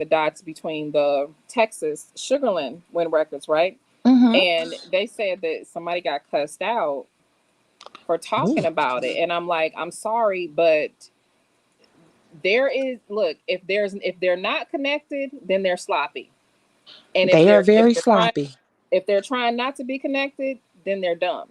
the dots between the Texas Sugarland Wind records, right? Mm-hmm. And they said that somebody got cussed out for talking about it. And I'm like, I'm sorry, but there is, look, if they're not connected, then they're sloppy. And They are very sloppy. If they're trying not to be connected, then they're dumb.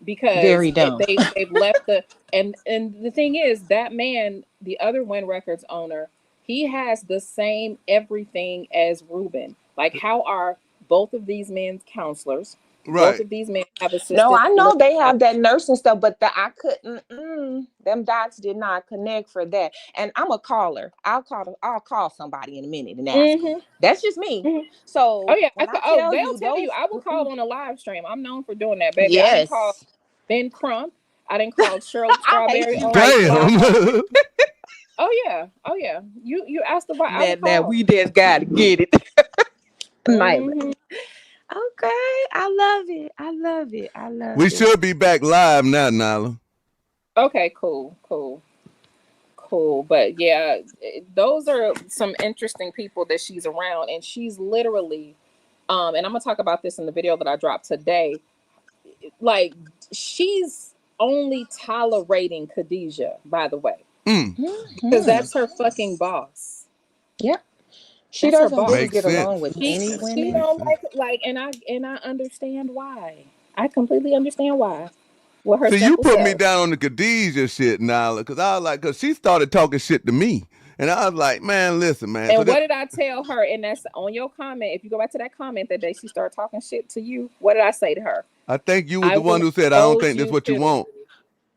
Because Very dumb. they've left and the thing is, that man, the other Wind Records owner, he has the same everything as Ruben. Like, how are both of these men's counselors? Right. Both of these men have assisted. No, I know they have that nursing stuff, but I couldn't. Them dots did not connect for that. And I'm a caller. I'll call somebody in a minute and ask them. That's just me. Mm-hmm. So oh yeah, they'll tell you. I will call on a live stream. I'm known for doing that, baby. Yes. I didn't call Ben Crump. I didn't call Cheryl Strawberry. Damn. Oh yeah. You asked the that we just gotta get it. Mm-hmm. Okay, I love it. We should be back live now, Nyla. Okay, cool. But yeah, those are some interesting people that she's around, and she's literally, and I'm gonna talk about this in the video that I dropped today. Like, she's only tolerating Khadijah, by the way, because that's her fucking boss. Yep. She doesn't really get along with any women. She don't like, and I understand why. I completely understand why. So you put me down on the Khadijah shit, Nyla, because she started talking shit to me, and I was like, man, listen, man. And what did I tell her? And that's on your comment. If you go back to that comment that day she started talking shit to you, what did I say to her? I think you was the one who said, I don't think that's what you want.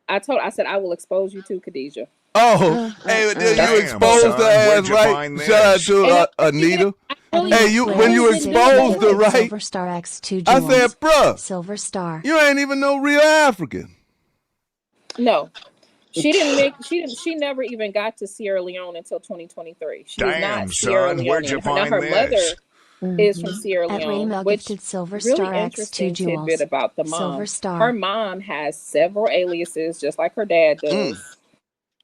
I said, I will expose you to Khadijah. Oh, hey, you exposed her ass, right? Shout out to Anita. Hey, when you exposed her, right? Silver Star X2 I said, bruh, Silver Star. You ain't even no real African. No, she never even got to Sierra Leone until 2023. She was not Sierra Leone. Where'd you find her this? mother is from Sierra Leone, which Silver really Star interesting X2 tidbit about the mom. Silver Star. Her mom has several aliases, just like her dad does.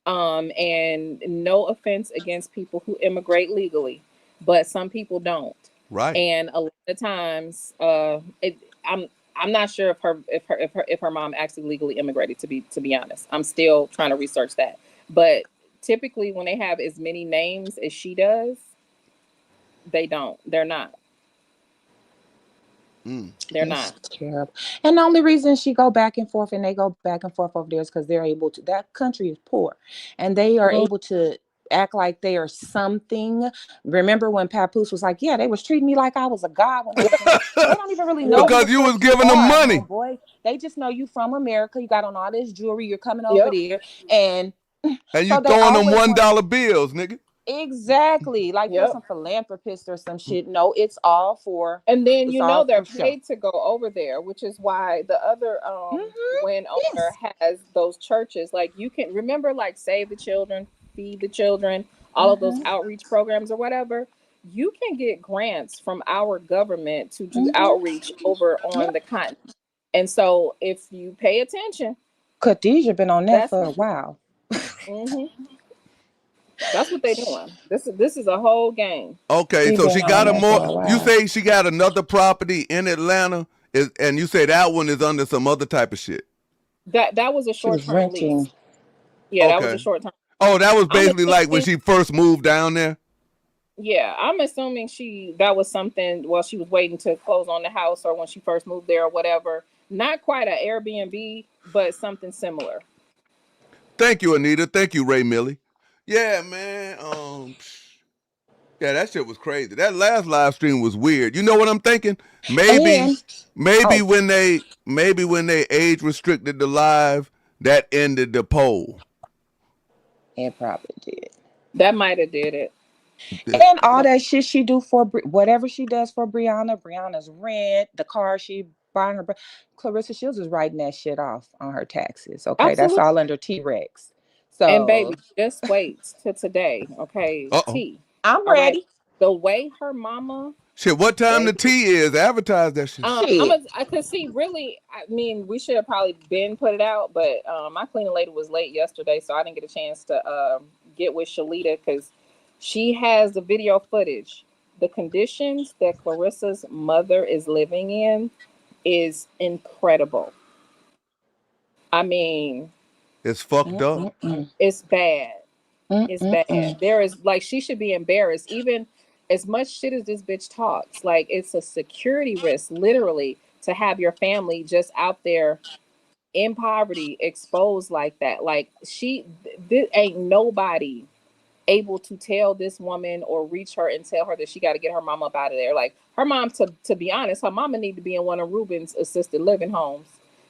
And no offense against people who immigrate legally, but some people don't. Right. And a lot of times, I'm not sure if her mom actually legally immigrated. To be honest, I'm still trying to research that. But typically, when they have as many names as she does, they don't. They're not. They're not. Terrible. And the only reason she go back and forth and they go back and forth over there is because they're able to. That country is poor, and they are able to act like they are something. Remember when Papoose was like, "Yeah, they was treating me like I was a god." When they don't even really know because you was giving them money. Boy, they just know you from America. You got on all this jewelry. You're coming over there, and you throwing them $1 bills, nigga. Exactly, like you're some philanthropist or some shit. No, it's all for. And then they're paid to go over there, which is why the other Wind owner has those churches. Like, you can remember, like, Save the Children, Feed the Children, all of those outreach programs or whatever. You can get grants from our government to do outreach over on the continent. And so, if you pay attention, Khadijah been on that for a while. That's what they're doing. This is a whole game. Okay, so she got you say she got another property in Atlanta, and you say that one is under some other type of shit. That was a short-term lease. Yeah, that was a short-term. Oh, that was basically like when she first moved down there? Yeah, I'm assuming that was something while she was waiting to close on the house, or when she first moved there or whatever. Not quite an Airbnb, but something similar. Thank you, Anita. Thank you, Ray Millie. Yeah, man. Yeah, that shit was crazy. That last live stream was weird. You know what I'm thinking? Maybe when they age restricted the live, that ended the poll. It probably did. That might have did it. And all that shit she do for whatever she does for Brianna's rent, the car she buying her. Claressa Shields is writing that shit off on her taxes. Okay, that's all under T-Rex. So, and baby, just wait till today, okay? T. I'm ready. Right? The way her mama. Shit, what time the tea is? Advertise that shit. I could see. Really, I mean, we should have probably been put it out, but my cleaning lady was late yesterday, so I didn't get a chance to get with Shalita because She has the video footage. The conditions that Clarissa's mother is living in is incredible. I mean, It's fucked up. it's bad. It's bad. There is like, she should be embarrassed. Even as much shit as this bitch talks, like, it's a security risk, literally, to have your family just out there in poverty, exposed like that. Like, this ain't nobody able to tell this woman or reach her and tell her that she got to get her mom up out of there. Like, her mom, to be honest, her mama need to be in one of Ruben's assisted living homes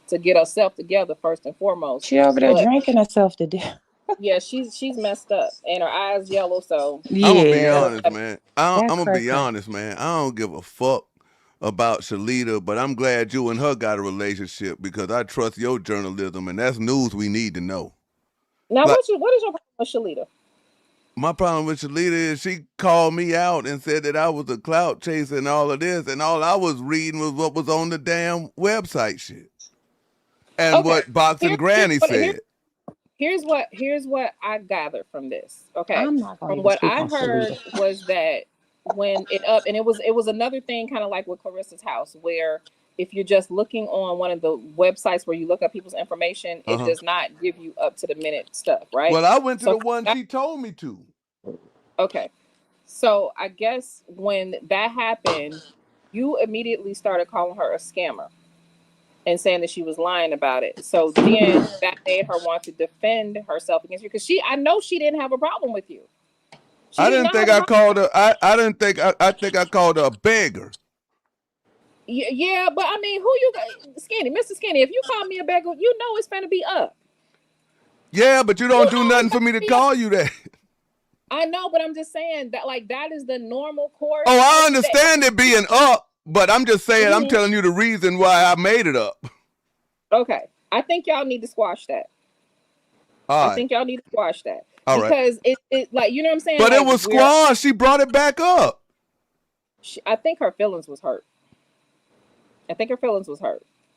to get herself together first and foremost. She over there drinking herself to death. Yeah, she's messed up and her eyes yellow. So I'm gonna be honest, man. I'm gonna be honest, man. I don't give a fuck about Shalita, but I'm glad you and her got a relationship because I trust your journalism, and that's news we need to know. Now, like, what is your problem with Shalita? My problem with Shalita is she called me out and said that I was a clout chaser and all of this, and all I was reading was what was on the damn website shit. And what Boxing Granny said. Here's what I gathered from this. Okay. From what I heard was that when it was another thing, kind of like with Clarissa's house, where if you're just looking on one of the websites where you look up people's information, it does not give you up to the minute stuff, right? Well, I went to the one she told me to. Okay. So I guess when that happened, you immediately started calling her a scammer and saying that she was lying about it. So then that made her want to defend herself against you, because I know she didn't have a problem with you. I didn't think I called her. I didn't think. I think I called her a beggar. Yeah, but I mean, who you got? Skinny, Mr. Skinny, if you call me a beggar, you know it's finna be up. Yeah, but you don't do nothing for me to call you that. I know, but I'm just saying that, like, that is the normal course. Oh, I understand it being up, but I'm just saying, I'm telling you the reason why I made it up. Okay. I think y'all need to squash that. I think y'all need to squash that. All because it like, you know what I'm saying? But like, it was squashed. She brought it back up. I think her feelings was hurt.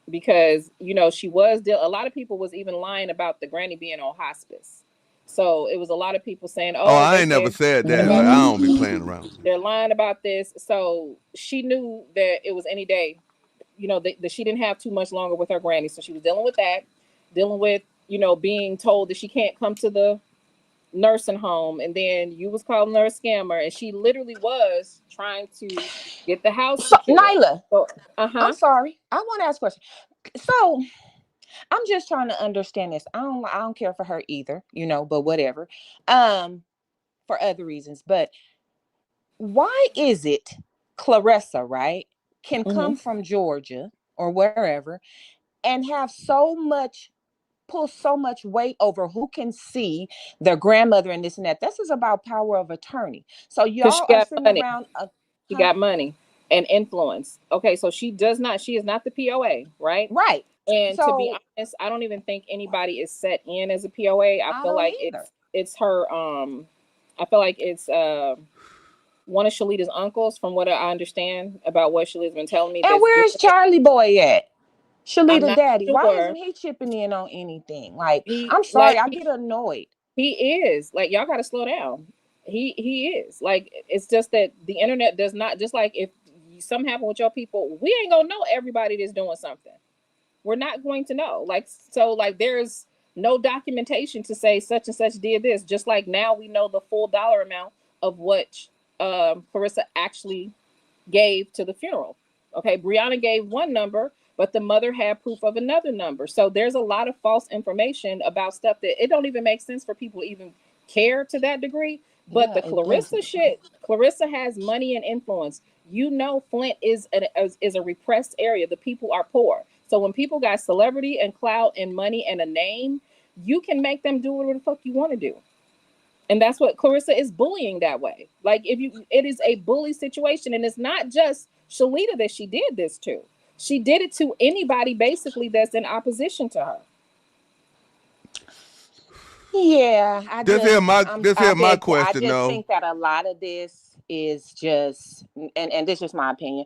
Because, you know, she was a lot of people was even lying about the granny being on hospice. So it was a lot of people saying, oh, I ain't never said that. Like, I don't be playing around. They're lying about this. So she knew that it was any day, you know, that she didn't have too much longer with her granny. So she was dealing with that, dealing with, you know, being told that she can't come to the nursing home. And then you was calling her a scammer. And she literally was trying to get the house secured. Nyla, I'm sorry. I want to ask a question. So I'm just trying to understand this. I don't care for her either, you know, but whatever. For other reasons. But why is it Claressa, right, can come from Georgia or wherever and have pull so much weight over who can see their grandmother and this and that? This is about power of attorney. So y'all are sitting around. She got money and influence. Okay, so she is not the POA, right? Right. And so, to be honest, I don't even think anybody is set in as a POA. I feel like it's her. I feel like it's one of Shalita's uncles, from what I understand about what Shalita's been telling me. And where's Charlie Boy at? Shalita daddy. Sure. Why isn't he chipping in on anything? Like, I'm sorry, I get annoyed. He is. Like, y'all gotta slow down. He is. Like, it's just that the internet does not, just like if something happened with your people, we ain't gonna know everybody that's doing something. We're not going to know. Like, so like there's no documentation to say such and such did this. Just like now we know the full dollar amount of what Claressa actually gave to the funeral. Okay, Brianna gave one number, but the mother had proof of another number. So there's a lot of false information about stuff that it don't even make sense for people to even care to that degree. But the Claressa shit, Claressa has money and influence. You know, Flint is a repressed area. The people are poor. So when people got celebrity and clout and money and a name, you can make them do whatever the fuck you want to do. And that's what Claressa is bullying that way. Like, it is a bully situation. And it's not just Shalita that she did this to. She did it to anybody basically that's in opposition to her. Yeah, this here my question. I just think that a lot of this is just, and this is my opinion,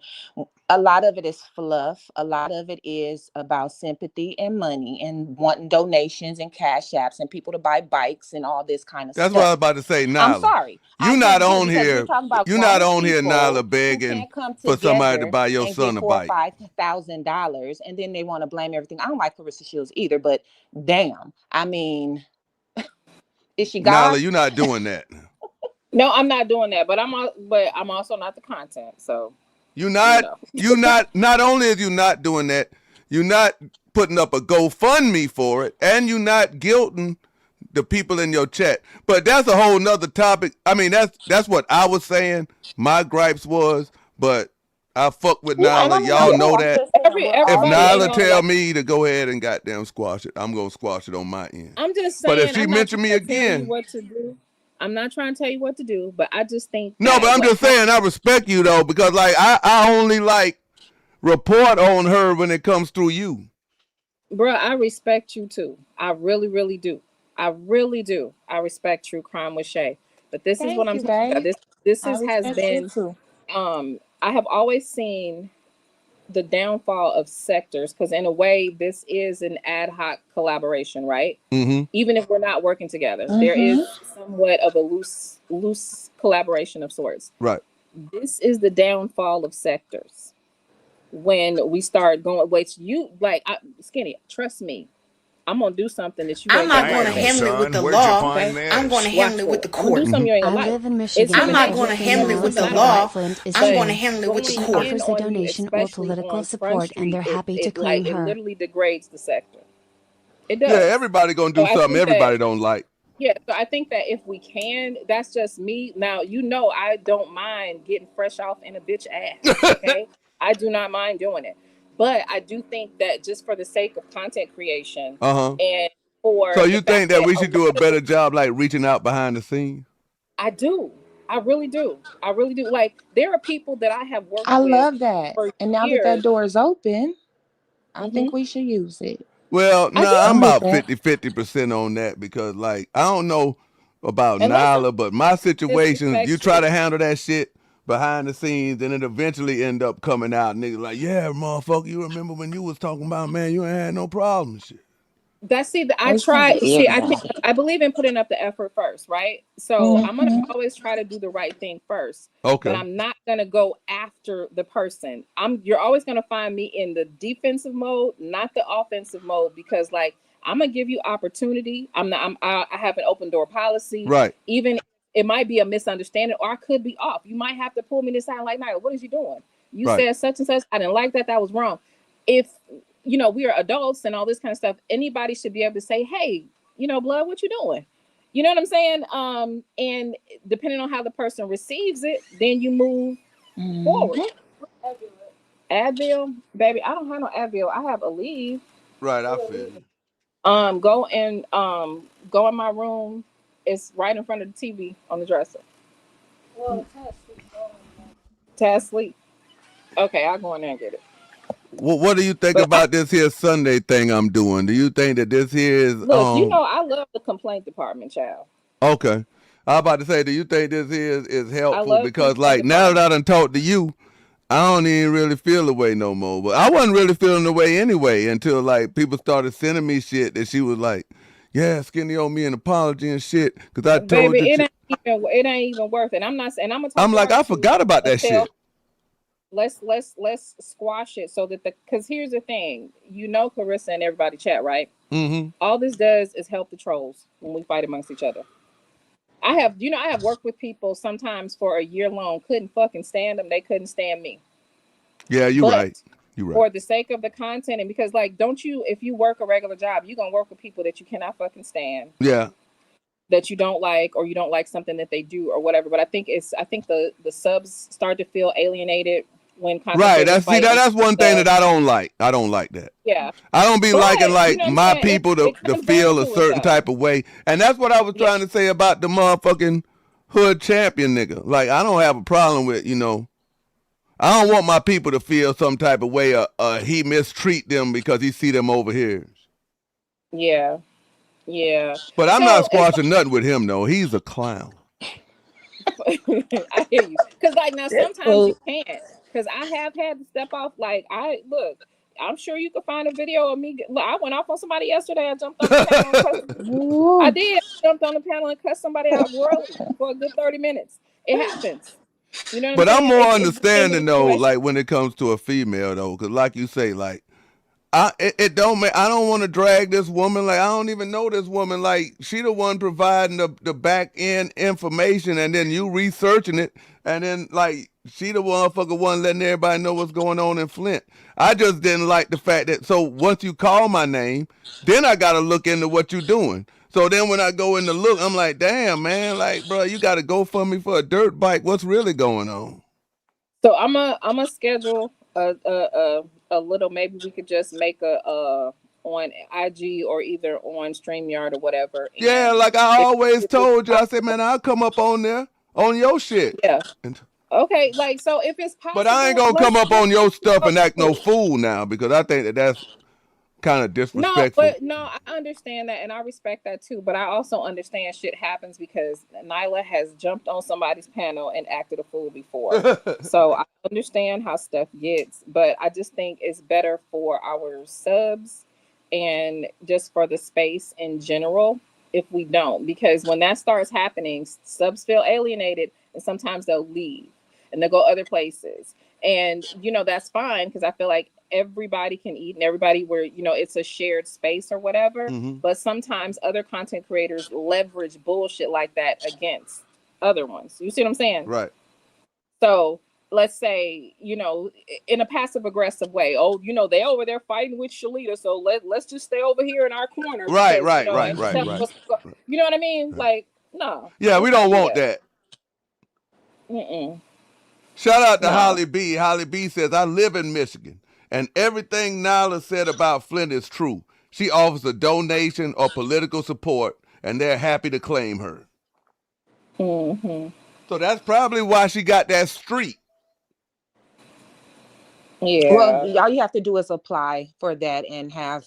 a lot of it is fluff. A lot of it is about sympathy and money and wanting donations and cash apps and people to buy bikes and all this kind of That's what I was stuff. about to say, I'm Nyla. sorry. I You not can't do it on because we're here. talking about You not grown on here, people Nyla, who begging can't come for somebody to together buy your and get son a $4 or bike. $5,000, and then they want to blame everything. I don't like Claressa Shields either, but damn, I mean, is she Nyla, God? you're not doing that. No, I'm not doing that, but I'm also not the content. So You you not know. you not only is you not doing that, you're not putting up a GoFundMe for it, and you're not guilting the people in your chat. But that's a whole nother topic. I mean, that's what I was saying. My gripes was, but I fuck with Yeah, and I Nyla. mean, Y'all know I'm that. just saying we're If all Everybody ain't Nyla gonna different. tell like. me to go ahead and goddamn squash it, I'm gonna squash it on my end. I'm just But if saying, she I'm not mention me trying to tell you again, what to do. I'm not trying to tell you what to do, but I just think no, but that I'm what just saying I respect you though, because like I only like report on her when it comes through you. bruh, I respect you too. I really, really do. I really do. I respect true crime with Shay. But this is what Thank I'm you, talking about. babe. This I is has respect you been too. I have always seen the downfall of sectors because in a way this is an ad hoc collaboration, right? Mm-hmm. Even if we're not working together, there is Mm-hmm. somewhat of a loose collaboration of sorts. Right. This is the downfall of sectors when we start going, wait, you like Skinny, trust me, I'm gonna do something that you I'm ain't gonna not going to like, Damn, baby. handle it with son, the where'd you law. find Okay, I'm going to this? handle watch it with this. the I'm gonna do court. something you ain't I gonna like. live in It's Michigan I'm even and not happened going to to everything handle me it Nyla with when the said I about like, law. Flint is I'm but going to true. handle it with the going She court. in offers a on you, donation or especially political on Front support, and Street, they're it happy to it claim like it her. literally degrades the sector. It Yeah, does. everybody gonna So do I something think that everybody don't like. yeah, so I think that if we can, that's just me. Now, I don't mind getting fresh off in a bitch ass, okay? I do not mind doing it. But I do think that just for the sake of content creation Uh-huh. and So for the you think fact that that we a should do a lot of the better job like reaching out behind the scenes? I do. I really do. I really do. Like there are people that I have worked I with love that. for And now that that years. door is open, I Hmm. think we should use it. Well, I nah, I'm do. I'm with about that. 50% on that because like I don't know about Unless I'm Nyla, but my situations, you try disrespectful. to handle that shit behind the scenes and it eventually end up coming out niggas like, yeah, motherfucker, you remember when you was talking about, man, you ain't had no problem shit. That's see, I It's gonna try. be See, I think everybody. I believe in putting up the effort first, right? So I'm gonna Mm-hmm. always try to do the right thing first, but Okay. I'm not gonna go after the person. You're always gonna find me in the defensive mode, not the offensive mode, because like I'm gonna give you opportunity. I'm not. I have an open door policy. Right. Even it might be a misunderstanding, or I could be off. You might have to pull me to the side, like, Nigel, what is you doing? You Right. said such and such. I didn't like that. That was wrong. If we are adults and all this kind of stuff, anybody should be able to say, hey, blood, what you doing? You know what I'm saying? And depending on how the person receives it, then you move forward. Mm-hmm. Advil, baby, I don't have no Advil. I have Aleve. Right, I feel you. Go in my room. It's right in front of the TV on the dresser. Well, Taz sleep. Okay, I'll go in there and get it. What do you think But about this here Sunday thing I'm doing? Do you think that this here is look, I love the complaint department, child. okay? I was about to say, do you think this here is I helpful? love the Because complaint like now that I department. done talked to you, I don't even really feel the way no more. But I wasn't really feeling the way anyway until like people started sending me shit that she was like, yeah, Skinny owe me an apology and shit. Cause I told Baby, you. it ain't even worth it. And I'm gonna talk I'm the like, I right truth forgot about that until shit. let's squash it so that because here's the thing, Claressa and everybody chat, right? Mm-hmm. All this does is help the trolls when we fight amongst each other. I have worked with people sometimes for a year long, couldn't fucking stand them, they couldn't stand me. Yeah, you right. But You right. for the sake of the content, and because like, don't you, if you work a regular job, you're gonna work with people that you cannot fucking stand, Yeah. that you don't like, or you don't like something that they do or whatever. But I think the subs start to feel alienated when content Right. creators fight amongst That's one thing that themselves. I don't like. I don't like that. Yeah. I don't be liking But you like know what I'm my saying? people It to comes down feel a to it certain though. type of way. And that's what I was Yeah. trying to say about the motherfucking hood champion nigga. Like I don't have a problem with, I don't want my people to feel some type of way he mistreat them because he see them over here. Yeah. Yeah. But I'm not So squashing nothing with him though. He's a clown. I hear you. Because like now sometimes you can't. Because I have had to step off. Like I'm sure you could find a video of me. Look, I went off on somebody yesterday. I jumped on the panel and cussed. I did. I jumped on the panel and cussed somebody out royally for a good 30 minutes. It happens. You know what But I'm I'm saying? more It depends on understanding the though, situation. like when it comes to a female though, because like you say, like it don't make, I don't want to drag this woman. Like I don't even know this woman. Like she the one providing the back end information, and then you researching it, and then like she the motherfucker one letting everybody know what's going on in Flint. I just didn't like the fact that so once you call my name, then I gotta look into what you doing. So then when I go in to look, I'm like, damn man, like bro, you gotta go for me for a dirt bike. What's really going on? So I'm a schedule a little. Maybe we could just make a on IG or either on StreamYard or whatever. Yeah, And like I if always it's told you, I said, possible, man, I'll come up on there on your shit. yeah. And, Okay, like so if it's but I ain't possible, gonna come let's up on your stuff go and act through no it. fool now because I think that that's kind of No, disrespectful. but no, I understand that and I respect that too. But I also understand shit happens because Nyla has jumped on somebody's panel and acted a fool before. So I understand how stuff gets, but I just think it's better for our subs and just for the space in general if we don't. Because when that starts happening, subs feel alienated and sometimes they'll leave and they'll go other places. And that's fine because I feel like everybody can eat and everybody where it's a shared space or whatever, Mm-hmm. but sometimes other content creators leverage bullshit like that against other ones. You see what I'm saying? Right. So let's say in a passive aggressive way, oh, they over there fighting with Shalita, so let's just stay over here in our corner Right, because right, right, and right, tell right, us right. you know what I mean, Right. like no, Yeah, we let's not don't do want that. that. Mm-mm. Shout out to No. Holly B. Holly B says, I live in Michigan, and everything Nyla said about Flint is true. She offers a donation or political support, and they're happy to claim her. Mm-hmm. So that's probably why she got that streak. Yeah. Well, all you have to do is apply for that and have,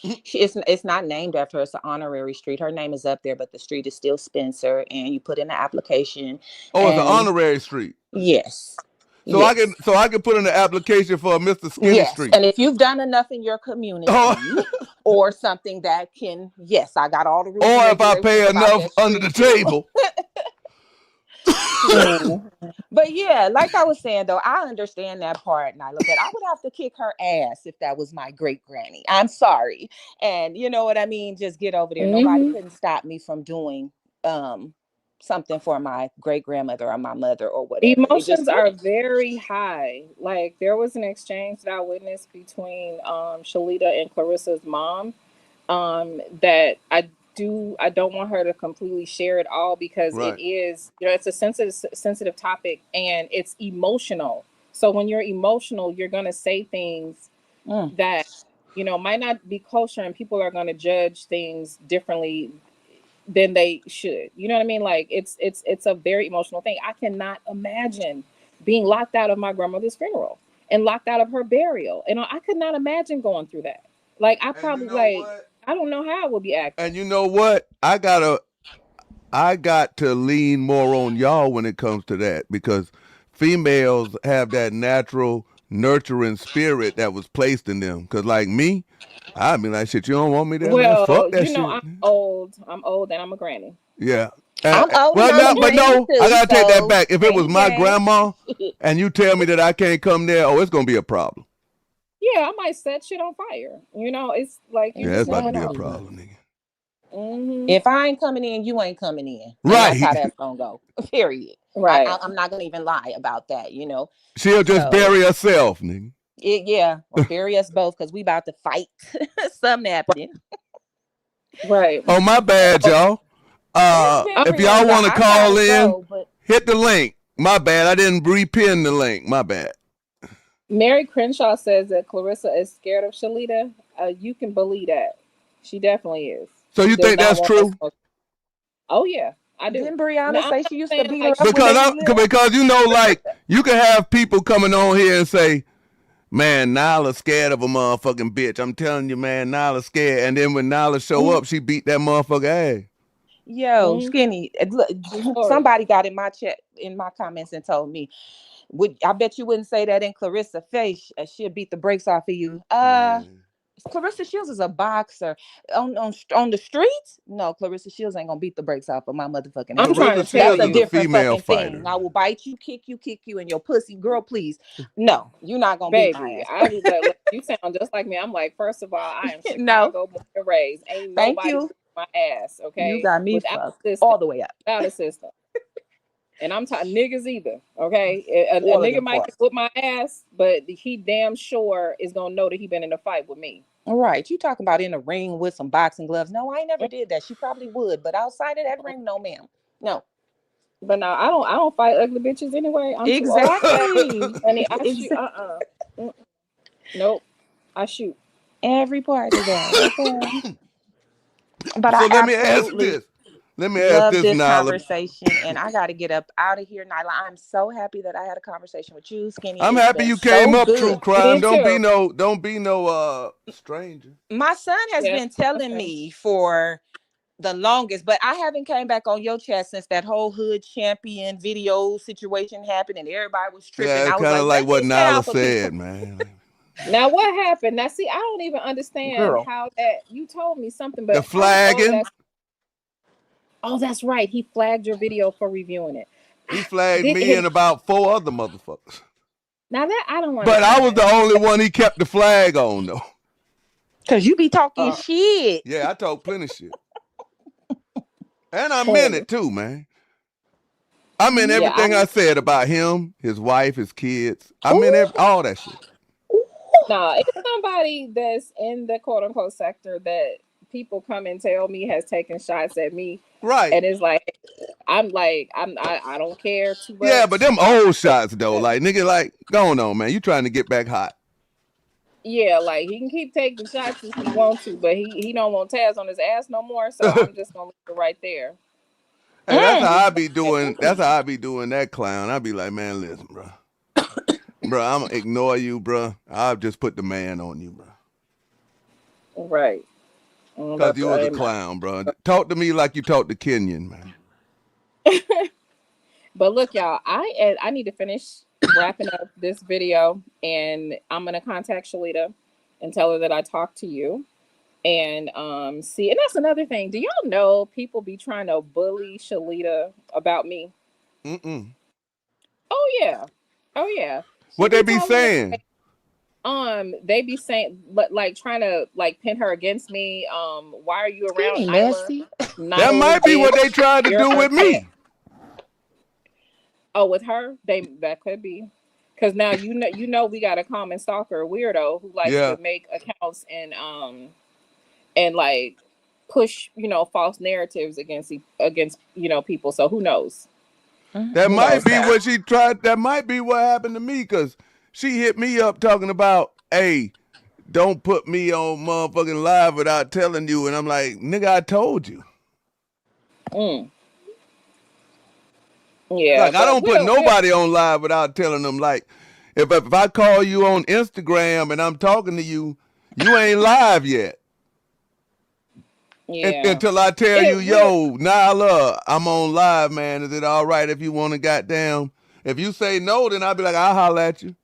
it's not named after her. It's an honorary street. Her name is up there, but the street is still Spencer. And you put in the application, Oh, it's an and honorary street. yes, So yes, I can put in the application for Mr. Skinny yes. Street. And if you've done enough in your community Oh, or something that can, yes, I got all the rules and or if I regulations pay about enough that under street the too. table. Mm. But yeah, like I was saying though, I understand that part, Nyla, but I would have to kick her ass if that was my great granny. I'm sorry. And you know what I mean? Just get over there. Nobody Mm-hmm. couldn't stop me from doing something for my great grandmother or my mother or whatever. They just Emotions are couldn't. very high. Like there was an exchange that I witnessed between Shalita and Clarissa's mom that I don't want her to completely share it all because it Right. is it's a sensitive topic and it's emotional. So when you're emotional, you're gonna say things Mm. that might not be kosher and people are gonna judge things differently than they should. You know what I mean? Like it's a very emotional thing. I cannot imagine being locked out of my grandmother's funeral and locked out of her burial. And I could not imagine going through that. Like I And you probably know like what? I don't know how I would be acting. And you know what? I got to lean more on y'all when it comes to that because females have that natural nurturing spirit that was placed in them. Cause like me, I'd be like, shit, you don't want me there, man? Well, Fuck that shit. I'm old. I'm old and I'm a granny. Yeah. I'm old and Well, I'm a no, but granny no, I too, gotta take that so back. If it was same my game. grandma and you tell me that I can't come there, oh, it's gonna be a problem. Yeah, I might set shit on fire. It's like you Yeah, just it's about to never be a know. problem, nigga. Mm-hmm. If I ain't coming in, you ain't coming in. And that's Right. how that's gonna go. Period. Right. I'm not gonna even lie about that, She'll just So bury herself, nigga. yeah, or bury us both because we about to fight. Something happening. Right. Oh, my bad, y'all. It's been Oh, If real, y'all y'all. want to I call gotta in, go, but hit the link. My bad. I didn't repin the link. My bad. Mary Crenshaw says that Clarissa is scared of Shalita. You can believe that. She definitely is. So She you does think not that's want us. true? Oh yeah, I do. didn't No, Brianna I'm say not she used to saying beat her like up she. when Because they was little? like you can have people coming on here and say, "Man, Nyla's scared of a motherfucking bitch." I'm telling you, man, Nyla's scared. And then when Nyla show up, she beat that motherfucker ass. Yo, Skinny. Look, Story. somebody got in my chat, in my comments, and told me, I bet you wouldn't say that in Claressa face. She'll beat the brakes off of you. Man. Claressa Shields is a boxer. On the streets, no, Claressa Shields ain't gonna beat the brakes off of my motherfucking I'm head. trying Claressa to tell Shields That's a is a you, different female fucking fighter. thing. I will bite you, kick you, and your pussy, girl. Please, no, you're not gonna beat my baby. ass. You sound just like me. I'm like, first of all, I am No, Chicago born and raised. Ain't thank nobody you. beat my ass, You okay? got me Without fucked a system, all the way up. without a system. And I'm talking niggas either, okay? A All of nigga them might can parts. whip my ass, but he damn sure is gonna know that he been in a fight with me. All right, you talking about in the ring with some boxing gloves? No, I never did that. She probably would, but outside of that ring, no, ma'am. No. But no, I don't fight ugly bitches anyway. I'm too old for that. Exactly. Honey, I shoot. Exactly. Nope. I shoot. Every part of that. Okay. But I So let me ask absolutely this. Let me ask love this, this Nyla. conversation, and I got to get up out of here, Nyla. I'm so happy that I had a conversation with you, Skinny. I'm It's happy been you came so up, good. true crime. Me too. Don't be no stranger. My son has Yes. been telling Okay. me for the longest, but I haven't came back on your chat since that whole hood champion video situation happened and everybody was tripping. Yeah, I was kind like, of like let me what sit Nyla down for said, people. man. Now what happened? Now see, I don't even understand Girl. how that you told me something, The but flagging. that's right. He flagged your video for reviewing it. He flagged Did me his and about 4 other motherfuckers. now that I don't But I was the understand. only one he kept the flag on, though. Cause you be talking Uh, shit. Yeah, I talk plenty shit. And I meant plenty. it too, man. I meant Mm-hmm. Yeah, everything I said about him, his wife, his kids. I meant Ooh. all that shit. no, it's somebody that's in the quote unquote sector that people come and tell me has taken shots at me, Right. and it's like I don't care too Yeah, but much. them old shots, though, like, nigga, like, going on, man. You trying to get back hot. Yeah, like he can keep taking shots if he wants to, but he don't want Taz on his ass no more. So Hey, I'm just gonna leave it right there. that's Mm. how I be doing. That's how I be doing that clown. I be like, man, listen, bro. Bro, I'm going to ignore you, bro. I'll just put the man on you, bro. Right. I'm Because about you to. was a I'm not. clown, bro. Talk to me like you talk to Kenyon, man. But look, y'all, I need to finish wrapping up this video, and I'm gonna contact Shalita and tell her that I talked to you, and see. And that's another thing. Do y'all know people be trying to bully Shalita about me? Mm-mm. Oh yeah, oh yeah. She What they be be telling me saying? they be saying, but like trying to like pin her against me. Why are you around Skinny Nyla? messy. That Nyla, might be what they bitch, tried to you're do her with cat. me. Oh, with her, that could be. Because now we got a common stalker weirdo who likes Yeah. to make accounts and like push false narratives against people. So who knows? That Who might knows, be child? what she tried. That might be what happened to me because she hit me up talking about, hey, don't put me on motherfucking live without telling you. And I'm like, nigga, I told you. Mm, yeah, Like, I but don't put we'll nobody on live without telling them. Like, if I call you on Instagram and I'm talking to you, you ain't live yet. yeah. Until I tell you, It will. yo, Nyla, I'm on live, man. Is it all right if you want to goddamn? If you say no, then I'll be like, I'll holler at you.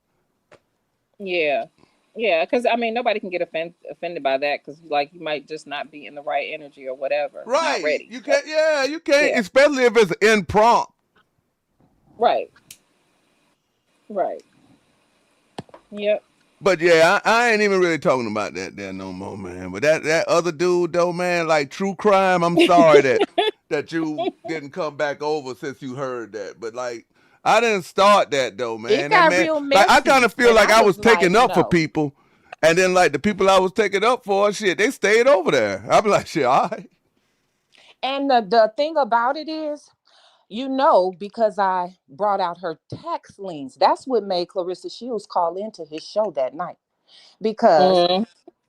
Yeah. Yeah, because I mean, nobody can get offended by that because, like, you might just not be in the right energy or whatever, not Right. ready. You So, can't, yeah, you can't, yeah, especially if it's impromptu. right, right. Yep. But yeah, I ain't even really talking about that there no more, man. But that other dude though, man, like true crime, I'm sorry that you didn't come back over since you heard that. But like I didn't start that though, It man. That got man, real like I kind messy, of feel and like I I was was like, taking up for no. people, and then like the people I was taking up for, shit, they stayed over there. I'm like, shit, all right. And the thing about it is, because I brought out her tax liens. That's what made Claressa Shields call into his show that night because Mm,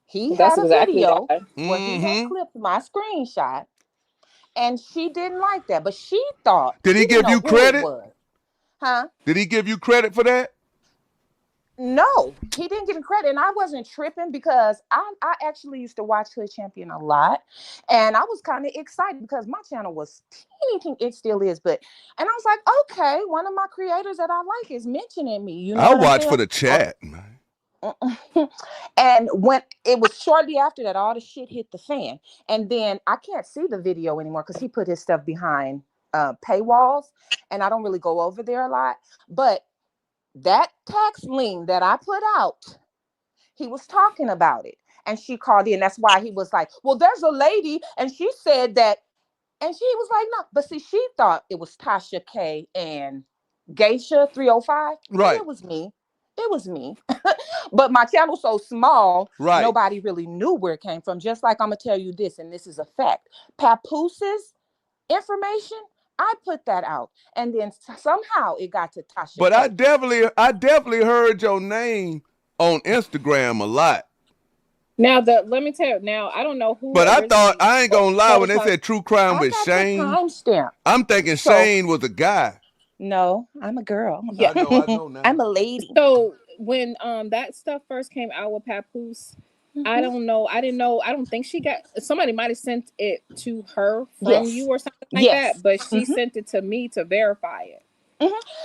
he that's had a exactly video why. where he had Mm-hmm. clipped my screenshot, and she didn't like that. But she thought Did she he didn't give know you who it credit? was, huh? Did he give you credit for that? No, he didn't give me credit, and I wasn't tripping because I actually used to watch Hood Champion a lot, and I was kind of excited because my channel was teeny, it still is, and I was like, okay, one of my creators that I like is mentioning me. You know I what I'm watch for saying? the chat, man. And when it was shortly after that, all the shit hit the fan, and then I can't see the video anymore because he put his stuff behind paywalls, and I don't really go over there a lot, but that tax lien that I put out, he was talking about it. And she called in. That's why he was like, well, there's a lady. And she said that. And she was like, no. But see, she thought it was Tasha K and Geisha 305. Right. And it was me. It was me. But my channel's so small, right. Nobody really knew where it came from. Just like I'm going to tell you this, and this is a fact. Papoose's information, I put that out, and then somehow it got to Tasha. But I definitely heard your name on Instagram a lot. Now let me tell you. Now I don't know who. But I thought, I ain't gonna lie, when they said true crime with Shane, I'm thinking Shane was a guy. No, I'm a girl. Yeah, I know now. I'm a lady. So when that stuff first came out with Papoose, I don't know. I didn't know. I don't think she got. Somebody might have sent it to her from you or something like that. But she sent it to me to verify it.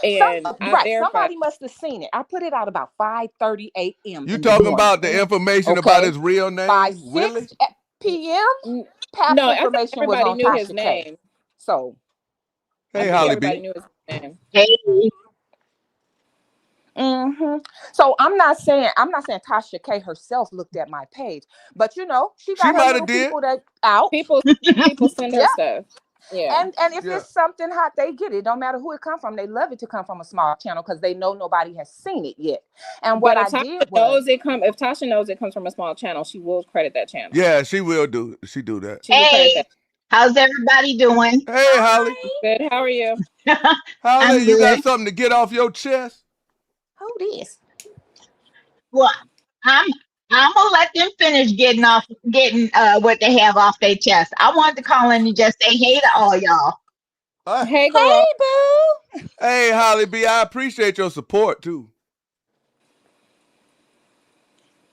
And somebody must have seen it. I put it out about 5:30 a.m. You talking about the information about his real name? By 6 p.m. No, information everybody knew his name. So, hey, Holly everybody B. knew his name. Hey. So I'm not saying Tasha K herself looked at my page, but she got her little people that out. People send her stuff. Yeah. And if it's something hot, they get it. Don't matter who it come from. They love it to come from a small channel because they know nobody has seen it yet. And what I did was, if Tasha knows it comes from a small channel, she will credit that channel. Yeah, she will do. She do that. Hey, how's everybody doing? Hey, Holly. Good. How are you? Holly, you got something to get off your chest? Who this? Well, I'm gonna let them finish getting what they have off their chest. I wanted to call in and just say hey to all y'all. Hey, girl. Hey, boo. Hey, Holly B, I appreciate your support too.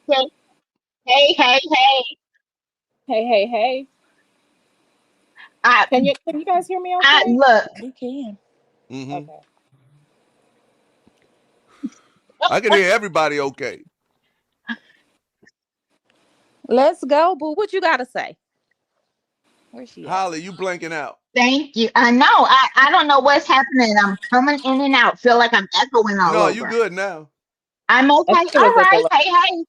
Hey. Can you guys hear me okay? Look. We can. Okay. I can hear everybody okay. Let's go, boo. What you gotta say? Where's she at? Holly, you blanking out. Thank you. I know. I don't know what's happening. I'm coming in and out. Feel like I'm echoing all over. No, you good now. I'm okay. All right. Hey.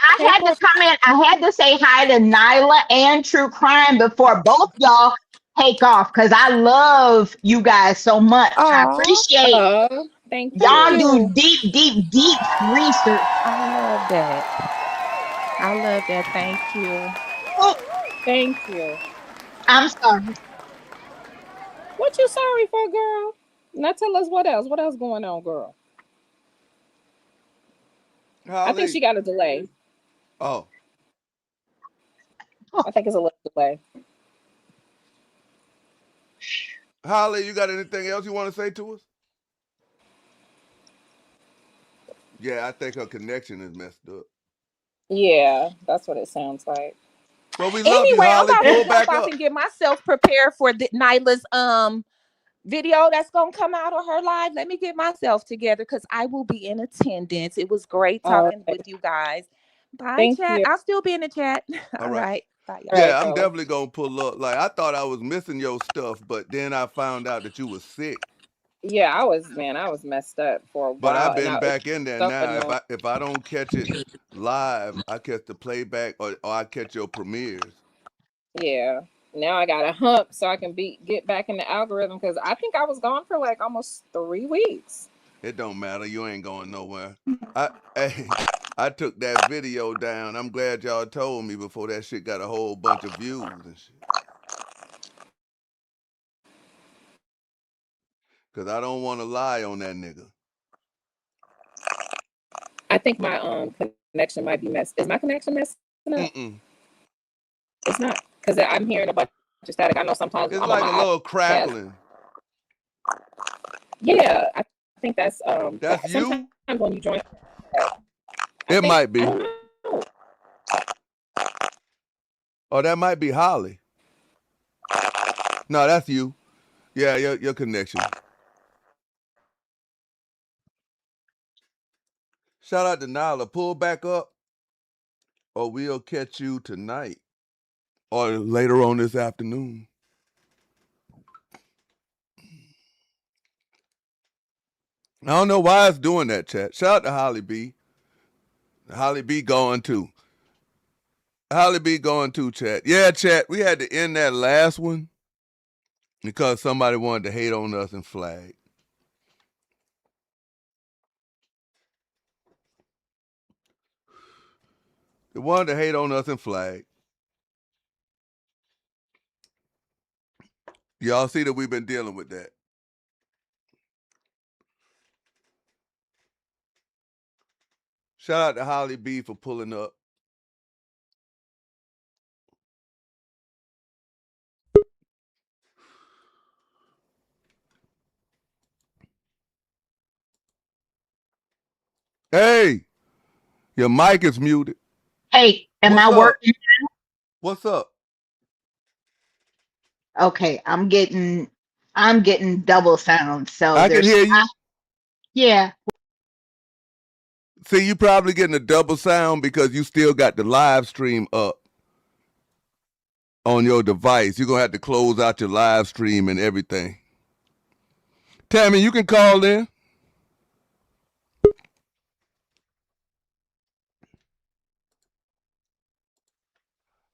I had to come in. I had to say hi to Nyla and True Crime before both y'all take off because I love you guys so much. I appreciate thank you. Y'all do deep research. I love that. Thank you. Oh, thank you. I'm sorry. What you sorry for, girl? Now tell us what else. What else going on, girl? Holly. I think she got a delay. Oh. I think it's a little delay. Holly, you got anything else you want to say to us? Yeah, I think her connection is messed up. Yeah, that's what it sounds like. Well, we love you, Holly. Pull back up. And get myself prepared for Nyla's video that's gonna come out of her live. Let me get myself together because I will be in attendance. It was great talking with you guys. Bye, chat. I'll still be in the chat. All right. Bye, yeah, I'm definitely gonna pull up. Like I thought I was missing your stuff, but then I found out that you was sick. Yeah, I was messed up for a while. But I've been back in there now. If I don't catch it live, I catch the playback or I catch your premieres. Yeah. Now I got a hump so I can get back in the algorithm because I think I was gone for like almost 3 weeks. It don't matter. You ain't going nowhere. I took that video down. I'm glad y'all told me before that shit got a whole bunch of views and shit. Cause I don't want to lie on that nigga. I think my connection might be messed. Is my connection messing up? It's not, because I'm hearing a bunch of static. I know sometimes it's like a little crackling. Yeah, I think that's you. Sometimes when you join. It might be. Oh, that might be Holly. No, that's you. Yeah, your connection. Shout out to Nyla. Pull back up, or we'll catch you tonight or later on this afternoon. I don't know why it's doing that, chat. Shout out to Holly B. Holly B going too. Holly B going too, chat. Yeah, chat. We had to end that last one because somebody wanted to hate on us and flag. They wanted to hate on us and flag. Y'all see that we've been dealing with that. Shout out to Holly B for pulling up. Hey, your mic is muted. Hey, am I working? What's up? Okay, I'm getting double sound. So I can hear you. Yeah. See, you probably getting a double sound because you still got the live stream up on your device. You're going to have to close out your live stream and everything. Tammy, you can call in.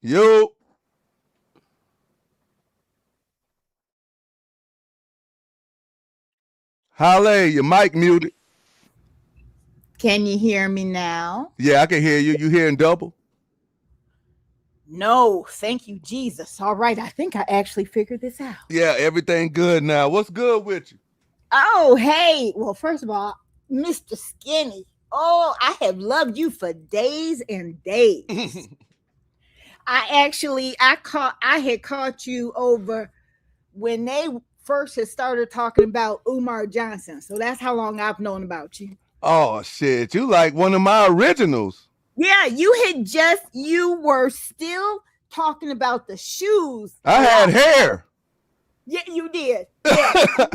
Yo. Holly, your mic muted. Can you hear me now? Yeah, I can hear you. You hearing double? No, thank you, Jesus. All right, I think I actually figured this out. Yeah, everything good now. What's good with you? Oh, hey. Well, first of all, Mr. Skinny. Oh, I have loved you for days and days. I had caught you over when they first had started talking about Umar Johnson. So that's how long I've known about you. Oh, shit. You like one of my originals. Yeah, you were still talking about the shoes. I had hair. Yeah, you did. Yeah.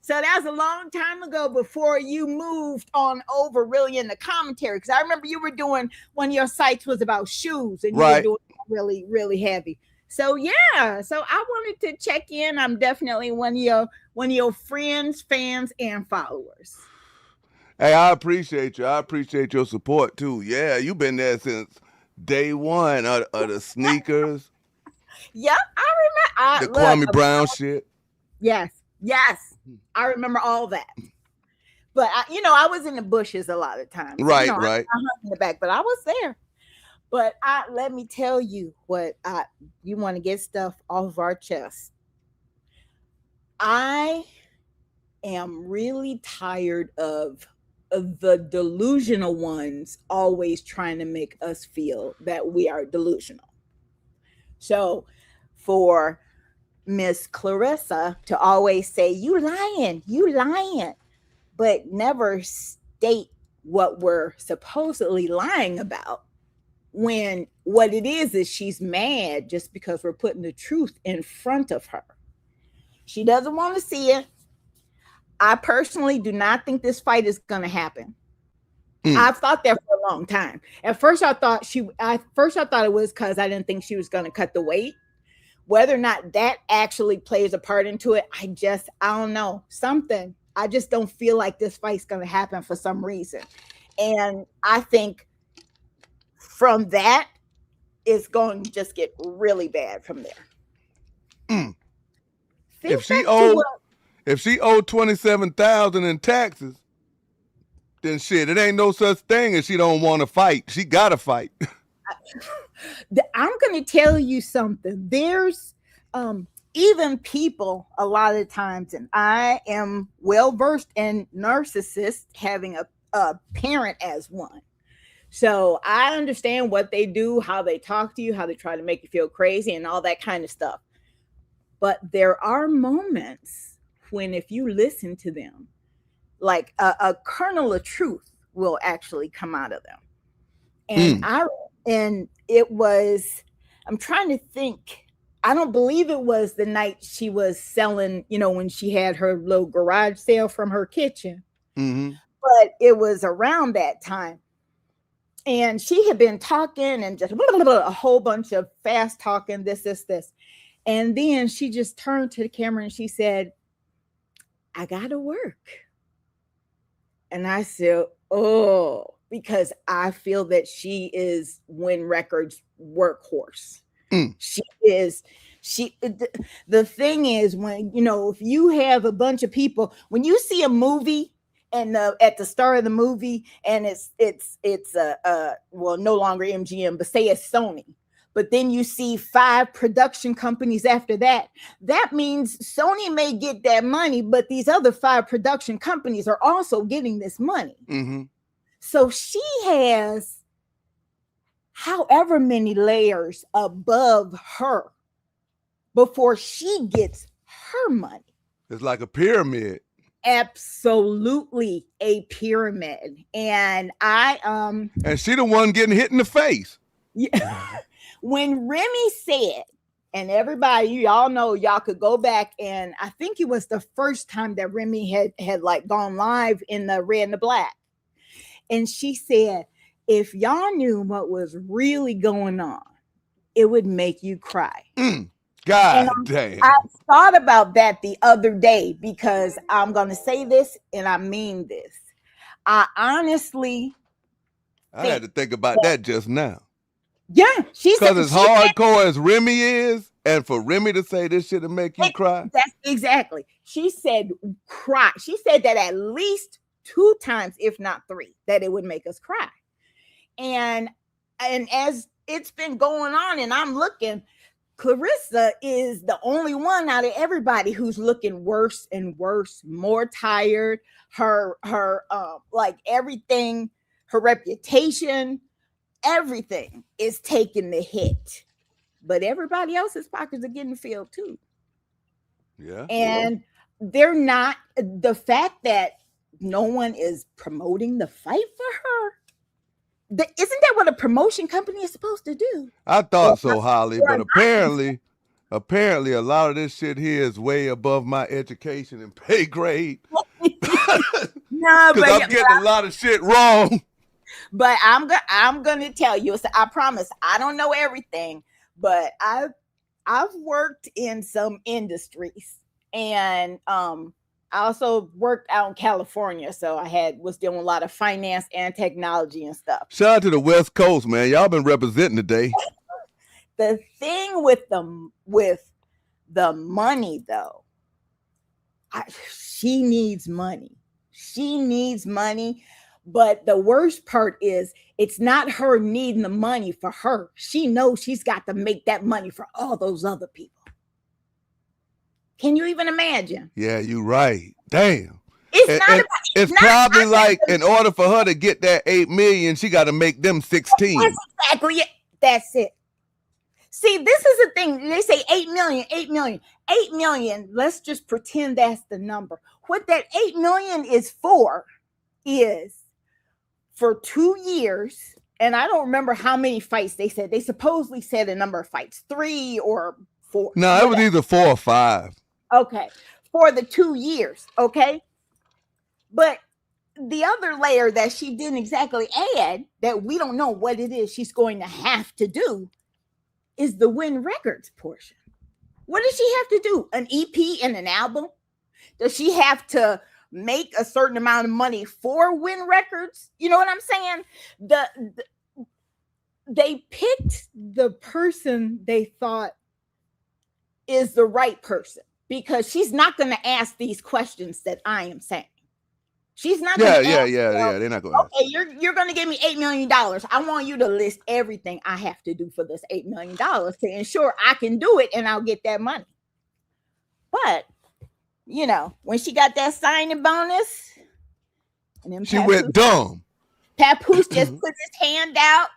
So that was a long time ago before you moved on over really in the commentary. Because I remember you were doing, one of your sites was about shoes and you were doing really, really heavy. So yeah, so I wanted to check in. I'm definitely one of your friends, fans, and followers. Hey, I appreciate you. I appreciate your support too. Yeah, you've been there since day one of the sneakers. Yep, I remember. The Kwame Brown shit. Yes. I remember all that. But I was in the bushes a lot of times. Right. I hung in the back, but I was there. But let me tell you what you want to get stuff off of our chest. I am really tired of the delusional ones always trying to make us feel that we are delusional. So for Miss Claressa to always say, you lying, but never state what we're supposedly lying about, when what it is she's mad just because we're putting the truth in front of her. She doesn't want to see it. I personally do not think this fight is going to happen. I've thought that for a long time. At first I thought it was because I didn't think she was going to cut the weight. Whether or not that actually plays a part into it, I don't know. Something. I just don't feel like this fight's going to happen for some reason. And I think from that, it's going to just get really bad from there. If she owed $27,000 in taxes, then shit, it ain't no such thing as she don't want to fight. She got to fight. I'm going to tell you something. There's even people a lot of times, and I am well versed in narcissists, having a parent as one. So I understand what they do, how they talk to you, how they try to make you feel crazy and all that kind of stuff. But there are moments when if you listen to them, like a kernel of truth will actually come out of them. And it was, I'm trying to think. I don't believe it was the night she was selling, when she had her little garage sale from her kitchen. But it was around that time. And she had been talking and just a whole bunch of fast talking, this. And then she just turned to the camera and she said, I gotta work. And I said, oh, because I feel that she is Win Records' workhorse. She is. The thing is, when if you have a bunch of people, when you see a movie and at the start of the movie, and it's well, no longer MGM, but say it's Sony, but then you see 5 production companies after that. That means Sony may get that money, but these other 5 production companies are also getting this money. So she has however many layers above her before she gets her money. It's like a pyramid. Absolutely a pyramid. And and she the one getting hit in the face. Yeah. When Remy said, and everybody, y'all know, y'all could go back, and I think it was the first time that Remy had like gone live in the Red and the Black. And she said, if y'all knew what was really going on, it would make you cry. God damn. I thought about that the other day, because I'm going to say this and I mean this. I honestly had to think about that just now. Yeah. Because as hardcore as Remy is, and for Remy to say this shit to make you cry. That's exactly. She said cry. She said that at least 2 times, if not 3, that it would make us cry. And as it's been going on and I'm looking, Claressa is the only one out of everybody who's looking worse and worse, more tired. Her like everything, her reputation, everything is taking the hit. But everybody else's pockets are getting filled too. Yeah. And they're not, the fact that no one is promoting the fight for her. Isn't that what a promotion company is supposed to do? I thought so, Holly, but apparently a lot of this shit here is way above my education and pay grade. No, because I'm getting a lot of shit wrong. But I'm gonna tell you. So I promise I don't know everything, but I've worked in some industries, and I also worked out in California, so I was doing a lot of finance and technology and stuff. Shout out to the West Coast, man. Y'all been representing today. The thing with the money, though, she needs money. She needs money. But the worst part is it's not her needing the money for her. She knows she's got to make that money for all those other people. Can you even imagine? Yeah, you're right. Damn. It's probably like in order for her to get that 8 million, she got to make them 16. That's exactly it. That's it. See, this is the thing. They say 8 million, 8 million, 8 million. Let's just pretend that's the number. What that 8 million is for 2 years. And I don't remember how many fights they said. They supposedly said a number of fights, 3 or 4. No, it was either 4 or 5. Okay. For the 2 years. Okay. But the other layer that she didn't exactly add, that we don't know what it is she's going to have to do, is the Win Records portion. What does she have to do? An EP and an album? Does she have to make a certain amount of money for Win Records? You know what I'm saying? They picked the person they thought is the right person, because she's not going to ask these questions that I am saying. She's not. Yeah. They're not going to. Okay, you're going to give me $8 million. I want you to list everything I have to do for this $8 million to ensure I can do it, and I'll get that money. But when she got that signing bonus, and then she went dumb. Papoose just put his hand out,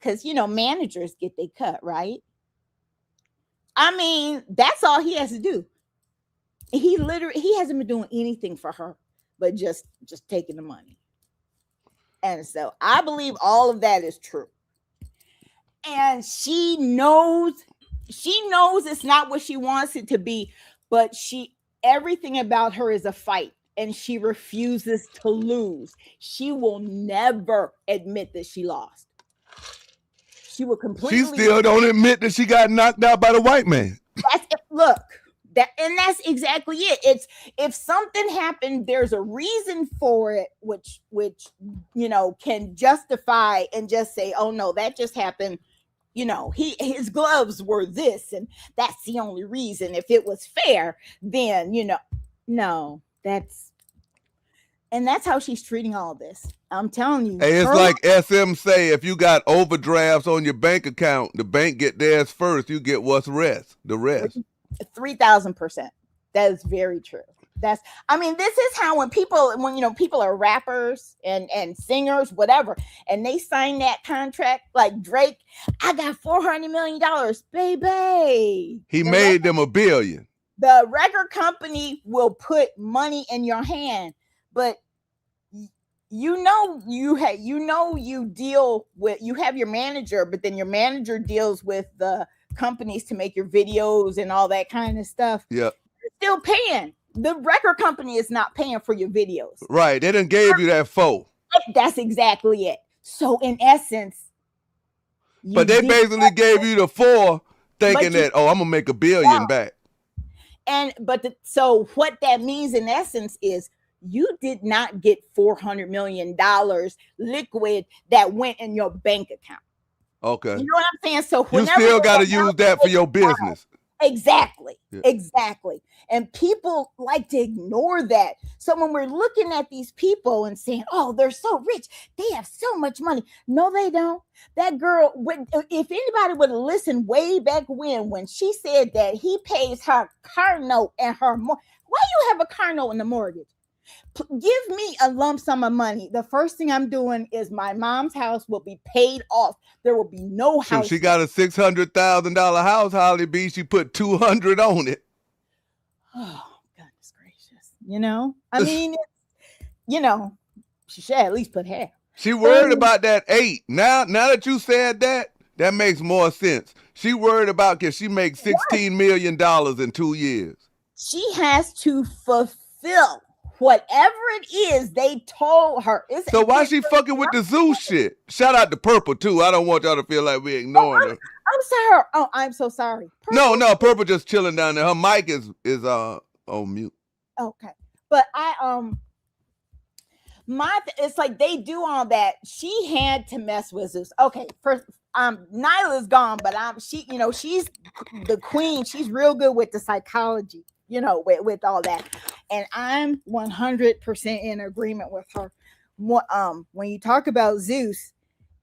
because managers get their cut, right? I mean, that's all he has to do. He hasn't been doing anything for her but just taking the money. And so I believe all of that is true. And she knows it's not what she wants it to be, but everything about her is a fight, and she refuses to lose. She will never admit that she lost. She will completely. She still don't admit that she got knocked out by the white man. Look, that's exactly it. It's, if something happened, there's a reason for it, which can justify and just say, oh no, that just happened. His gloves were this, and that's the only reason. If it was fair, then no, that's how she's treating all this. I'm telling you. Hey, it's like SM say, if you got overdrafts on your bank account, the bank get theirs first. You get the rest. 3,000%. That is very true. This is how when people are rappers and singers, whatever, and they sign that contract, like Drake, I got $400 million, baby. He made them $1 billion. The record company will put money in your hand, but you deal with, you have your manager, but then your manager deals with the companies to make your videos and all that kind of stuff. Yeah, you're still paying. The record company is not paying for your videos. Right. They done gave you that $4. That's exactly it. So in essence, but they basically gave you the $4 thinking that, I'm gonna make $1 billion back. So what that means in essence is you did not get $400 million liquid that went in your bank account. Okay. You know what I'm saying? So you still got to use that for your business. Exactly. Yeah. Exactly. And people like to ignore that. So when we're looking at these people and saying, oh, they're so rich, they have so much money. No, they don't. That girl, if anybody would have listened way back when she said that he pays her car note and her why you have a car note and a mortgage? Give me a lump sum of money. The first thing I'm doing is my mom's house will be paid off. There will be no house. So she got a $600,000 house, Holly B. She put $200 on it. Oh, goodness gracious. She should at least put half. She worried about that 8. Now that you said that makes more sense. She worried about, because she makes $16 million in 2 years. She has to fulfill whatever it is they told her. So why she fucking with the zoo shit? Shout out to Purple too. I don't want y'all to feel like we ignoring her. I'm sorry. Oh, I'm so sorry. Purple? No, Purple just chilling down there. Her mic is on mute. Okay, but it's like they do all that. She had to mess with Zeus. Okay, first, Nyla's gone, but she's the queen. She's real good with the psychology. With all that. And I'm 100% in agreement with her. When you talk about Zeus,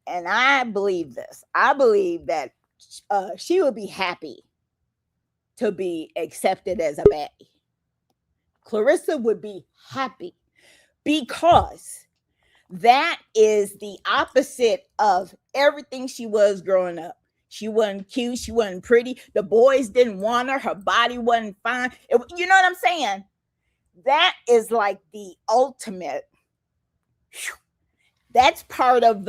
and I believe this, I believe that she would be happy to be accepted as a baddie. Claressa would be happy because that is the opposite of everything she was growing up. She wasn't cute. She wasn't pretty. The boys didn't want her. Her body wasn't fine. You know what I'm saying? That is like the ultimate. That's part of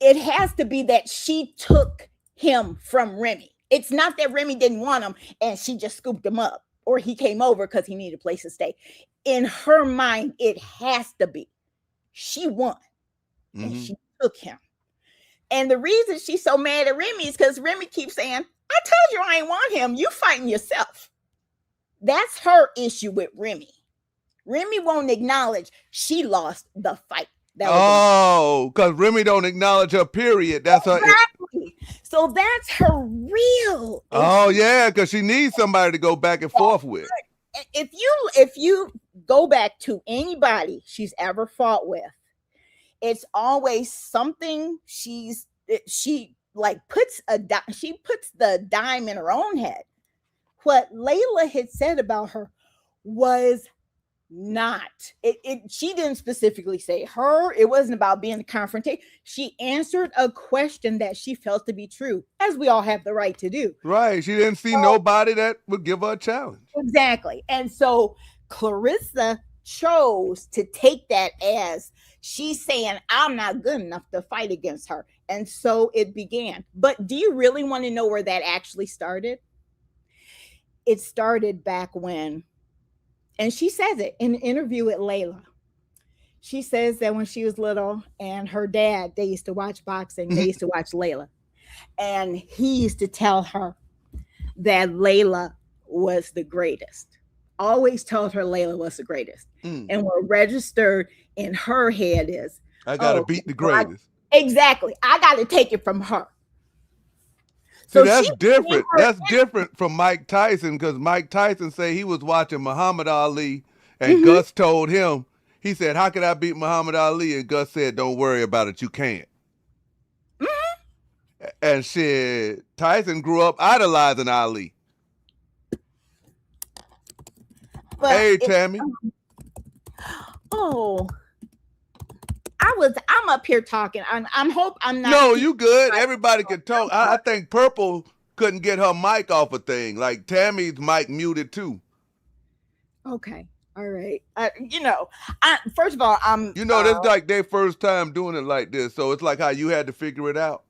it has to be that she took him from Remy. It's not that Remy didn't want him and she just scooped him up, or he came over because he needed a place to stay. In her mind, it has to be. She won and she took him. And the reason she's so mad at Remy is because Remy keeps saying, I told you I ain't want him. You fighting yourself. That's her issue with Remy. Remy won't acknowledge she lost the fight. Because Remy don't acknowledge her, period. That's exactly. So that's her real issue. Oh, yeah, because she needs somebody to go back and forth with. If you go back to anybody she's ever fought with, it's always something she puts the dime in her own head. What Layla had said about her was not she didn't specifically say her. It wasn't about being a confrontation. She answered a question that she felt to be true, as we all have the right to do. Right. She didn't see nobody that would give her a challenge. Exactly. And so Claressa chose to take that as she's saying, I'm not good enough to fight against her. And so it began. But do you really want to know where that actually started? It started back when, and she says it in an interview with Layla. She says that when she was little and her dad, they used to watch boxing, they used to watch Layla. And he used to tell her that Layla was the greatest. Always told her Layla was the greatest. And what registered in her head is, I gotta beat the greatest. Exactly. I gotta take it from her. So that's different. That's different from Mike Tyson, because Mike Tyson say he was watching Muhammad Ali and Gus told him, he said, how can I beat Muhammad Ali? And Gus said, don't worry about it. You can't. And shit, Tyson grew up idolizing Ali. But hey, Tammy. I'm up here talking. I'm hope I'm not. No, you good. Everybody can talk. I think Purple couldn't get her mic off a thing. Like Tammy's mic muted too. Okay. All right. First of all, this is like their first time doing it like this. So it's like how you had to figure it out.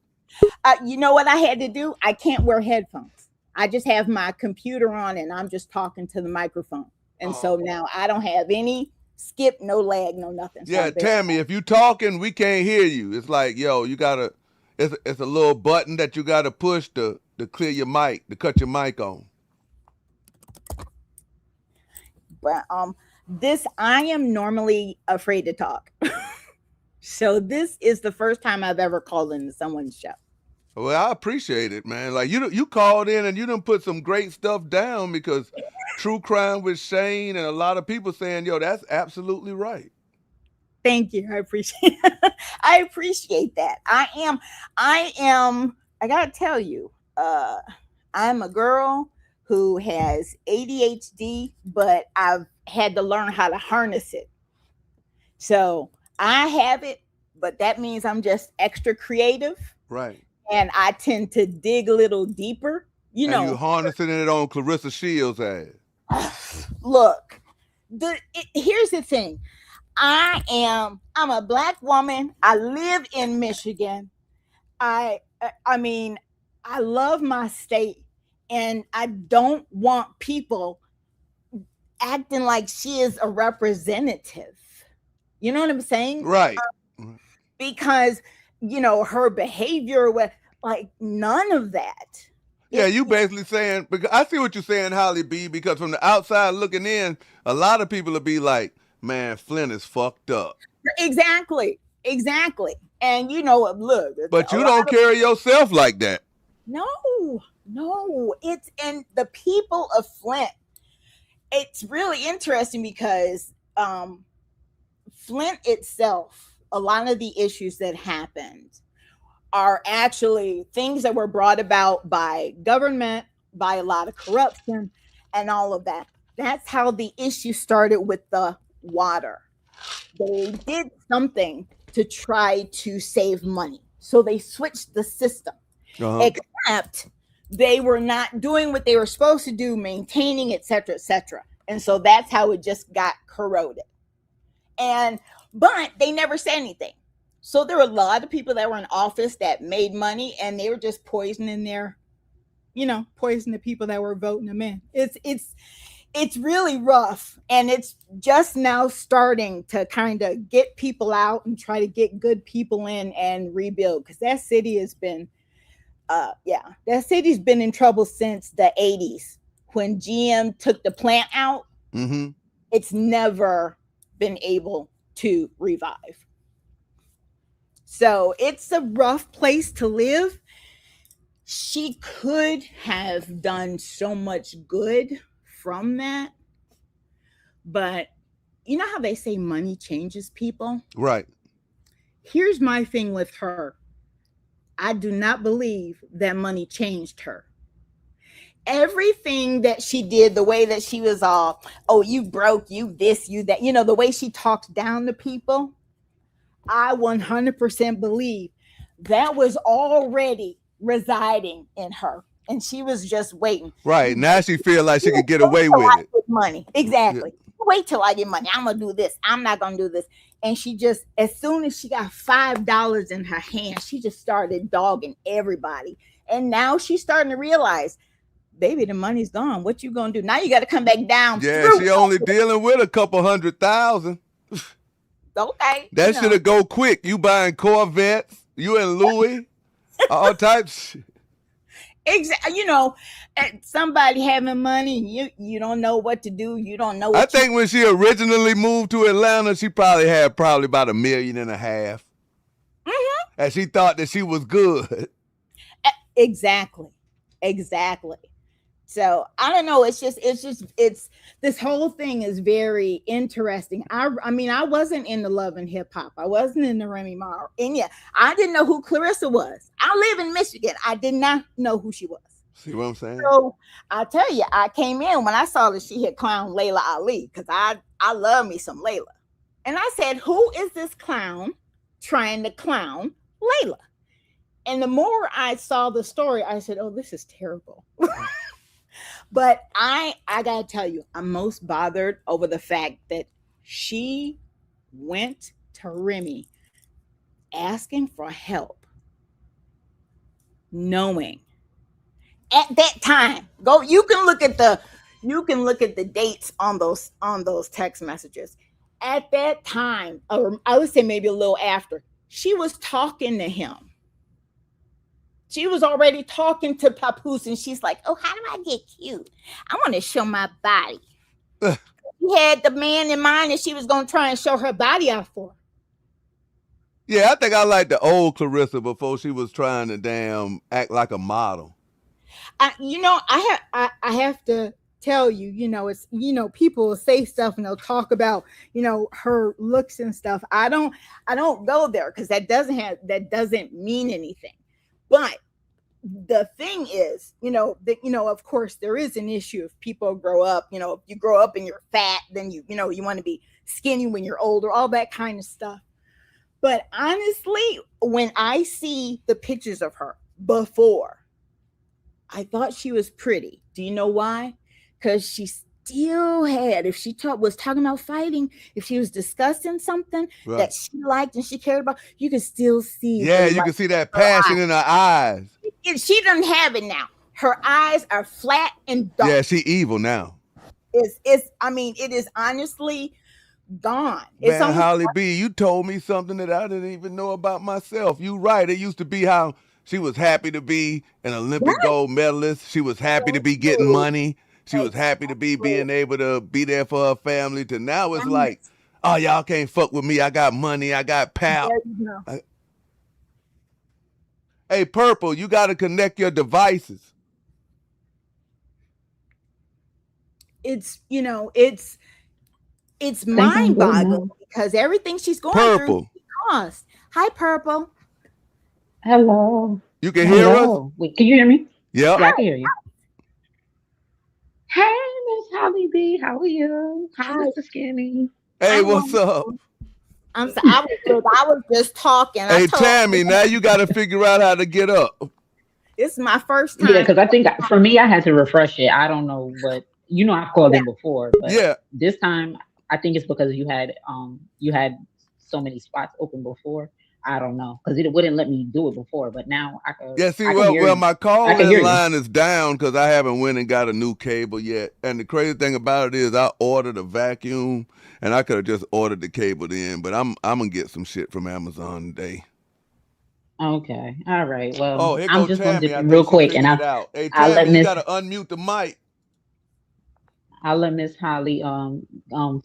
You know what I had to do? I can't wear headphones. I just have my computer on and I'm just talking to the microphone. And so now I don't have any skip, no lag, no nothing. So yeah, Tammy, if you talking, we can't hear you. It's like, you gotta, it's a little button that you gotta push to clear your mic, to cut your mic on. But I am normally afraid to talk. So this is the first time I've ever called into someone's show. Well, I appreciate it, man. Like you called in and you done put some great stuff down, because True Crime with Shane and a lot of people saying, that's absolutely right. Thank you. I appreciate I appreciate that. I gotta tell you, I'm a girl who has ADHD, but I've had to learn how to harness it. So I have it, but that means I'm just extra creative. Right. And I tend to dig a little deeper, And you harnessing it on Claressa Shields' ass. Look, here's the thing. I'm a Black woman. I live in Michigan. I love my state, and I don't want people acting like she is a representative. You know what I'm saying? Right. Because her behavior with none of that. Yeah, you basically saying, because I see what you're saying, Holly B, because from the outside looking in, a lot of people will be like, man, Flint is fucked up. Exactly. And look. But you don't carry yourself like that. No. It's in the people of Flint. It's really interesting because Flint itself, a lot of the issues that happened are actually things that were brought about by government, by a lot of corruption and all of that. That's how the issue started with the water. They did something to try to save money. So they switched the system, except they were not doing what they were supposed to do, maintaining, et cetera, et cetera. And so that's how it just got corroded. But they never said anything. So there were a lot of people that were in office that made money, and they were just poisoning poisoning the people that were voting them in. It's really rough, and it's just now starting to kind of get people out and try to get good people in and rebuild, because that city has been, that city's been in trouble since the 80s when GM took the plant out. Mm-hmm. It's never been able to revive. So it's a rough place to live. She could have done so much good from that. But you know how they say money changes people? Right. Here's my thing with her. I do not believe that money changed her. Everything that she did, the way that she was all, you broke, you this, you that, the way she talked down to people, I 100% believe that was already residing in her, and she was just waiting. Right. Now she feel like she could get away with it. With money. Exactly. wait till I get money. I'm gonna do this. I'm not gonna do this. And she just, as soon as she got $5 in her hand, she just started dogging everybody. And now she's starting to realize, baby, the money's gone. What you gonna do? Now you got to come back down. Yeah, she only dealing with a couple $100,000. Okay. That should have go quick. You buying Corvettes, you and Louis, all types. Exactly. Somebody having money, you don't know what to do. You don't know. I think when she originally moved to Atlanta, she probably had about $1.5 million. And she thought that she was good. Exactly. So I don't know. It's this whole thing is very interesting. I mean, I wasn't into Love and Hip Hop. I wasn't into Remy Ma. And yeah, I didn't know who Claressa was. I live in Michigan. I did not know who she was. See what I'm saying? So I tell you, I came in when I saw that she had clowned Layla Ali, because I love me some Layla. And I said, who is this clown trying to clown Layla? And the more I saw the story, I said, oh, this is terrible. But I gotta tell you, I'm most bothered over the fact that she went to Remy asking for help, knowing at that time, you can look at the dates on those text messages. At that time, or I would say maybe a little after, she was talking to him. She was already talking to Papoose, and she's like, oh, how do I get cute? I want to show my body. She had the man in mind that she was going to try and show her body out for. Yeah, I think I like the old Claressa before she was trying to damn act like a model. I have to tell you, it's, people will say stuff and they'll talk about, her looks and stuff. I don't go there, because that doesn't mean anything. But the thing is, of course, there is an issue if people grow up, if you grow up and you're fat, then you want to be skinny when you're older, all that kind of stuff. But honestly, when I see the pictures of her before, I thought she was pretty. Do you know why? Because she still had, if she was talking about fighting, if she was discussing something that she liked and she cared about, you could still see. Yeah, you can see that passion in her eyes. She doesn't have it now. Her eyes are flat and dark. Yeah, she evil now. It is honestly gone. Man, Holly B, you told me something that I didn't even know about myself. You right. It used to be how she was happy to be an Olympic gold medalist. She was happy to be getting money. She was happy to be being able to be there for her family. To now it's like, oh, y'all can't fuck with me. I got money. I got power. Hey, Purple, you got to connect your devices. It's mind-boggling, because everything she's going through cost. Hi, Purple. Hello. You can hear us? Wait, can you hear me? Yeah. I can hear you. Hey, Miss Holly B, how are you? Hi, Mr. Skinny. Hey, what's up? I'm sorry, I was just talking. Hey, Tammy, now you got to figure out how to get up. This is my first time. Yeah, because I think for me, I had to refresh it. I don't know, but I've called in before. But this time, I think it's because you had so many spots open before. I don't know, because it wouldn't let me do it before, but now I can. Yeah, see, my call-in line is down because I haven't went and got a new cable yet. And the crazy thing about it is I ordered a vacuum, and I could have just ordered the cable in, but I'm gonna get some shit from Amazon today. Okay, all right. Well, I'm just going to do real quick, and I'll let Miss. You gotta unmute the mic. I'll let Miss Holly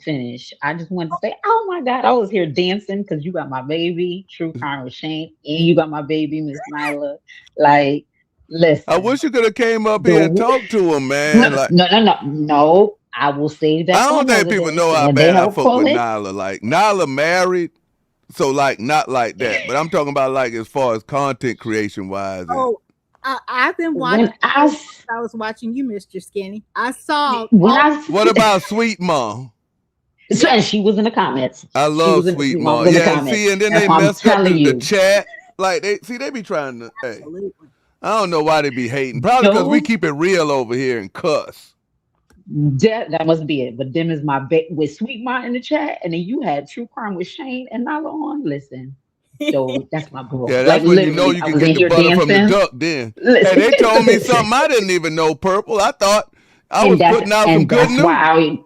finish. I just wanted to say, oh my God, I was here dancing because you got my baby, True Crime with Shane, and you got my baby, Miss Nyla. Like, listen. I wish you could have came up here and talked to him, man. No. I will save that. I don't think people know how bad I fuck with Nyla. Like, Nyla married, so like not like that. But I'm talking about like as far as content creation wise. I've been watching. I was watching you, Mr. Skinny. I saw. What about Sweet Mom? And she was in the comments. I love Sweet Mom. Yeah, see, and then they messed up the chat. Like they be trying to. Hey, I don't know why they be hating. Probably because we keep it real over here and cuss. That must be it. But them is my with Sweet Ma in the chat, and then you had True Crime with Shane and Nala on. Listen, so that's my bro. Yeah, Like that's when you know literally, you I can was get in the here butter from the dancing. duck then. Hey, Listen, they told me listen. something I didn't even know, Purple. I thought I and was that's putting out some and good news.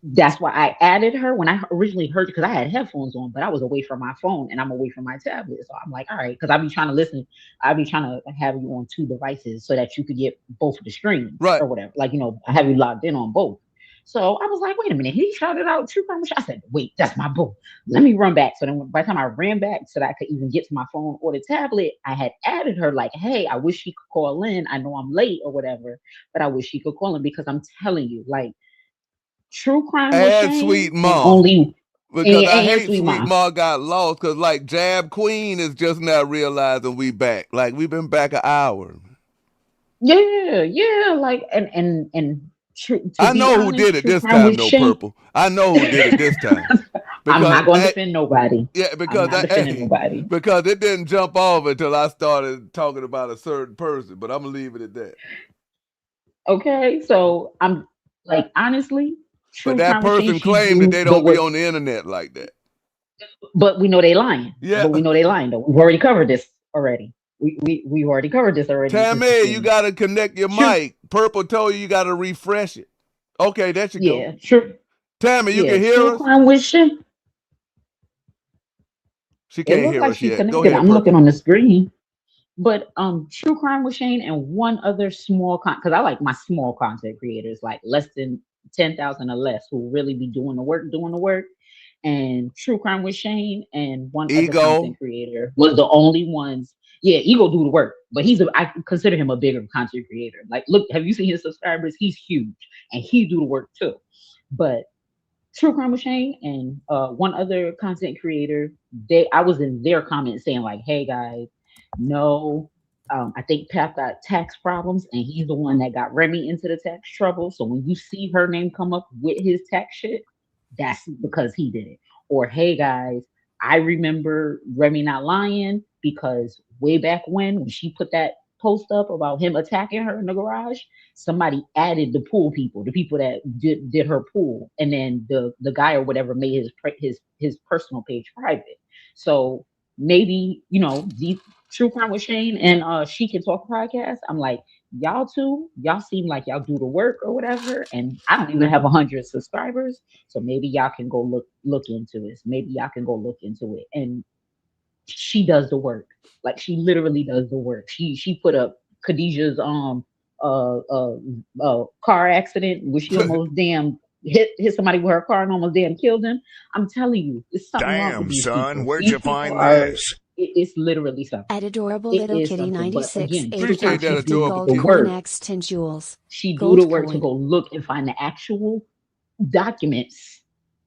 that's why I added her when I originally heard it because I had headphones on, but I was away from my phone and I'm away from my tablet. So I'm like, all right, because I be trying to listen, I be trying to have you on 2 devices so that you could get both of the screens Right. or whatever. Like, I have you logged in on both. So I was like, wait a minute, he shouted out True Crime. I said, wait, that's my boo. Let me run back. So then by the time I ran back so that I could even get to my phone or the tablet, I had added her like, hey, I wish she could call in. I know I'm late or whatever, but I wish she could call in because I'm telling you, like, True Crime with And Shane Sweet and Ma. only Because I and hate Sweet Sweet Ma. Ma got lost because like Jab Queen is just now realizing we back. Like we've been back an hour. Yeah, like and true, to I be know who honest, did it True this Crime time, with no Shane. Purple. I know who did it this time. I'm Because not gonna defend nobody. yeah, I'm because not defending nobody. because it didn't jump off until I started talking about a certain person. But I'm gonna leave it at that. Okay, so I'm like honestly, But True that Crime with Shane, person she claimed that do they the don't be work. on the internet like that. But we know they lying. Yeah. But we know they lying though. We've already covered this already. We've already covered this already, Mr. Tammy, you Skinny. gotta connect your True. mic. Purple told you gotta refresh it. Okay, there you go. Yeah, true. Tammy, you Yeah, can hear True us? Crime with Shane. She It can't looked hear like us she yet. Go connected. ahead, I'm looking Purple. on the screen. But True Crime with Shane and one other small because I like my small content creators, like less than 10,000 or less, who really be doing the work. And True Crime with Shane and one other Ego. content creator was the only ones. Yeah, Ego do the work, but I consider him a bigger content creator. Like, look, have you seen his subscribers? He's huge, and he do the work too. But True Crime with Shane and one other content creator, I was in their comments saying like, "Hey guys, no, I think Pap got tax problems, and he's the one that got Remy into the tax trouble. So when you see her name come up with his tax shit, that's because he did it." Or, "Hey guys, I remember Remy not lying because way back when she put that post up about him attacking her in the garage, somebody added the pool people, the people that did her pool, and then the guy or whatever made his personal page private. So maybe the True Crime with Shane and She Can Talk podcast. I'm like, y'all two, y'all seem like y'all do the work or whatever, and I don't even have 100 subscribers, so maybe y'all can go look into this. Maybe y'all can go look into it. And she does the work. Like she literally does the work. She put up Khadijah's car accident where she almost damn hit somebody with her car and almost damn killed him. I'm telling you, it's something wrong with these son, people. where'd These you people find are. this? It's literally something. At Adorable It Little is Kitty something. But 96, again, age Appreciate that, she do 50, adorable the gold kitty. coin work. X 10 jewels. She do Gold the work to coin. go look and find the actual documents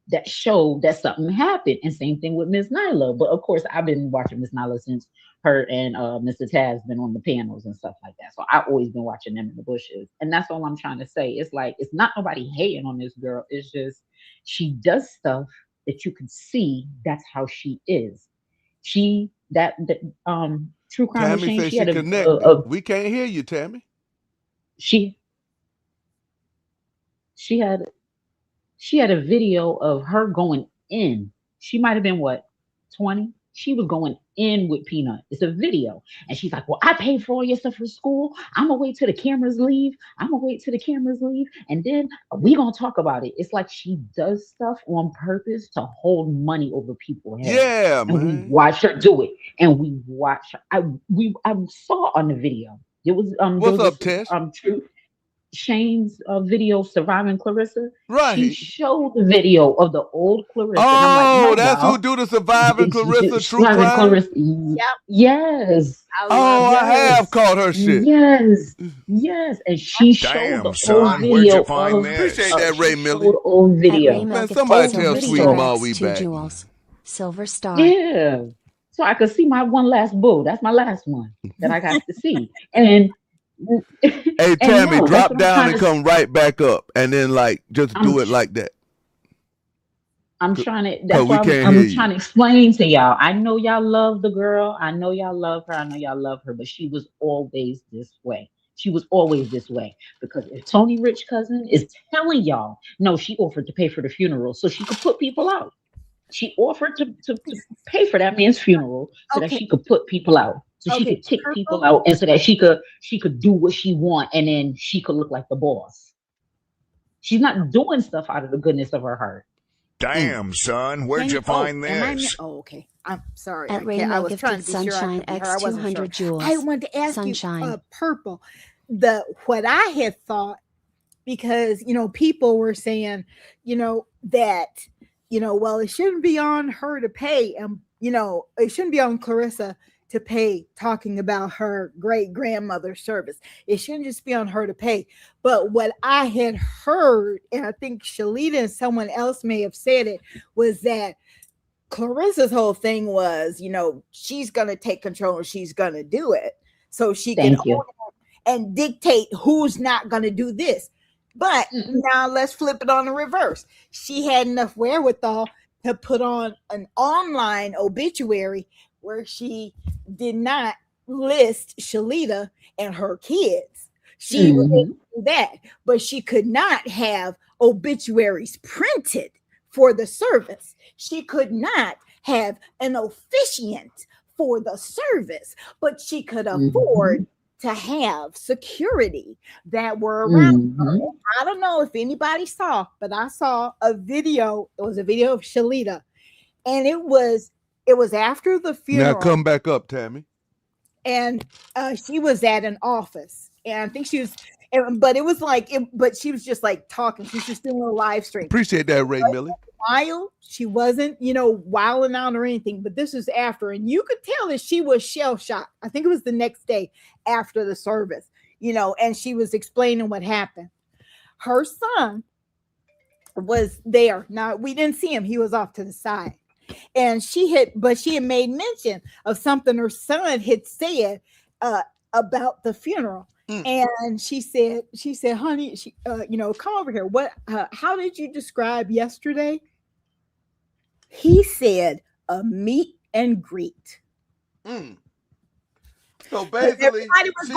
that show that something happened. And same thing with Miss Nyla. But of course, I've been watching Miss Nyla since her and Mr. Taz been on the panels and stuff like that. So I've always been watching them in the bushes. And that's all I'm trying to say. It's like, it's not nobody hating on this girl. It's just she does stuff that you can see that's how she is. She True Crime Tammy Machine, says she she had connected. We can't hear you, Tammy. she she had she had a video of her going in. She might have been what, 20? She was going in with Peanut. It's a video. And she's like, well, I paid for all your stuff for school. I'm gonna wait till the cameras leave. I'm gonna wait till the cameras leave. And then we gonna talk about it. It's like she does stuff on purpose to hold money over people's heads. Yeah, and man. we watch her do it. And we watch her. I saw on the video. It was What's up, Tess? True Shane's video, Surviving Claressa. Right. She showed the video of the old Claressa. Oh, and I'm like, no, that's y'all. who do the Surviving Claressa true Surviving crime? Claressa. Yep. Yes. Oh, yes. I have caught her shit. Yes. And she showed the old video. Where'd you find this? Appreciate that, Ray Millie. Old video. Man, somebody tell Sweet Ma we back. Jewels. Silver star. Yeah. So I could see my one last boo. That's my last one that I got to see. And hey, Tammy, drop down and come right back up, and then like just do it like that. I'm trying to. That's why I'm trying to explain to y'all. I know y'all love the girl. I know y'all love her. But she was always this way. She was always this way. Because if Tony Rich cousin is telling y'all, no, she offered to pay for the funeral so she could put people out. She offered to pay for that man's funeral so that she could put people out. So she could kick people out, and so that she could do what she want, and then she could look like the boss. She's not doing stuff out of the goodness of her heart. Damn, son, where'd you find this? Okay. I'm sorry. At I was trying to be Sunshine sure X 200 joules. I wanted to ask Sunshine. you, Purple, what I had thought, because people were saying, that well, it shouldn't be on her to pay, and it shouldn't be on Claressa to pay, talking about her great grandmother's service. It shouldn't just be on her to pay. But what I had heard, and I think Shalita and someone else may have said it, was that Claressa's whole thing was, she's going to take control and she's going to do it. So she can and dictate who's not going to do this. But now let's flip it on the reverse. She had enough wherewithal to put on an online obituary where she did not list Shalita and her kids. She was able to do that, but she could not have obituaries printed for the service. She could not have an officiant for the service, but she could afford to have security that were around her. I don't know if anybody saw, but I saw a video. It was a video of Shalita, and it was after the funeral. Now come back up, Tammy. And she was at an office, and I think she was, but it was like, but she was just like talking. She was just doing a live stream. Appreciate that, Ray Millie. While she wasn't, wilding out or anything, but this was after, and you could tell that she was shell shocked. I think it was the next day after the service, and she was explaining what happened. Her son was there. Now we didn't see him; he was off to the side. And she had made mention of something her son had said about the funeral. And she said, honey, come over here. How did you describe yesterday? He said a meet and greet. So basically, everybody was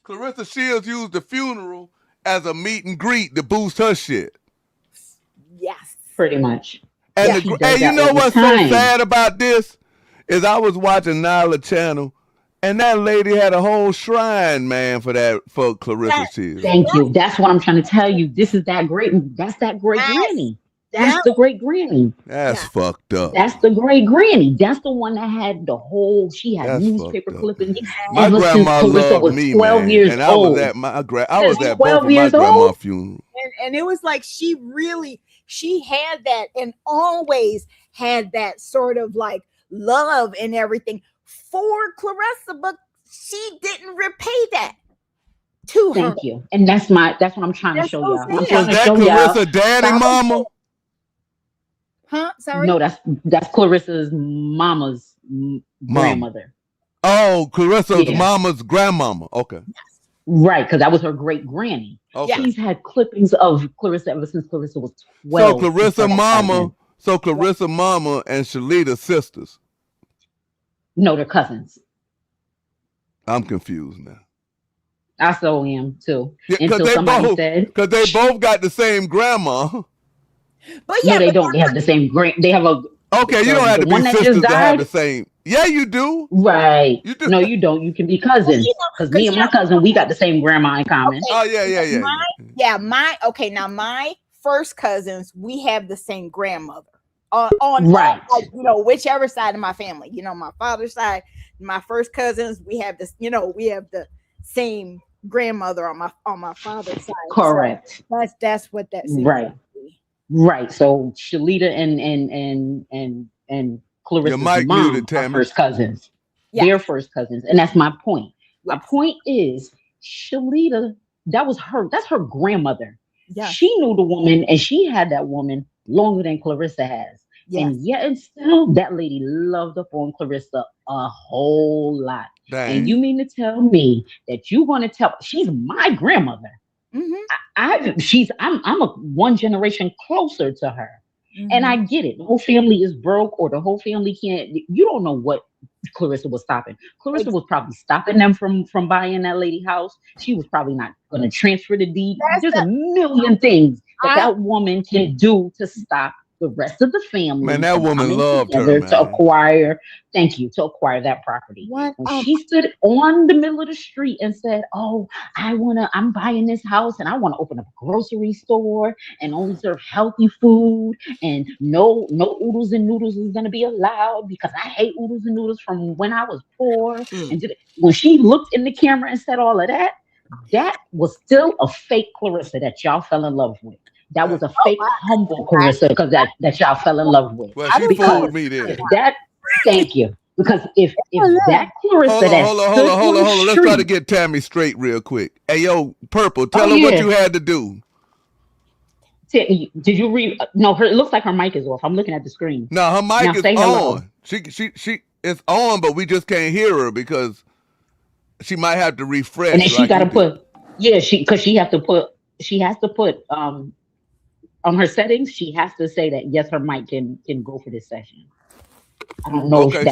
Claressa Shields used the funeral as a meet and greet to boost her shit. Yes. Pretty much. And you know what's so sad about this is I was watching Nyla channel, and that lady had a whole shrine, man, for Claressa Shields. Thank you. That's what I'm trying to tell you. That's that great granny. That's the great granny. That's fucked up. That's the great granny. That's the one that had she had newspaper clippings. My grandma loved me, 12 man, years and old. I was at both of my grandma's funerals. And it was like she had that, and always had that sort of like love and everything for Claressa, but she didn't repay that to her. Thank you. And that's what I'm trying to show y'all. Was that Claressa daddy mama? Huh? Sorry? No, that's Claressa's mama's grandmother. Oh, Claressa's mama's grandmama. Okay. Right, because that was her great granny. Okay. She's had clippings of Claressa ever since Claressa was 12. So Claressa mama and Shalita sisters. No, they're cousins. I'm confused now. I so am too. Because they both got the same grandma. But no, they don't. They have the same They have a. Okay, you don't have to be sisters to have the same. Yeah, you do. Right. You do. No, you don't. You can be cousins. Because me and my cousin, we got the same grandma in common. Okay. Now my first cousins, we have the same grandmother. Right. Whichever side of my family. My father's side, my first cousins, we have this. We have the same grandmother on my father's side. Correct. So that's what that's right. So Shalita and Clarissa's mom are first cousins. Yeah. They're first cousins, and that's my point. Yes. My point is Shalita. That's her grandmother. Yeah. She knew the woman, and she had that woman longer than Claressa has. Yes. And yet and still, that lady loved up on Claressa a whole lot. Dang. And you mean to tell me that you want to tell she's my grandmother? Mm-hmm. I'm a one generation closer to her. Mm-hmm. And I get it. The whole family is broke, or the whole family can't. You don't know what Claressa was stopping. Claressa was probably stopping them from buying that lady house. She was probably not going to transfer the deed. There's a million things that woman can do to stop the rest of the family Man, that from woman coming loved her, together to man. acquire. Thank you, to acquire that property. When she stood on the middle of the street and said, "Oh, I'm buying this house and I want to open up a grocery store and only serve healthy food and no oodles and noodles is gonna be allowed because I hate oodles and noodles from when I was poor." And when she looked in the camera and said all of that, that was still a fake Claressa that y'all fell in love with. That was a fake humble Claressa because that y'all fell in love with. Well, she fooled me then. Thank you. Because if that Claressa hold on. Let's try to get Tammy straight real quick. Hey, yo, Purple, tell her what you had to do. Did you read? No, it looks like her mic is off. I'm looking at the screen. No, her mic is on. She is on, but we just can't hear her because she might have to refresh. And then she got to put, she has to put on her settings. She has to say that yes, her mic can go for this session. I don't know. Okay,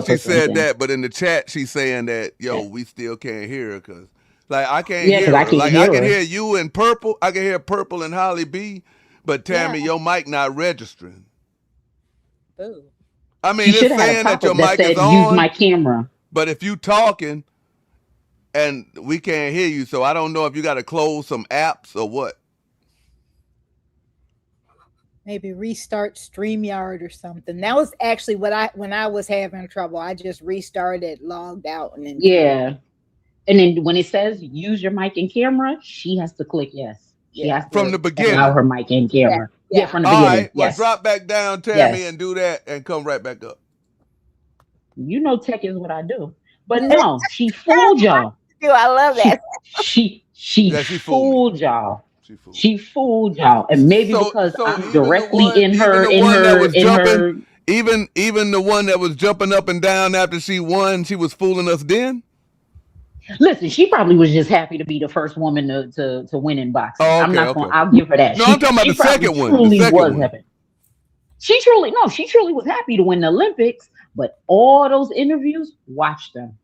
she said that, but in the chat she's saying that we still can't hear her because I can't hear her. I can hear you and Purple. I can hear Purple and Holly B, but Tammy, your mic not registering. Ooh. I mean, it's saying that your mic is on. Use my camera. But if you talking and we can't hear you, so I don't know if you got to close some apps or what. Maybe restart StreamYard or something. That was actually when I was having trouble. I just restarted, logged out, and then And then when it says use your mic and camera, she has to click yes. She has to from the beginning. Allow her mic and camera. Yeah, from the beginning. All right, well, drop back down, Tammy, and do that, and come right back up. You know, tech is what I do, but no, she fooled y'all. I love that. She fooled y'all. She fooled y'all, and maybe because I'm directly in her. Even the one that was jumping up and down after she won, she was fooling us then. Listen, she probably was just happy to be the first woman to win in boxing. Oh, okay, I'll give her that. No, I'm talking about the second one. She truly was happy to win the Olympics, but all those interviews, watch them.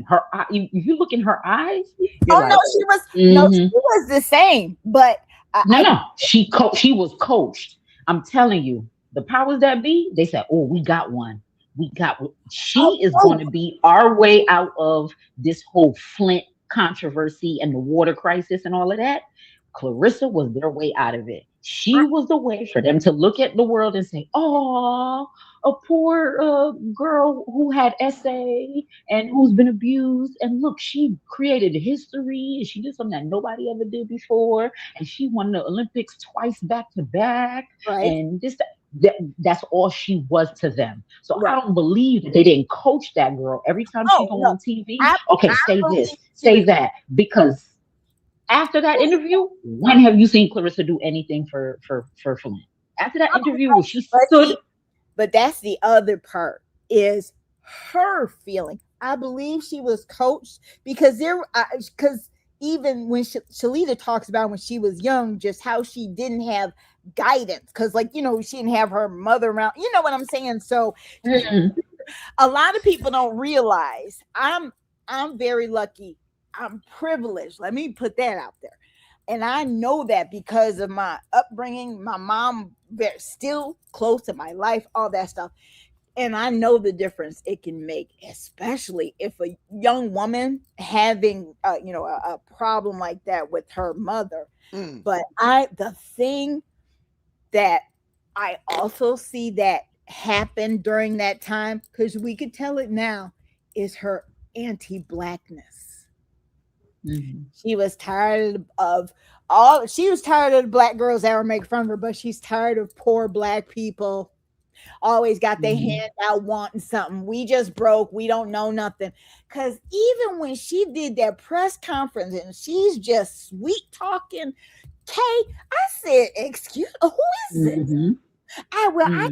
Her, if you look in her eyes, she was the same. But she was coached. I'm telling you, the powers that be, they said, "Oh, we got one. She is going to be our way out of this whole Flint controversy and the water crisis and all of that." Claressa was their way out of it. She was the way for them to look at the world and say, "Oh, a poor girl who had SA and who's been abused. And look, she created history. And she did something that nobody ever did before. And she won the Olympics twice back to back. Right. And that's all she was to them. So I don't believe that they didn't coach that girl every time she go on TV. Okay, say this, say that. Because after that interview, when have you seen Claressa do anything for Flint? After that interview, where she stood. But that's the other part, is her feeling. I believe she was coached because even when Shalita talks about when she was young, just how she didn't have guidance because she didn't have her mother around. You know what I'm saying? So a lot of people don't realize I'm very lucky. I'm privileged. Let me put that out there. And I know that because of my upbringing, my mom still close to my life, all that stuff. And I know the difference it can make, especially if a young woman having, a problem like that with her mother. But the thing that I also see that happened during that time, because we could tell it now, is her anti-blackness. She was tired of the black girls that were making fun of her, but she's tired of poor black people always got their hand out wanting something. We just broke. We don't know nothing. Because even when she did that press conference and she's just sweet talking, Kay, I said, "Excuse, who is this?" I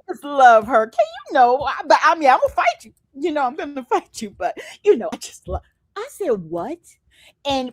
just love her. Kay, but I'm gonna fight you. I'm gonna fight you, but I just love. I said, "What?"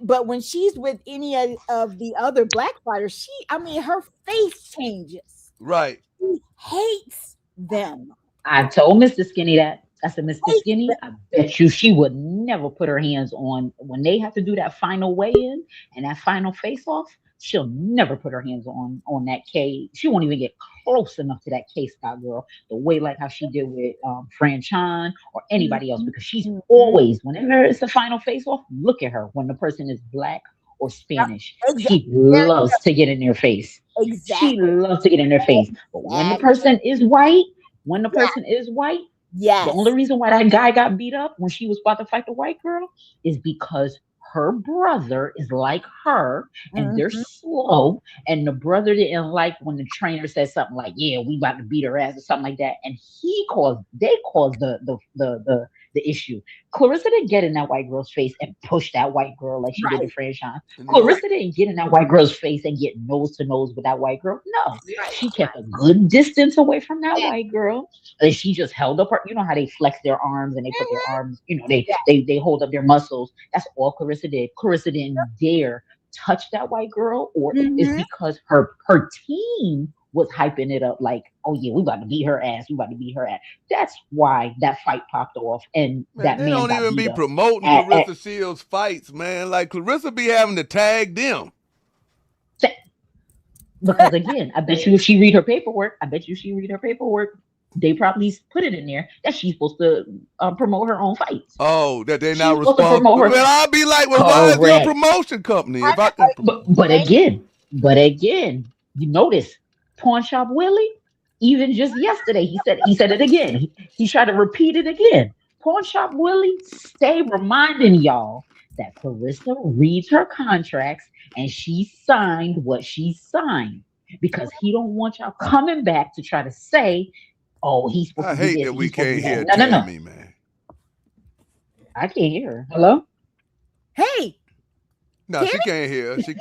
But when she's with any of the other black fighters, her face changes. Right. She hates them. I told Mr. Skinny that. I said, Mr. Skinny, I bet you she would never put her hands on when they have to do that final weigh-in and that final face-off. She'll never put her hands on that K. She won't even get close enough to that K Scott girl the way like how she did with Fran Chan or anybody else because she's always whenever it's the final face-off. Look at her when the person is black or Spanish. She loves to get in their face. She loves to get in their face. But when the person is white, the only reason why that guy got beat up when she was about to fight the white girl is because her brother is like her and they're slow. And the brother didn't like when the trainer said something like, yeah, we about to beat her ass or something like that. And they caused the issue. Claressa didn't get in that white girl's face and push that white girl like she did to Franchon. Claressa didn't get in that white girl's face and get nose to nose with that white girl. No, she kept a good distance away from that white girl. And she just held up her, you know how they flex their arms and they put their arms, you know, they hold up their muscles. That's all Claressa did. Claressa didn't dare touch that white girl, or it's because her team was hyping it up like, oh yeah, we about to beat her ass. We about to beat her ass. That's why that fight popped off, and that man don't even be promoting Claressa Shields fights, man. Like Claressa be having to tag them. Because again, I bet you if she read her paperwork, they probably put it in there that she's supposed to promote her own fights. Oh, that they're not responsible. Well, I'll be like, well, why is your promotion company? If I can but again, you notice Pawn Shop Willie, even just yesterday, he said it again. He tried to repeat it again. Pawn Shop Willie stay reminding y'all that Claressa reads her contracts and she signed what she signed because he don't want y'all coming back to try to say, oh, he's supposed to do this. I hate that we can't hear Tammy, man. I can't hear her. Hello? Hey. No, she can't hear. She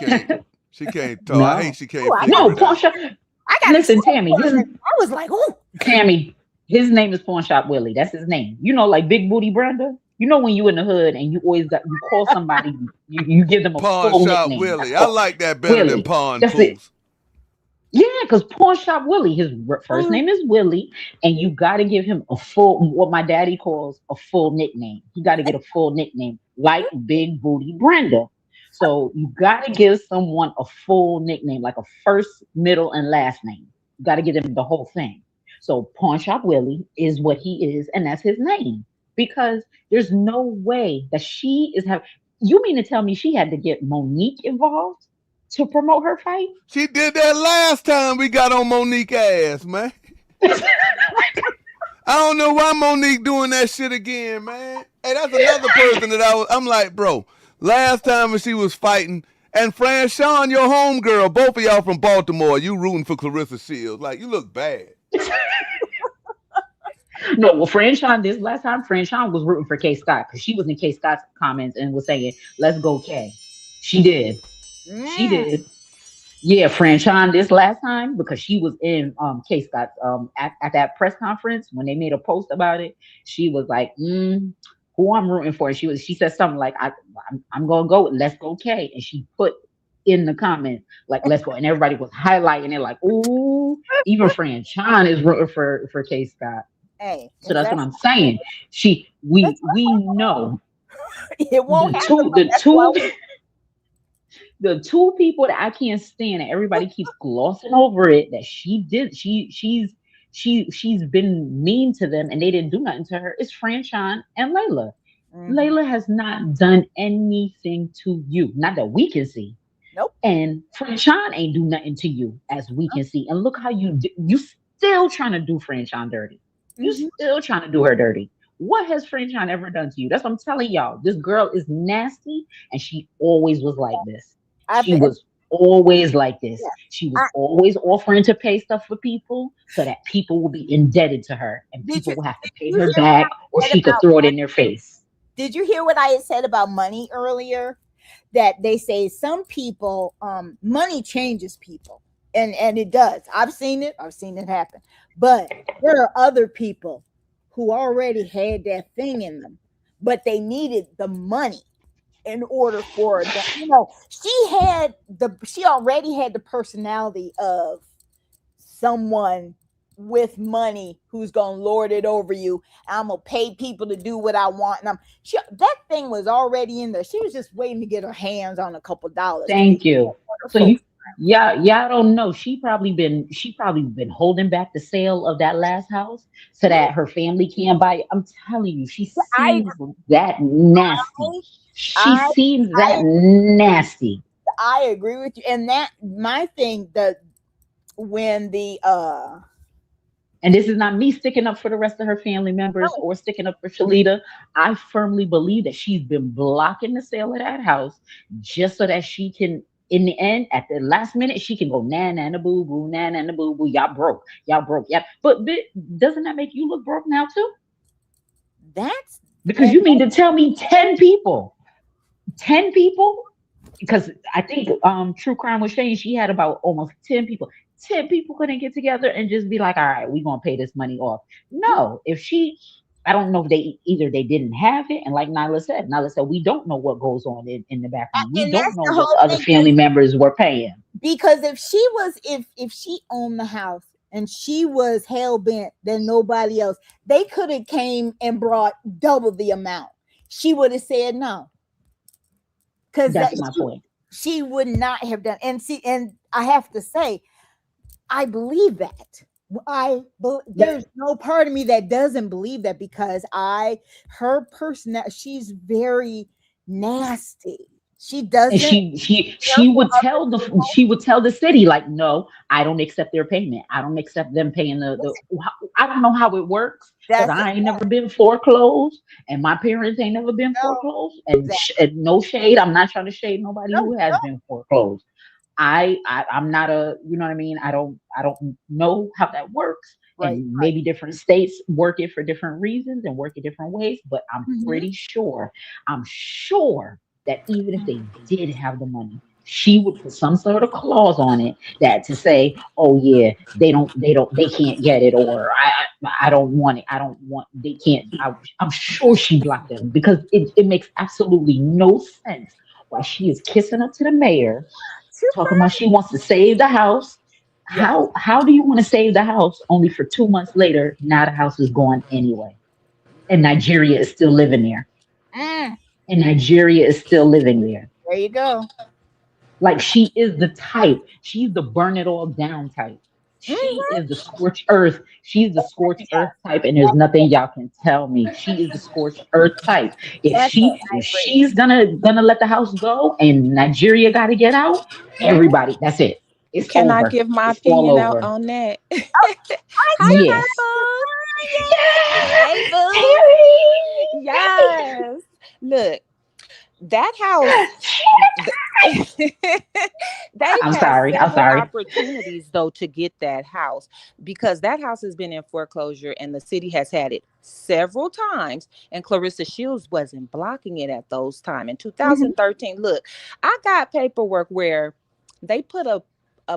can't talk. No. I hate she can't figure it out. Listen, Tammy. I was like, oh. Tammy, his name is Pawn Shop Willie. That's his name. You know, like Big Booty Brenda? You know when you in the hood and you always you call somebody, you give them a Pawn full Shop nickname. Willie. I like that better than Pawn Poos. Yeah, because Pawn Shop Willie, his first name is Willie, and you got to give him a full, what my daddy calls a full nickname. You got to get a full nickname, like Big Booty Brenda. So you got to give someone a full nickname, like a first, middle, and last name. You got to give them the whole thing. So Pawn Shop Willie is what he is, and that's his name. Because there's no way that she is having. You mean to tell me she had to get Monique involved to promote her fight? She did that last time we got on Monique ass, man. I don't know why Monique doing that shit again, man. Hey, that's another person that I'm like, bro, last time when she was fighting, and Franchon, your homegirl, both of y'all from Baltimore, you rooting for Claressa Shields. Like, you look bad. No, well, Franchon, this last time, Franchon was rooting for K Scott because she was in K Scott's comments and was saying, let's go K. She did. She did. Yeah, Franchon this last time because she was in K Scott's at that press conference when they made a post about it. She was like, who I'm rooting for. And she said something like, I'm gonna go with let's go K. And she put in the comment like let's go, and everybody was highlighting it like, ooh, even Franchon is rooting for K Scott. Hey, so that's what I'm saying. We know it won't happen. The two people that I can't stand and everybody keeps glossing over it that she's been mean to them and they didn't do nothing to her is Franchon and Layla. Layla has not done anything to you, not that we can see. Nope. And Franchon ain't do nothing to you as we can see. And look how you still trying to do Franchon dirty. You still trying to do her dirty. What has Franchon ever done to you? That's what I'm telling y'all. This girl is nasty, and she always was like this. She was always like this. She was always offering to pay stuff for people so that people will be indebted to her, and people will have to pay her back, or she could throw it in their face. Did you hear what I had said about money earlier? That they say some people, money changes people. And it does. I've seen it happen. But there are other people who already had that thing in them, but they needed the money in order for them. You know, she already had the personality of someone with money who's gonna lord it over you. I'm gonna pay people to do what I want. And that thing was already in there. She was just waiting to get her hands on a couple dollars. Thank you. So y'all don't know. She probably been holding back the sale of that last house so that her family can't buy it. I'm telling you, she seems that nasty. She seems that nasty. I agree with you. And that my thing that when the and this is not me sticking up for the rest of her family members or sticking up for Shalita. I firmly believe that she's been blocking the sale of that house just so that she can, in the end, at the last minute, she can go na na na boo boo, na na na boo boo. Y'all broke, yeah. But doesn't that make you look broke now too? That's because you mean to tell me 10 people, because I think True Crime was saying she had about almost 10 people. 10 people couldn't get together and just be like, all right, we're going to pay this money off. No, I don't know if they didn't have it. And like Nyla said, we don't know what goes on in the background. We don't know what the other family members were paying. Because if she owned the house and she was hell-bent than nobody else, they could have came and brought double the amount. She would have said no. Because that's my point. She would not have done. And I have to say, I believe that. There's no part of me that doesn't believe that, because her personality, she's very nasty. She doesn't. And she would tell the city, like, no, I don't accept their payment. I don't accept them paying the I don't know how it works, because I ain't never been foreclosed, and my parents ain't never been foreclosed. And, and no shade, I'm not trying to shade nobody who has been foreclosed. I'm not you know what I mean? I don't know how that works. Right, and maybe different states work it for different reasons and work it different ways, but I'm pretty sure, that even if they did have the money, she would put some sort of clause on it that to say, oh yeah, they can't get it, or I don't want it. They can't. I'm sure she blocked them, because it makes absolutely no sense why she is kissing up to the mayor, talking about she wants to save the house. How do you want to save the house only for 2 months later, now the house is gone anyway, and Nigeria is still living there. And Nigeria is still living there. There you go. Like, she is the type. She's the burn it all down type. She is the scorched earth. She's the scorched earth type, and there's nothing y'all can tell me. She is the scorched earth type. If she's gonna let the house go and Nigeria got to get out, everybody, that's it. It's Can over. I give my it's opinion out on that? Yes. Yes. Look, that house. I'm sorry. Opportunities though to get that house, because that house has been in foreclosure and the city has had it several times, and Claressa Shields wasn't blocking it at those times. In 2013, look, I got paperwork where they put a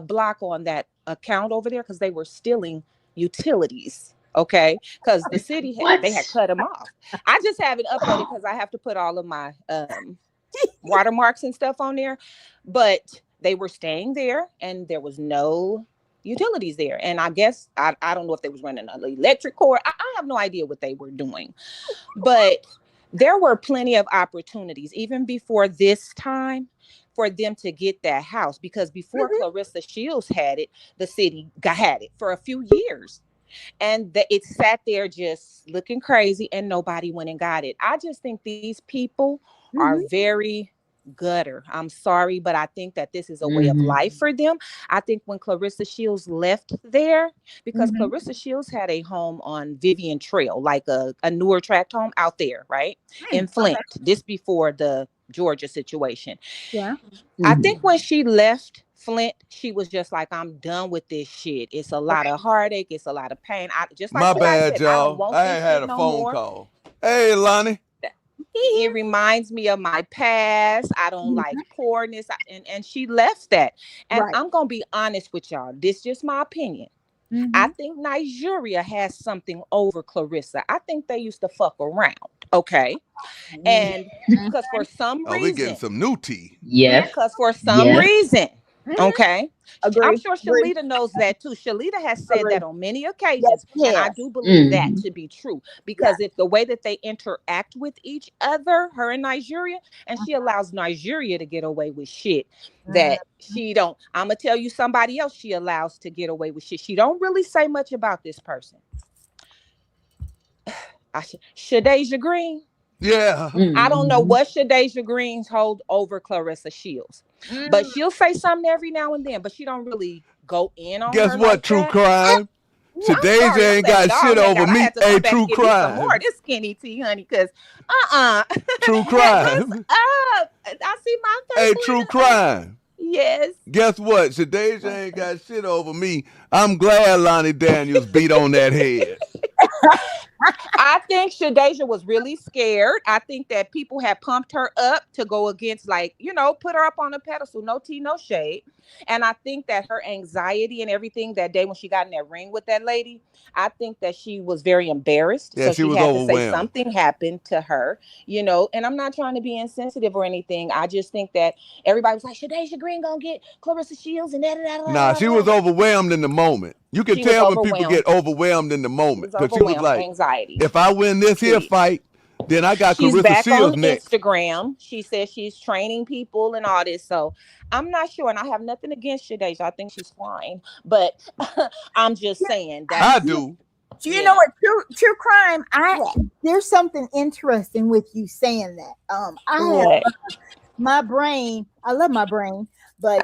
block on that account over there because they were stealing utilities. Okay, because the city they had cut them off. I just have it uploaded because I have to put all of my watermarks and stuff on there, but they were staying there and there was no utilities there. And I guess I don't know if they was running an electric cord. I have no idea what they were doing, but there were plenty of opportunities even before this time for them to get that house, because before Claressa Shields had it, the city had it for a few years. And it sat there just looking crazy and nobody went and got it. I just think these people are very gutter. I'm sorry, but I think that this is a way of life for them. I think when Claressa Shields left there, because Claressa Shields had a home on Vivian Trail, like a newer tract home out there, right? In Flint, this before the Georgia situation. Yeah. I think when she left Flint, she was just like, I'm done with this shit. It's a lot of heartache. It's a lot of pain. My bad, y'all. I had a phone call. Hey, Lonnie. It reminds me of my past. I don't like poorness. And she left that. And I'm going to be honest with y'all. This is just my opinion. I think Nigeria has something over Claressa. I think they used to fuck around. Okay. And because for some reason. We're getting some new tea. Yes. Because for some reason, Okay. I'm Agree. sure Shalita knows that too. Shalita has said Agree. that on many Yes, occasions, and I yes. do believe that to be true because if the way that they interact with each other, her and Nigeria, and she allows Nigeria to get away with shit that she don't. I'm gonna tell you somebody else she allows to get away with shit. She don't really say much about this person. Shadeja Green. Yeah. I don't know what Shadeja Greens hold over Claressa Shields, but she'll say something every now and then, but she don't really go in on Guess her what? like True that. crime. I'm sorry, Shadeja I'm ain't letting got all shit hang over out. I me. had to Hey, come back true and give me some more of crime. this skinny tea, honey, because True what's crime. up? I see my Hey, third true one. crime. Yes. Guess what? Shadeja ain't got shit over me. I'm glad Lonnie Daniels beat on that head. I think Shadeja was really scared. I think that people had pumped her up to go against, like, put her up on a pedestal. No tea, no shade. And I think that her anxiety and everything that day when she got in that ring with that lady, I think that she was very embarrassed. Yeah, So she she was had to say overwhelmed. something happened to her. And I'm not trying to be insensitive or anything. I just think that everybody was like, Shadeja Green gonna get Claressa Shields and Nah, she was overwhelmed in the moment. You can She was tell when people overwhelmed. get overwhelmed in the She moment was because she was overwhelmed. like, Anxiety. if I win this here Period. fight, then I got She's Claressa back on Shields next. Instagram. She says she's training people and all this. So I'm not sure. And I have nothing against Shadeja. I think she's fine. But I'm just saying I that's, do. Do you know what? True crime. what? There's something interesting with you saying that. I have What? my brain. I love my brain, but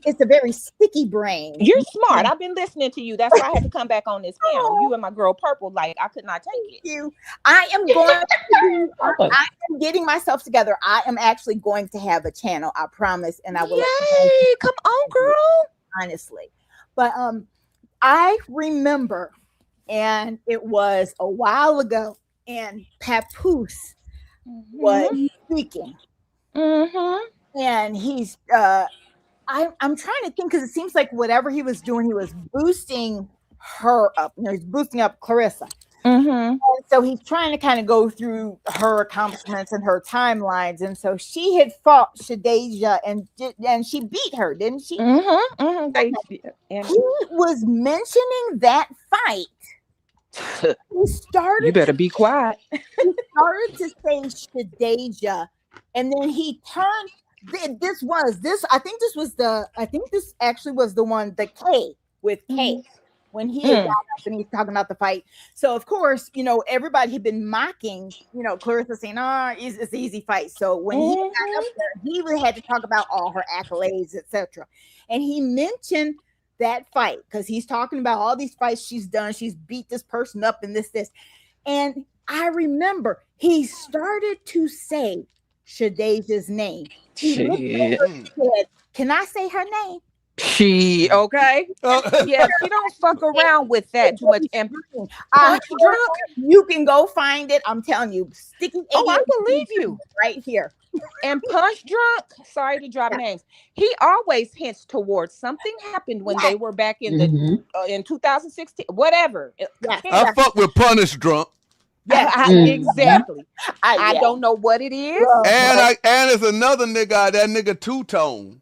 it's a very sticky brain. You're smart. I've been listening to you. That's why I had to come back on this panel. You and my girl Purple, like I could not take it. You. I am going to be, I am getting myself together. I am actually going to have a channel. I promise, and I will. Yay! Come on, girl. Honestly, but I remember, and it was a while ago, and Papoose was speaking, and he's I'm trying to think because it seems like whatever he was doing, he was boosting her up. He's boosting up Claressa. And so he's trying to kind of go through her accomplishments and her timelines. And so she had fought Shadeja and she beat her, didn't she? He was mentioning that fight. He started. You better be quiet. He started to say Shadeja, and then he turned. I think this actually was the one, the K with K, when he had got up and he's talking about the fight. So of course, everybody had been mocking, Claressa saying, it's an easy fight. So when he got up there, he had to talk about all her accolades, etc. And he mentioned that fight because he's talking about all these fights she's done. She's beat this person up and this. And I remember he started to say Shadeja's name. He said, can I say her name? She okay? Yeah, she don't fuck around with that too much. And Punch Drunk, you can go find it. I'm telling you, sticky. Oh, I believe you. Right here. And Punch Drunk, sorry to drop names, he always hints towards something happened when they were back in the in 2016, whatever. I fuck with Punish Drunk. Yeah, exactly. I don't know what it is. And it's another nigga, that nigga Two Tone.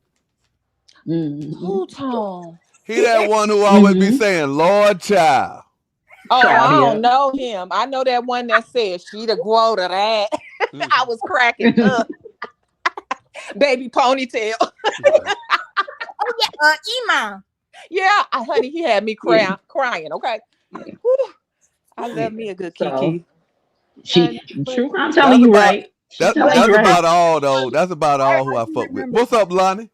Two Tone. He that one who always be saying, Lord Child. Oh, I don't know him. I know that one that says she the grow to that. I was cracking up. Baby ponytail. Iman. Yeah, honey, he had me crying. Okay. I love me a good Kiki. I'm telling you right. That's about all though. That's about all who I fuck with. What's up, Lonnie?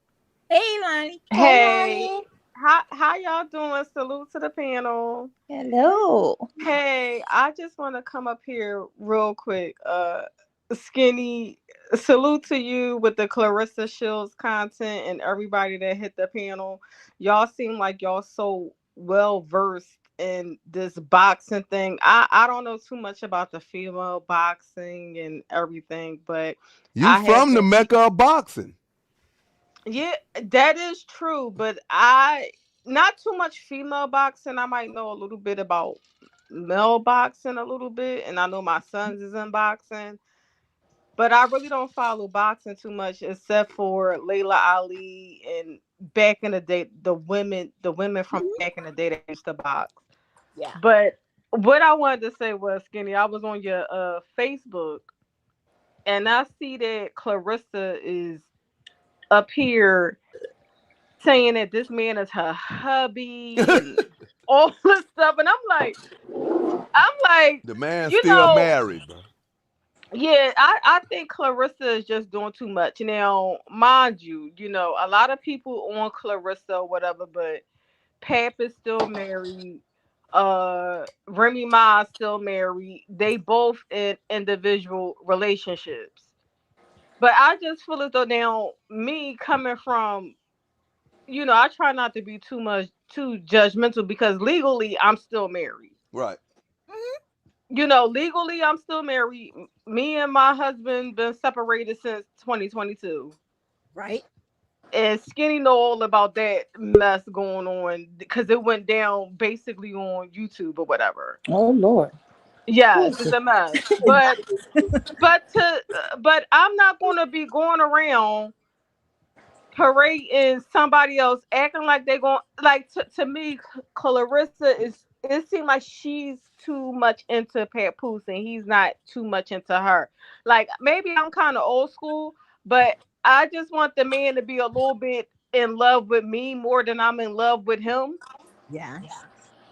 Hey, Lonnie. Hey. Lonnie. How y'all doing? Salute to the panel. Hello. Hey, I just want to come up here real quick. Skinny, salute to you with the Claressa Shields content and everybody that hit the panel. Y'all seem like y'all so well versed in this boxing thing. I don't know too much about the female boxing and everything, but you from the Mecca of boxing. Yeah, that is true, but I not too much female boxing. I might know a little bit about male boxing a little bit, and I know my sons is in boxing. But I really don't follow boxing too much, except for Layla Ali and back in the day, the women from back in the day that used to box. Yeah. But what I wanted to say was, Skinny, I was on your Facebook, and I see that Claressa is up here saying that this man is her hubby and all this stuff, and I'm like, the man's you still know, married, bro. yeah, I think Claressa is just doing too much. Now, mind you, a lot of people on Claressa or whatever, but Pap is still married. Remy Ma is still married. They both in individual relationships. But I just feel as though now, me coming from, I try not to be too judgmental, because legally I'm still married. Right. Legally I'm still married. Me and my husband been separated since 2022. Right. And Skinny know all about that mess going on, because it went down basically on YouTube or whatever. Oh Lord. Yes, it's a mess. But I'm not gonna be going around parading somebody else acting like they're going, like, to me, Claressa is, it seems like she's too much into Papoose and he's not too much into her. Like, maybe I'm kind of old school, but I just want the man to be a little bit in love with me more than I'm in love with him. Yeah.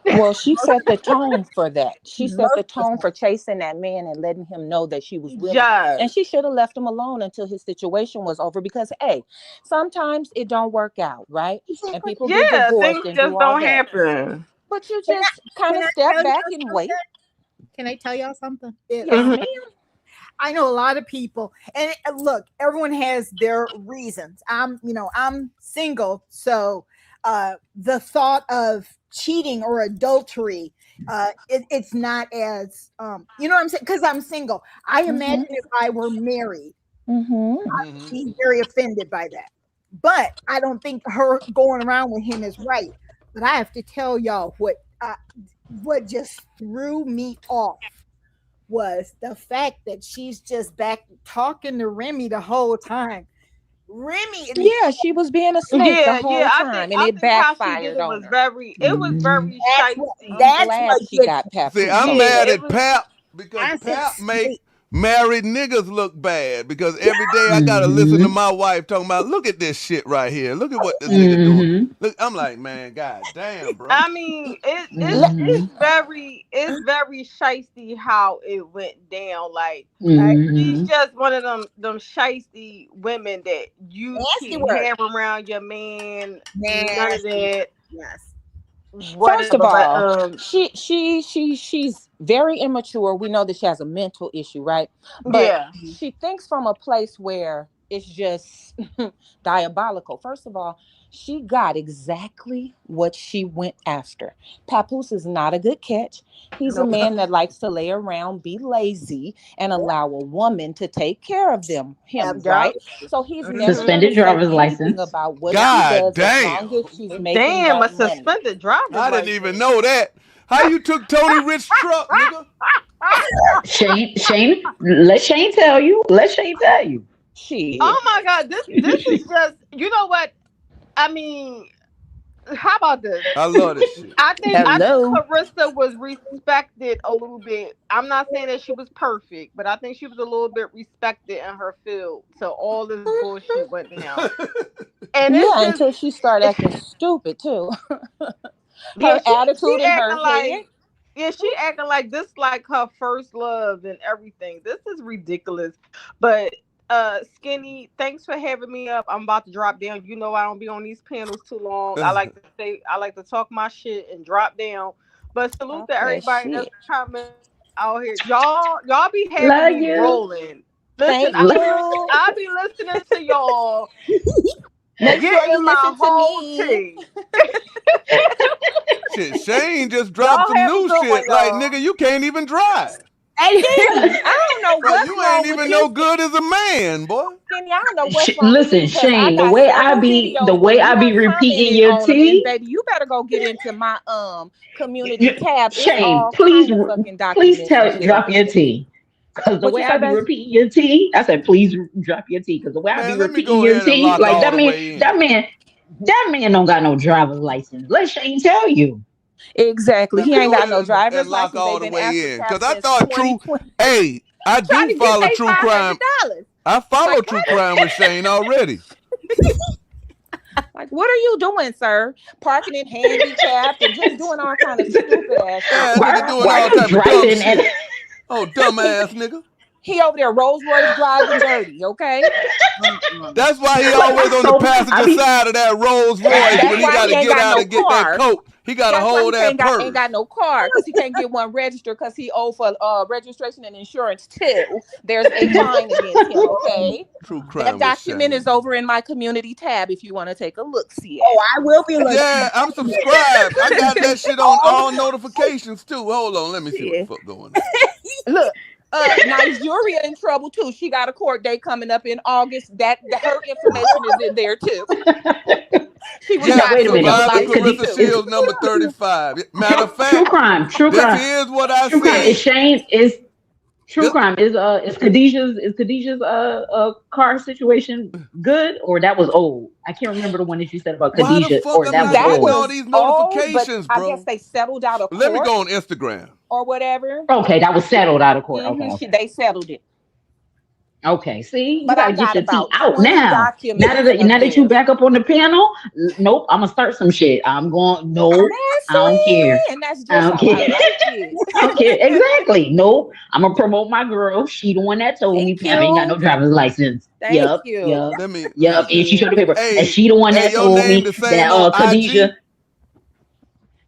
Well, she set the tone for that. She set the tone for chasing that man and letting him know that she was willing. Yes. And she should have left him alone until his situation was over, because, hey, sometimes it don't work out, right? And people get divorced things and just do all don't that. happen. But you just kind of step back and wait. Can I tell y'all something? Yes, ma'am. I know a lot of people, and look, everyone has their reasons. I'm single, so the thought of cheating or adultery, it's not as you know what I'm saying, because I'm single. I imagine if I were married, I'd be very offended by that. But I don't think her going around with him is right. But I have to tell y'all what just threw me off was the fact that she's just back talking to Remy the whole time. Remy, yeah, she was being a snake the whole time, and it backfired on her. It was very shiesty. I'm glad she got Papoose. See, I'm mad at Pap because Pap make married niggas look bad, because every day I gotta listen to my wife talking about, look at this shit right here. Look at what this nigga doing. Look, I'm like, man, god damn, bro. I mean, it's very shiesty how it went down. Like, she's just one of them shiesty women that you can't have around your man. None of that. Yes. First of all, she's very immature. We know that she has a mental issue, right? But she thinks from a place where it's just diabolical. First of all, she got exactly what she went after. Papoose is not a good catch. He's a man that likes to lay around, be lazy, and allow a woman to take care of him, right? So he's never suspended driver's license about what she does, as long as she's making a suspended driver's license. I didn't even know that. How you took Tony Rich's truck, nigga? Shane, let Shane tell you. Shit. Oh my God, this is just, you know what? I mean, how about this? I love this shit. I think Claressa was respected a little bit. I'm not saying that she was perfect, but I think she was a little bit respected in her field till all this bullshit went down. And until she started acting stupid too. Her attitude and her head. Yeah, she acting like this, like her first love and everything. This is ridiculous. But Skinny, thanks for having me up. I'm about to drop down. You know I don't be on these panels too long. I like to talk my shit and drop down. But salute to everybody that's coming out here. Y'all be having me rolling. Listen, I'll be listening to y'all. Make sure you listen to me. Shit, Shane just dropped some new shit. Like, nigga, you can't even drive. I don't know what's you ain't even no good as a man, boy. I don't know what's wrong. Listen, Shane, the way I be repeating your tea, baby, you better go get into my community tab. Shane, please drop your tea. Because the What way you I say, be baby? repeating your T, I said, please drop your T. Because the way I be Man, let me repeating go your ahead and T, lock like all the way in. that man don't got no driver's license. Let Shane tell you. Exactly. Let He me ain't go got ahead no driver's and lock license. all They've the been way after in. Cap Because I since thought 2020. hey, I Trying do to get follow they true crime. $500. I follow Like true what? crime with Shane already. Like what are you doing, sir? Parking in handicapped and just doing all kind of stupid ass shit. Yeah, So nigga yeah, doing Why all you type of dumb driving and shit. Oh, dumbass nigga. he over there Rolls Royce driving dirty. Okay. That's why he like always on the I passenger be side of that Rolls Royce That's when he why got he to ain't get got out no and get that car. coat. He got to That's why hold he that ain't purse. got no car because he can't get one registered because he owed for registration and insurance too. There's a fine against him. Okay, True that crime with document is Shane. over in my community tab if you want to take a look. See Oh, at I will be looking. Yeah, I'm subscribed. I got that shit on all notifications too. Hold on, let me see what the it. fuck going on. Look, Nigeria in trouble too. She got a court date coming up in August. Her information is in there too. She was Yeah, wait a minute. no surviving It's license Claressa too. Shields number 35. Matter of true fact, crime. True this crime. is what I True crime. Is seen. Shane is true This, crime is Khadijah's car situation good or that was old? I can't remember the one that you said about why the Khadijah fuck or I'm that not was That getting old. all was these old, but notifications, I guess bro? they settled out of Let me court go on Instagram. or whatever. Okay, that was settled out of court. Okay, okay. They settled it. Okay, see, you But I gotta get got your tea about out 20 now. documents of Now that you theirs. back up on the panel, nope, I'm gonna start some shit. I'm going, nope, I don't care. Messy. And that's I just don't how I care. like it. I don't care. Exactly. Nope. I'm gonna promote my girl. She the one that told me Thank Pap ain't got no you. driver's license. Thank Yep, you. yep, Let me yep. And she see. showed the paper. And Hey, she the one hey, that your told name me the that same on Khadijah. IG?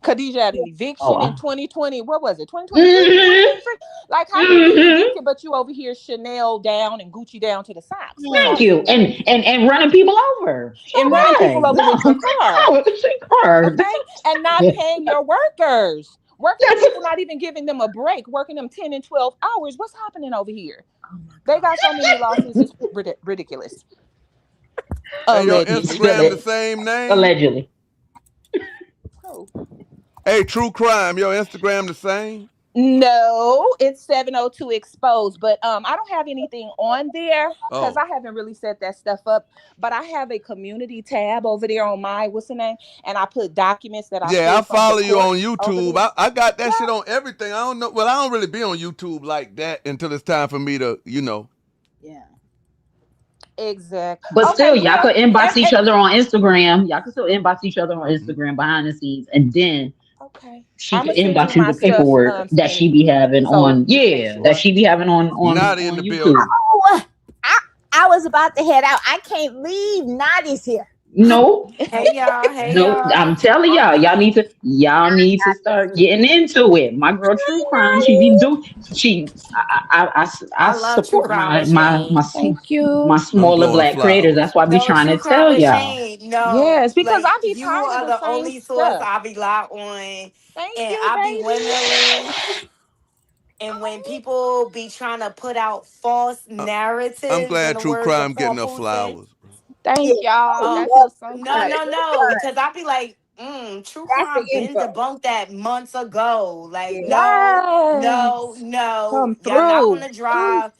Khadijah had an Oh, eviction in 2020. What was it? 2022? mm-hmm, 2023? Like, how you get mm-hmm. evicted, but you over here Chanel down and Gucci down to the socks? What's Thank wrong you. with you? And running people over. So And running people what? over with your No, car. no, it's a car. Okay? And not paying your workers. Working people, not even giving them a break, working them 10 and 12 hours. What's happening over here? They got so many losses, it's ridiculous. Hey, your Allegedly. Instagram the same name? Allegedly. Oh. Hey, True Crime, your Instagram the same? No, it's 702 exposed, but I don't have anything on there because Oh. I haven't really set that stuff up. But I have a community tab over there on my what's the name, and I put documents that I Yeah, I pulled from the follow you court on over YouTube. there. I got that shit Yeah, on everything. I don't know. Well, I don't really be on YouTube like that until it's time for me to, Yeah. exactly. But Okay, still, y'all well, could inbox each other on Instagram. Y'all could still inbox each other on Instagram behind the scenes, and then okay. she I'm could gonna send you inbox you my the stuff, paperwork that she skinny, be having so on, you can make yeah, that sure. she be having Not in on the YouTube. building. Oh, I was about to head out. I can't leave. Nadi's here. No, Hey y'all, hey no, y'all. I'm telling y'all need to start getting into it. My girl, True Crime, she be do she. I I love True support Crime with Shane. Thank my you. I'm smaller blowing black creators. flowers. That's why I be No, trying True to Crime tell with y'all. Shane. No, Yes, because like I be you tired of are the the same only source stuff. I rely on, Thank and you, I be windmilling. baby. And when people be trying to put out false Uh, I'm narratives, in glad the True words of Crime getting her Papoose said, flowers, bro. Yeah, Thank y'all. uh, That feels so no, that's good. no, no, because I be like, True that's the Crime been info. debunked that months ago. Like, Yeah. no, no, Yes. no, Come y'all not through. gonna drive.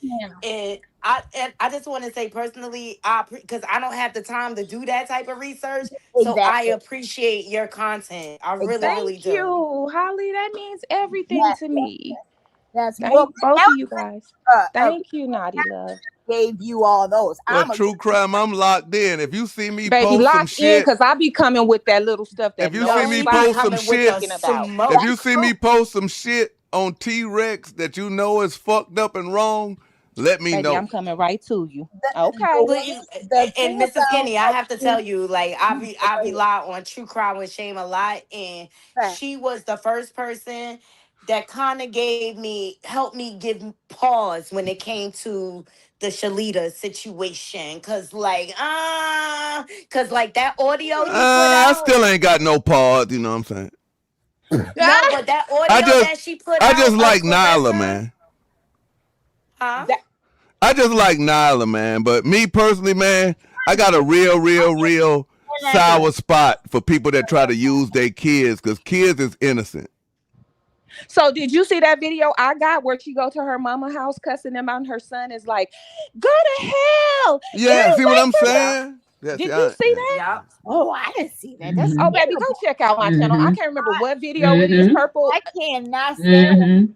And I just want to say personally, because I don't have the time to do that type of research, so I Exactly. appreciate your content. I really, Exactly. really Thank do. you, Holly. That means everything Yes. to me. Yes. Well, Thank both of you guys. uh, Thank you, Naughty Love. gave you all those. Well, I'm a True Crime, I'm locked in. If you see me Baby, post some lock in shit, because I be coming with that little stuff that if you see No, me she be post nobody's some coming with shit, the speaking about. if smoke. you see me post some shit on T-Rex that you know is fucked up and wrong, let me Baby, I'm know. coming right to you. the Okay. Please, way the and thing Mrs. about Skinny, I have to tell you, like I okay, rely on True Crime with Shame a lot, and fact. she was the first person that kind of helped me give pause when it came to the Shalita situation, cause like that audio she put I out, still ain't got no pause, you know what I'm saying? no, but that I audio just that she put I out just of like Nyla, Claressa, man. huh? That I just like Nyla, man. But me personally, man, I got a real sour spot for people that try to use their kids because kids is innocent. So did you see that video I got where she go to her mama house cussing them out and her son is like, go to hell. Yeah, see what I'm saying? Did you see that? Yeah. Oh, I didn't see that. That's Oh, baby, go check out my channel. I can't remember what video it is. Purple. I cannot stand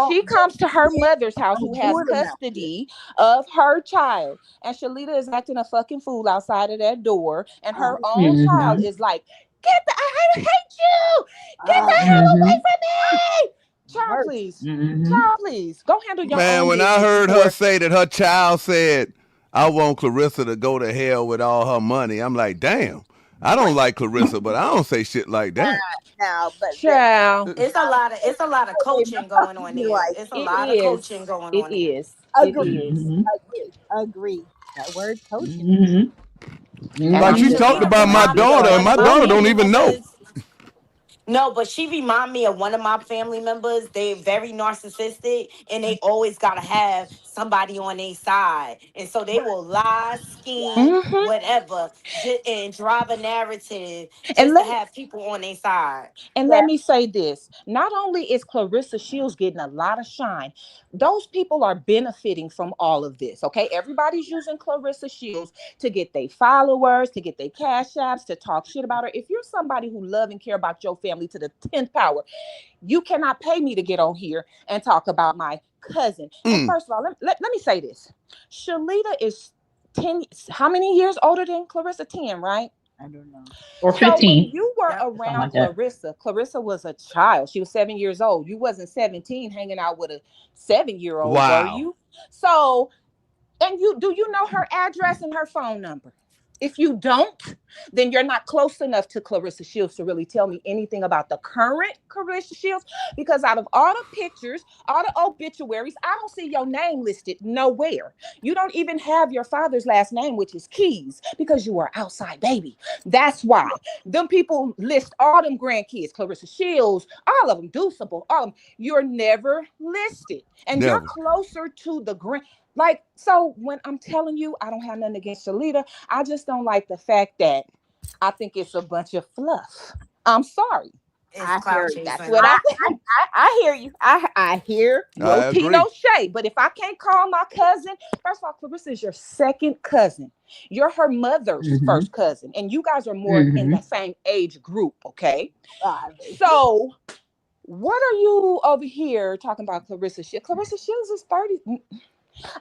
She comes to her mother's house who has custody of her child. And Shalita is acting a fucking fool outside of that door. And her own child is like, I hate you. Get the hell away from me. Child, please. Child, please. Go handle your own Man, when I business heard before- her say that her child said, I want Claressa to go to hell with all her money, I'm like, damn. I don't like Claressa, but I don't say shit like that. now, but Child. It's a lot of coaching going on there. It's a lot of coaching going on there. It is. Agree. That word coaching. Like she talked about my daughter, and my daughter don't even know. No, but she remind me of one of my family members. They're very narcissistic, and they always gotta have somebody on their side, and so they will lie, scheme, whatever, and drive a narrative just to have people on their side. And let me say this: not only is Claressa Shields getting a lot of shine, those people are benefiting from all of this. Okay, everybody's using Claressa Shields to get their followers, to get their cash apps, to talk shit about her. If you're somebody who love and care about your family to the 10th power, you cannot pay me to get on here and talk about my cousin. And first of all, let me say this: Shalita is 10. How many years older than Claressa? 10, right? I don't know. Or 15. So when you were around Claressa was a child. She was 7 years old. You wasn't 17 hanging out with a 7-year-old, were you? So, and do you know her address and her phone number? If you don't, then you're not close enough to Claressa Shields to really tell me anything about the current Claressa Shields, because out of all the pictures, all the obituaries, I don't see your name listed nowhere. You don't even have your father's last name, which is Keys, because you are outside baby. That's why. Them people list all them grandkids, Claressa Shields, all of them, Deuceable, all of them. You're never listed. And you're closer to the grand. Like, so when I'm telling you, I don't have nothing against Shalita. I just don't like the fact that I think it's a bunch of fluff. I'm sorry. That's what I hear you. I hear no tea, no shade. But if I can't call my cousin, first of all, Claressa is your second cousin. You're her mother's first cousin, and you guys are more in the same age group. Okay, so what are you over here talking about, Claressa Shields? Claressa Shields is 30.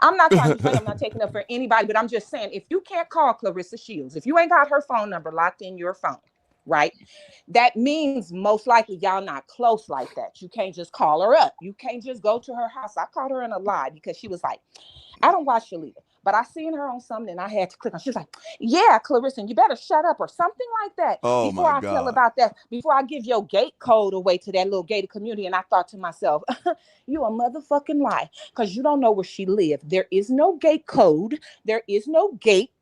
I'm not trying to say I'm not taking up for anybody, but I'm just saying, if you can't call Claressa Shields, if you ain't got her phone number locked in your phone, right? That means most likely y'all not close like that. You can't just call her up. You can't just go to her house. I called her in a lie because she was like, I don't watch Shalita, but I seen her on something and I had to click on. She was like, yeah, Claressa, and you better shut up or something like that. Before I tell about that, before I give your gate code away to that little gated community. And I thought to myself, you a motherfucking lie, because you don't know where she lived. There is no gate code. There is no gate,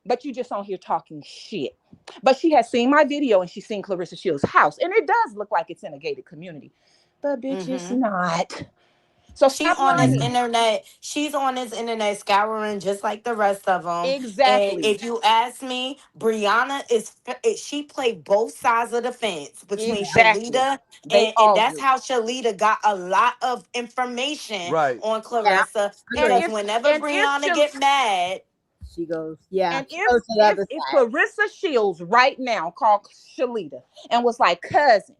but you just on here talking shit. But she has seen my video and she's seen Claressa Shields' house. And it does look like it's in a gated community. But bitch, it's not. So she's on this internet. She's on this internet scouring just like the rest of them. Exactly. And if you ask me, Brianna she played both sides of the fence between Shalita and that's how Shalita got a lot of information on Claressa. Because whenever Brianna get mad, she goes, And if Claressa Shields right now called Shalita and was like, cousin,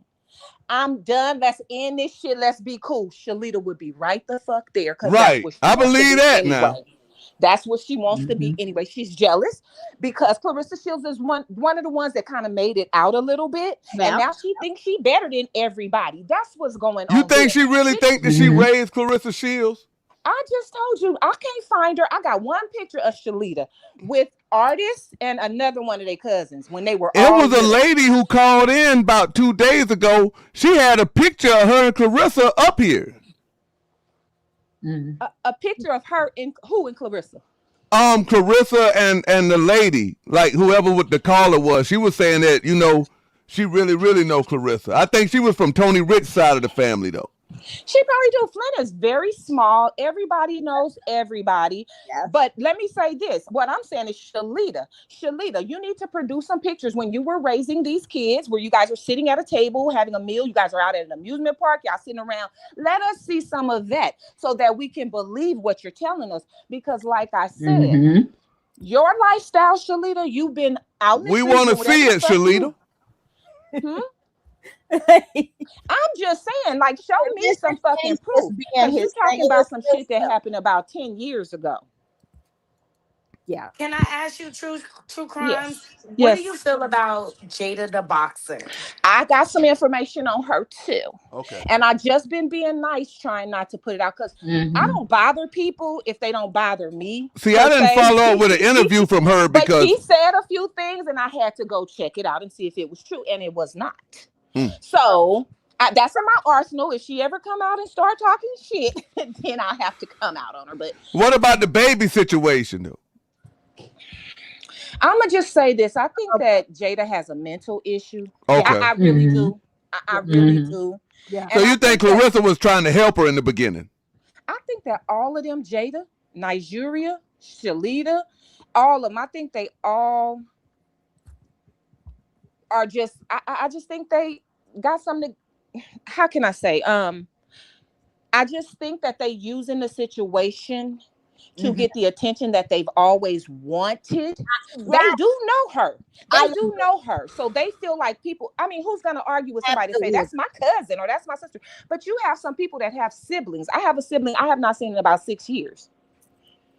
I'm done. Let's end this shit. Let's be cool. Shalita would be right the fuck there. Right. I believe that anyway. now. That's what she wants to be anyway. She's jealous because Claressa Shields is one of the ones that kind of made it out a little bit. And now she thinks she better than everybody. That's what's going on. You think she really think that she raised Claressa Shields? I just told you, I can't find her. I got one picture of Shalita with artists and another one of their cousins when they were It was a lady who called in about 2 days ago. She had a picture of her and Claressa up here. A picture of her in Claressa? Claressa and the lady, like whoever with the caller was, she was saying that, she really, really know Claressa. I think she was from Tony Rich's side of the family, though. She probably do. Flint is very small. Everybody knows everybody. Yes. But let me say this. What I'm saying is Shalita, you need to produce some pictures when you were raising these kids, where you guys are sitting at a table having a meal. You guys are out at an amusement park. Y'all sitting around. Let us see some of that so that we can believe what you're telling us. Because like I said, your lifestyle, Shalita, you've been out in the streets. We want to see it, Shalita. I'm just saying, like, show me some fucking proof. Because you're talking about some shit that happened about 10 years ago. Yeah. Can I ask you, True Crimes? Yes. What do you feel about Jada the boxer? I got some information on her too. Okay. And I just been being nice, trying not to put it out, because I don't bother people if they don't bother me. See, I didn't follow up with an interview from her because but she said a few things, and I had to go check it out and see if it was true, and it was not. So that's in my arsenal. If she ever come out and start talking shit, then I have to come out on her. But what about the baby situation, though? I'm gonna just say this. I think that Jada has a mental issue. Okay. I really do. I really do. Yeah. So you think Claressa was trying to help her in the beginning? I think that all of them, Jada, Nigeria, Shalita, all of them, I think they all are just, I just think they got something to, how can I say? I just think that they using the situation to get the attention that they've always wanted. They do know her. They do know her. So they feel like people, I mean, who's going to argue with somebody to say, that's my cousin or that's my sister? But you have some people that have siblings. I have a sibling I have not seen in about 6 years.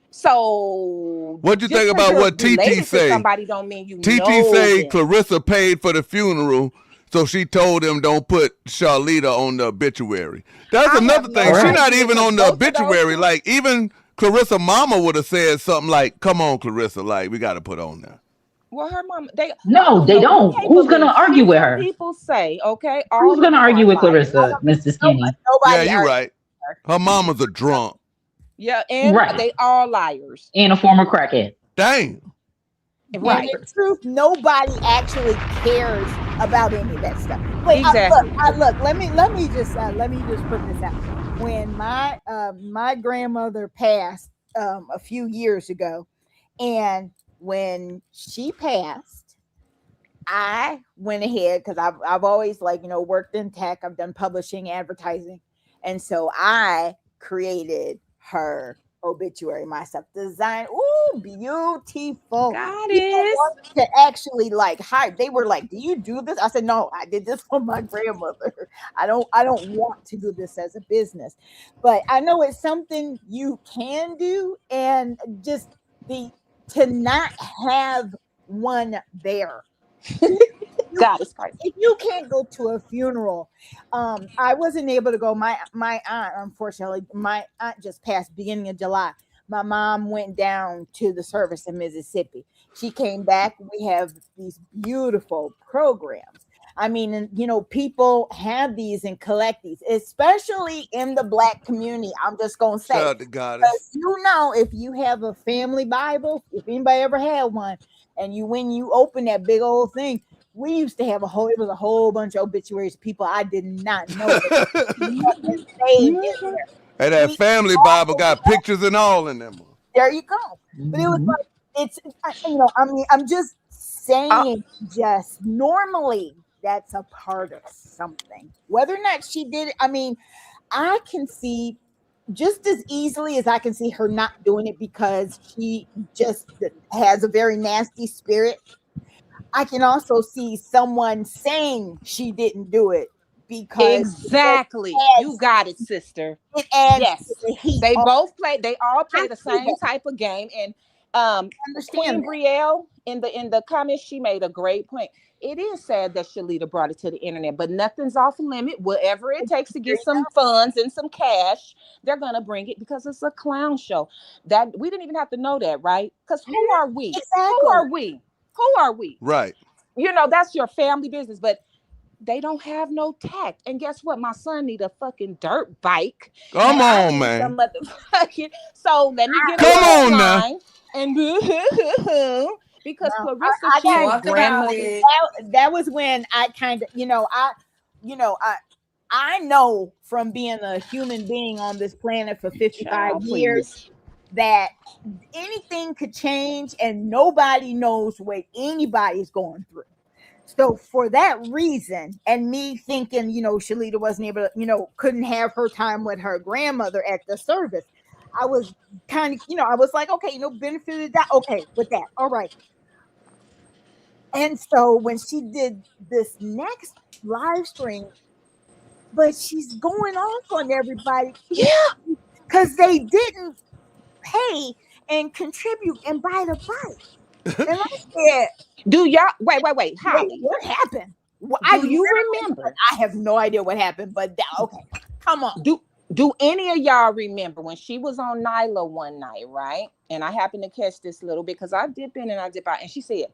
So what'd you think about what TT say? Somebody don't mean you TT know say them. Claressa paid for the funeral, so she told him don't put Shalita on the obituary. That's another thing. She's not even on the obituary. Like, even Claressa mama would have said something like, come on, Claressa, like, we got to put on there. Well, her mom, they don't. Who's going to argue with her? People say, okay. Who's going to argue with Claressa, Mr. Skinny? Yeah, you're right. Her mama's a drunk. Yeah, and they all liars. And a former crackhead. Dang. Right. In truth, nobody actually cares about any of that stuff. Wait, exactly. Look. Let me just put this out. When my grandmother passed a few years ago, and when she passed, I went ahead, because I've always worked in tech. I've done publishing, advertising, and so I created her obituary myself. Design, beautiful. Got it. To actually hire. They were like, "Do you do this?" I said, "No, I did this for my grandmother. I don't want to do this as a business, but I know it's something you can do, and just to not have one there." God, if you can't go to a funeral, I wasn't able to go. My aunt, unfortunately, my aunt just passed beginning of July. My mom went down to the service in Mississippi. She came back. We have these beautiful programs. I mean, people have these and collect these, especially in the Black community. I'm just gonna say, shout out to Goddess. If you have a family Bible, if anybody ever had one, and when you open that big old thing, we used to have it was a whole bunch of obituaries of people I did not know. And that family Bible got pictures and all in them. There you go. But it was I'm just saying, just normally that's a part of something. Whether or not she did it, I mean, I can see just as easily as I can see her not doing it because she just has a very nasty spirit. I can also see someone saying she didn't do it because exactly. You got it, sister. It adds yes. They all play the same type of game. And Queen Brielle in the comments, she made a great point. It is sad that Shalita brought it to the internet, but nothing's off limit. Whatever it takes to get some funds and some cash, they're gonna bring it because it's a clown show. That we didn't even have to know that, right? Because who are we? Exactly. Who are we? Right. That's your family business, but they don't have no tact. And guess what? My son need a fucking dirt bike. Come on, man. So let me get on now. And because Claressa, she that was when I kind of, I know from being a human being on this planet for 55 years that anything could change and nobody knows what anybody's going through. So for that reason, and me thinking, Shalita wasn't able to, couldn't have her time with her grandmother at the service, I was kind of, I was like, okay, benefit of the doubt. Okay, with that. All right. And so when she did this next live stream, but she's going off on everybody. Yeah. Because they didn't pay and contribute and buy the bike. And I said, do y'all wait, Holly, what happened? Do you remember? I have no idea what happened, but okay, come on. Do any of y'all remember when she was on Nyla one night, right? And I happened to catch this little bit because I dip in and I dip out, and she said,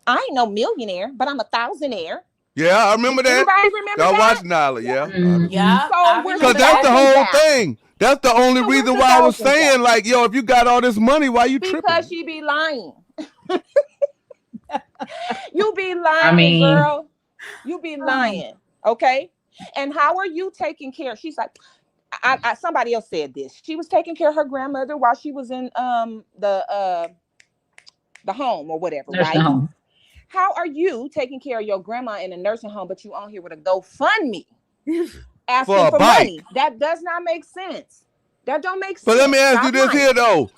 I ain't no millionaire, but I'm a thousandaire. Yeah, I remember that. Anybody remember that? I watched Nyla, yeah. Yeah. So because that's the whole thing. That's the only reason why I was saying, like, yo, if you got all this money, why you tripping? Because she be lying. You be lying, girl. You be lying, okay? And how are you taking care? She's like, somebody else said this. She was taking care of her grandmother while she was in the home or whatever, right? Home. How are you taking care of your grandma in a nursing home, but you on here with a GoFundMe asking for money? That does not make sense. That don't make sense. But let me ask you this here though: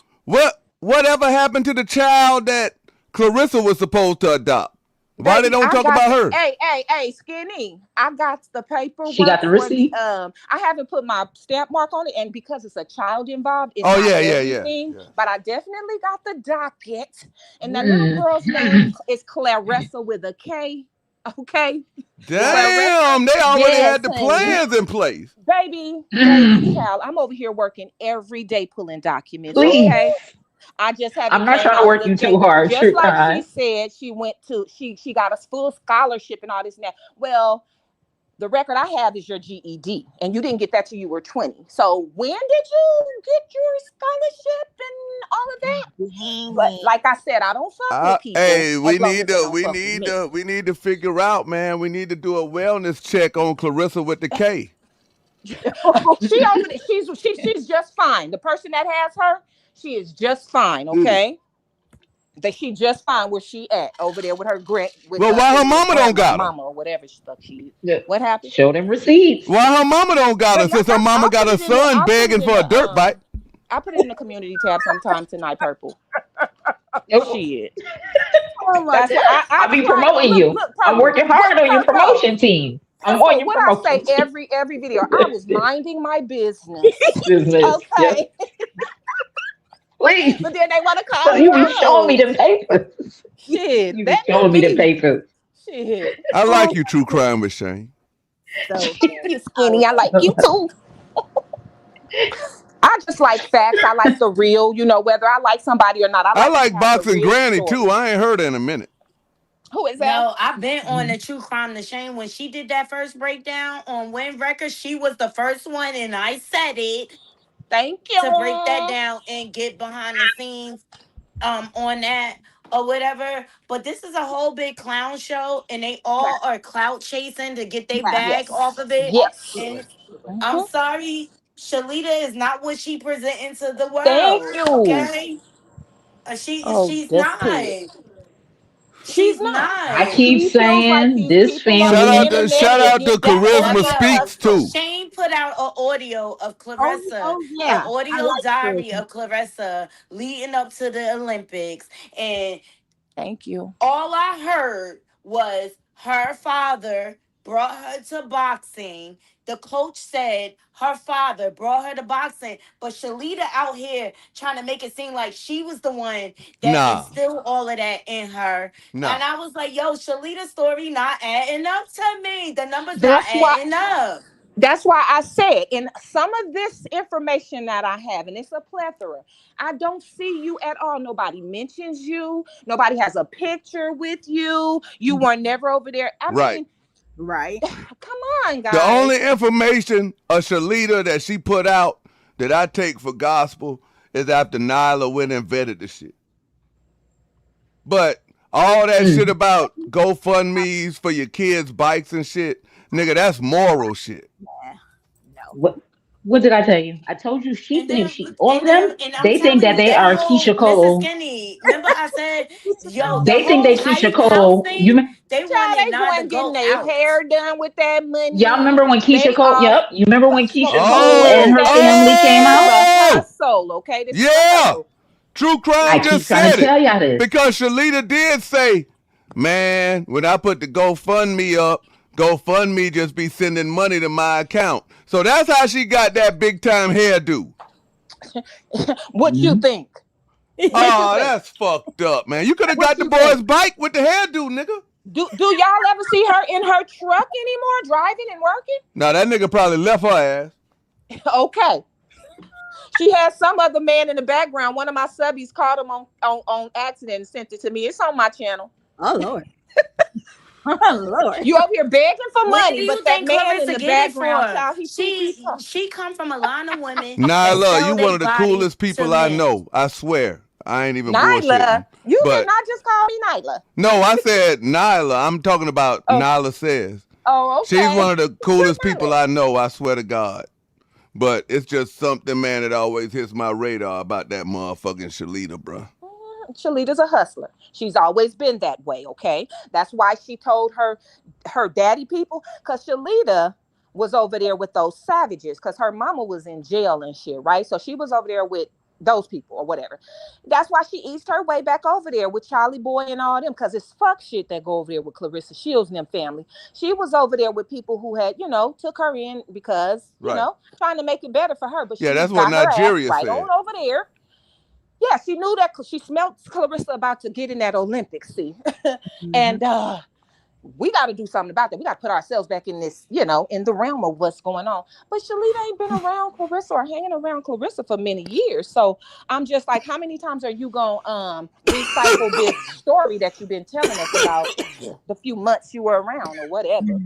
whatever happened to the child that Claressa was supposed to adopt? Why they don't talk about her? Hey, Skinny, I got the paper. She got the receipt. I haven't put my stamp mark on it, and because it's a child involved, it's yeah. But I definitely got the docket, and that little girl's name is Claressa with a K. Okay. Damn, they already had the plans in place. Baby, child, I'm over here working every day pulling documents. Please. Okay. I just haven't. I'm not trying to work you too hard. Just like she said, she got a full scholarship and all this and that. Well, the record I have is your GED, and you didn't get that till you were 20. So when did you get your scholarship and all of that? But like I said, I don't fuck with people. Hey, we need to figure out, man. We need to do a wellness check on Claressa with the K. She's just fine. The person that has her, she is just fine, okay? That she just fine where she at over there with her why her mama don't got her? Mama or whatever she What happened? Show them receipts. Why her mama don't got her since her mama got her son begging for a dirt bike? I'll put it in the community tab sometime tonight, Purple. Shit. Oh my God. I'll be promoting you. I'm working hard on your promotion team. I'm on your promotion. I say every video. I was minding my business. Okay. Please. But then they want to call me. You be showing me the papers. Shit. You be showing me the papers. Shit. I like you, True Crime with Shane. So, you Skinny. I like you too. I just like facts. I like the real, whether I like somebody or not. I like Boxing Granny too. I ain't heard her in a minute. Who is that? No, I've been on the True Crime the Shame. When she did that first breakdown on Win Records, she was the first one, and I said it. Thank you. To break that down and get behind the scenes on that or whatever. But this is a whole big clown show, and they all are clout chasing to get their bag off of it. Yes. And I'm sorry, Shalita is not what she presenting to the world. Thank you. Okay? She's not. She's not. I keep saying this family. Shout out to Charisma Speaks too. Shane put out an audio of Claressa, an audio diary of Claressa leading up to the Olympics, and thank you. All I heard was her father brought her to boxing. The coach said her father brought her to boxing, but Shalita out here trying to make it seem like she was the one that instilled all of that in her. And I was like, yo, Shalita's story not adding up to me. The numbers not adding up. That's why I said, in some of this information that I have, and it's a plethora, I don't see you at all. Nobody mentions you. Nobody has a picture with you. You were never over there. I mean, right. Come on, guys. The only information of Shalita that she put out that I take for gospel is after Nyla went and vetted the shit. But all that shit about GoFundMe's for your kids' bikes and shit, Nigga, that's moral shit. No. What did I tell you? I told you she And then, thinks all of them. I'm They think telling that you, they that are whole Keisha Mrs. Cole. Skinny. Remember, I said, yo, the They think whole they Keisha house Cole. thing. They Child, wanted they not to going getting go their out. hair done with that money. Y'all remember when Keisha They Cole? are Yep. You remember when Keisha Cole and Oh, her family came This is out? a hustle, okay? This is a yeah. hustle. True Crime I just keep trying said to tell it. y'all this. Because Shalita did say, man, when I put the GoFundMe up, GoFundMe just be sending money to my account. So that's how she got that big time hairdo. What you think? Oh, that's fucked up, man. You could have got the boy's bike with the hairdo, nigga. Do y'all ever see her in her truck anymore, driving and working? Now that nigga probably left her ass. Okay. She had some other man in the background. One of my subbies called him on accident and sent it to me. It's on my channel. Oh Lord. Oh Lord. You over here begging for Where money, do but you that think man in Claressa the get it background, for? child, She come from a line of women that Nyla, sell you their one of the body coolest to people I men. know. I swear. I ain't even Nyla. bullshitting. You but did not just call me Nyla. No, I said Nyla. I'm talking about Nyla Says. Oh, okay. She's one of the coolest people I know, I swear to God. But it's just something, man, that always hits my radar about that motherfucking Shalita, bro. Shalita's a hustler. She's always been that way, okay? That's why she told her daddy people, because Shalita was over there with those savages, because her mama was in jail and shit, right? So she was over there with those people or whatever. That's why she eased her way back over there with Charlie Boy and all them, because it's fuck shit that go over there with Claressa Shields and them family. She was over there with people who had, took her in because, trying to make it better for her. But she that's got what her ass Nigeria right said. on over there. Yeah, she knew that she smelled Claressa about to get in that Olympics, see. And we got to do something about that. We got to put ourselves back in this, in the realm of what's going on. But Shalita ain't been around Claressa or hanging around Claressa for many years. So I'm just like, how many times are you going to recycle this story that you've been telling us about the few months you were around or whatever?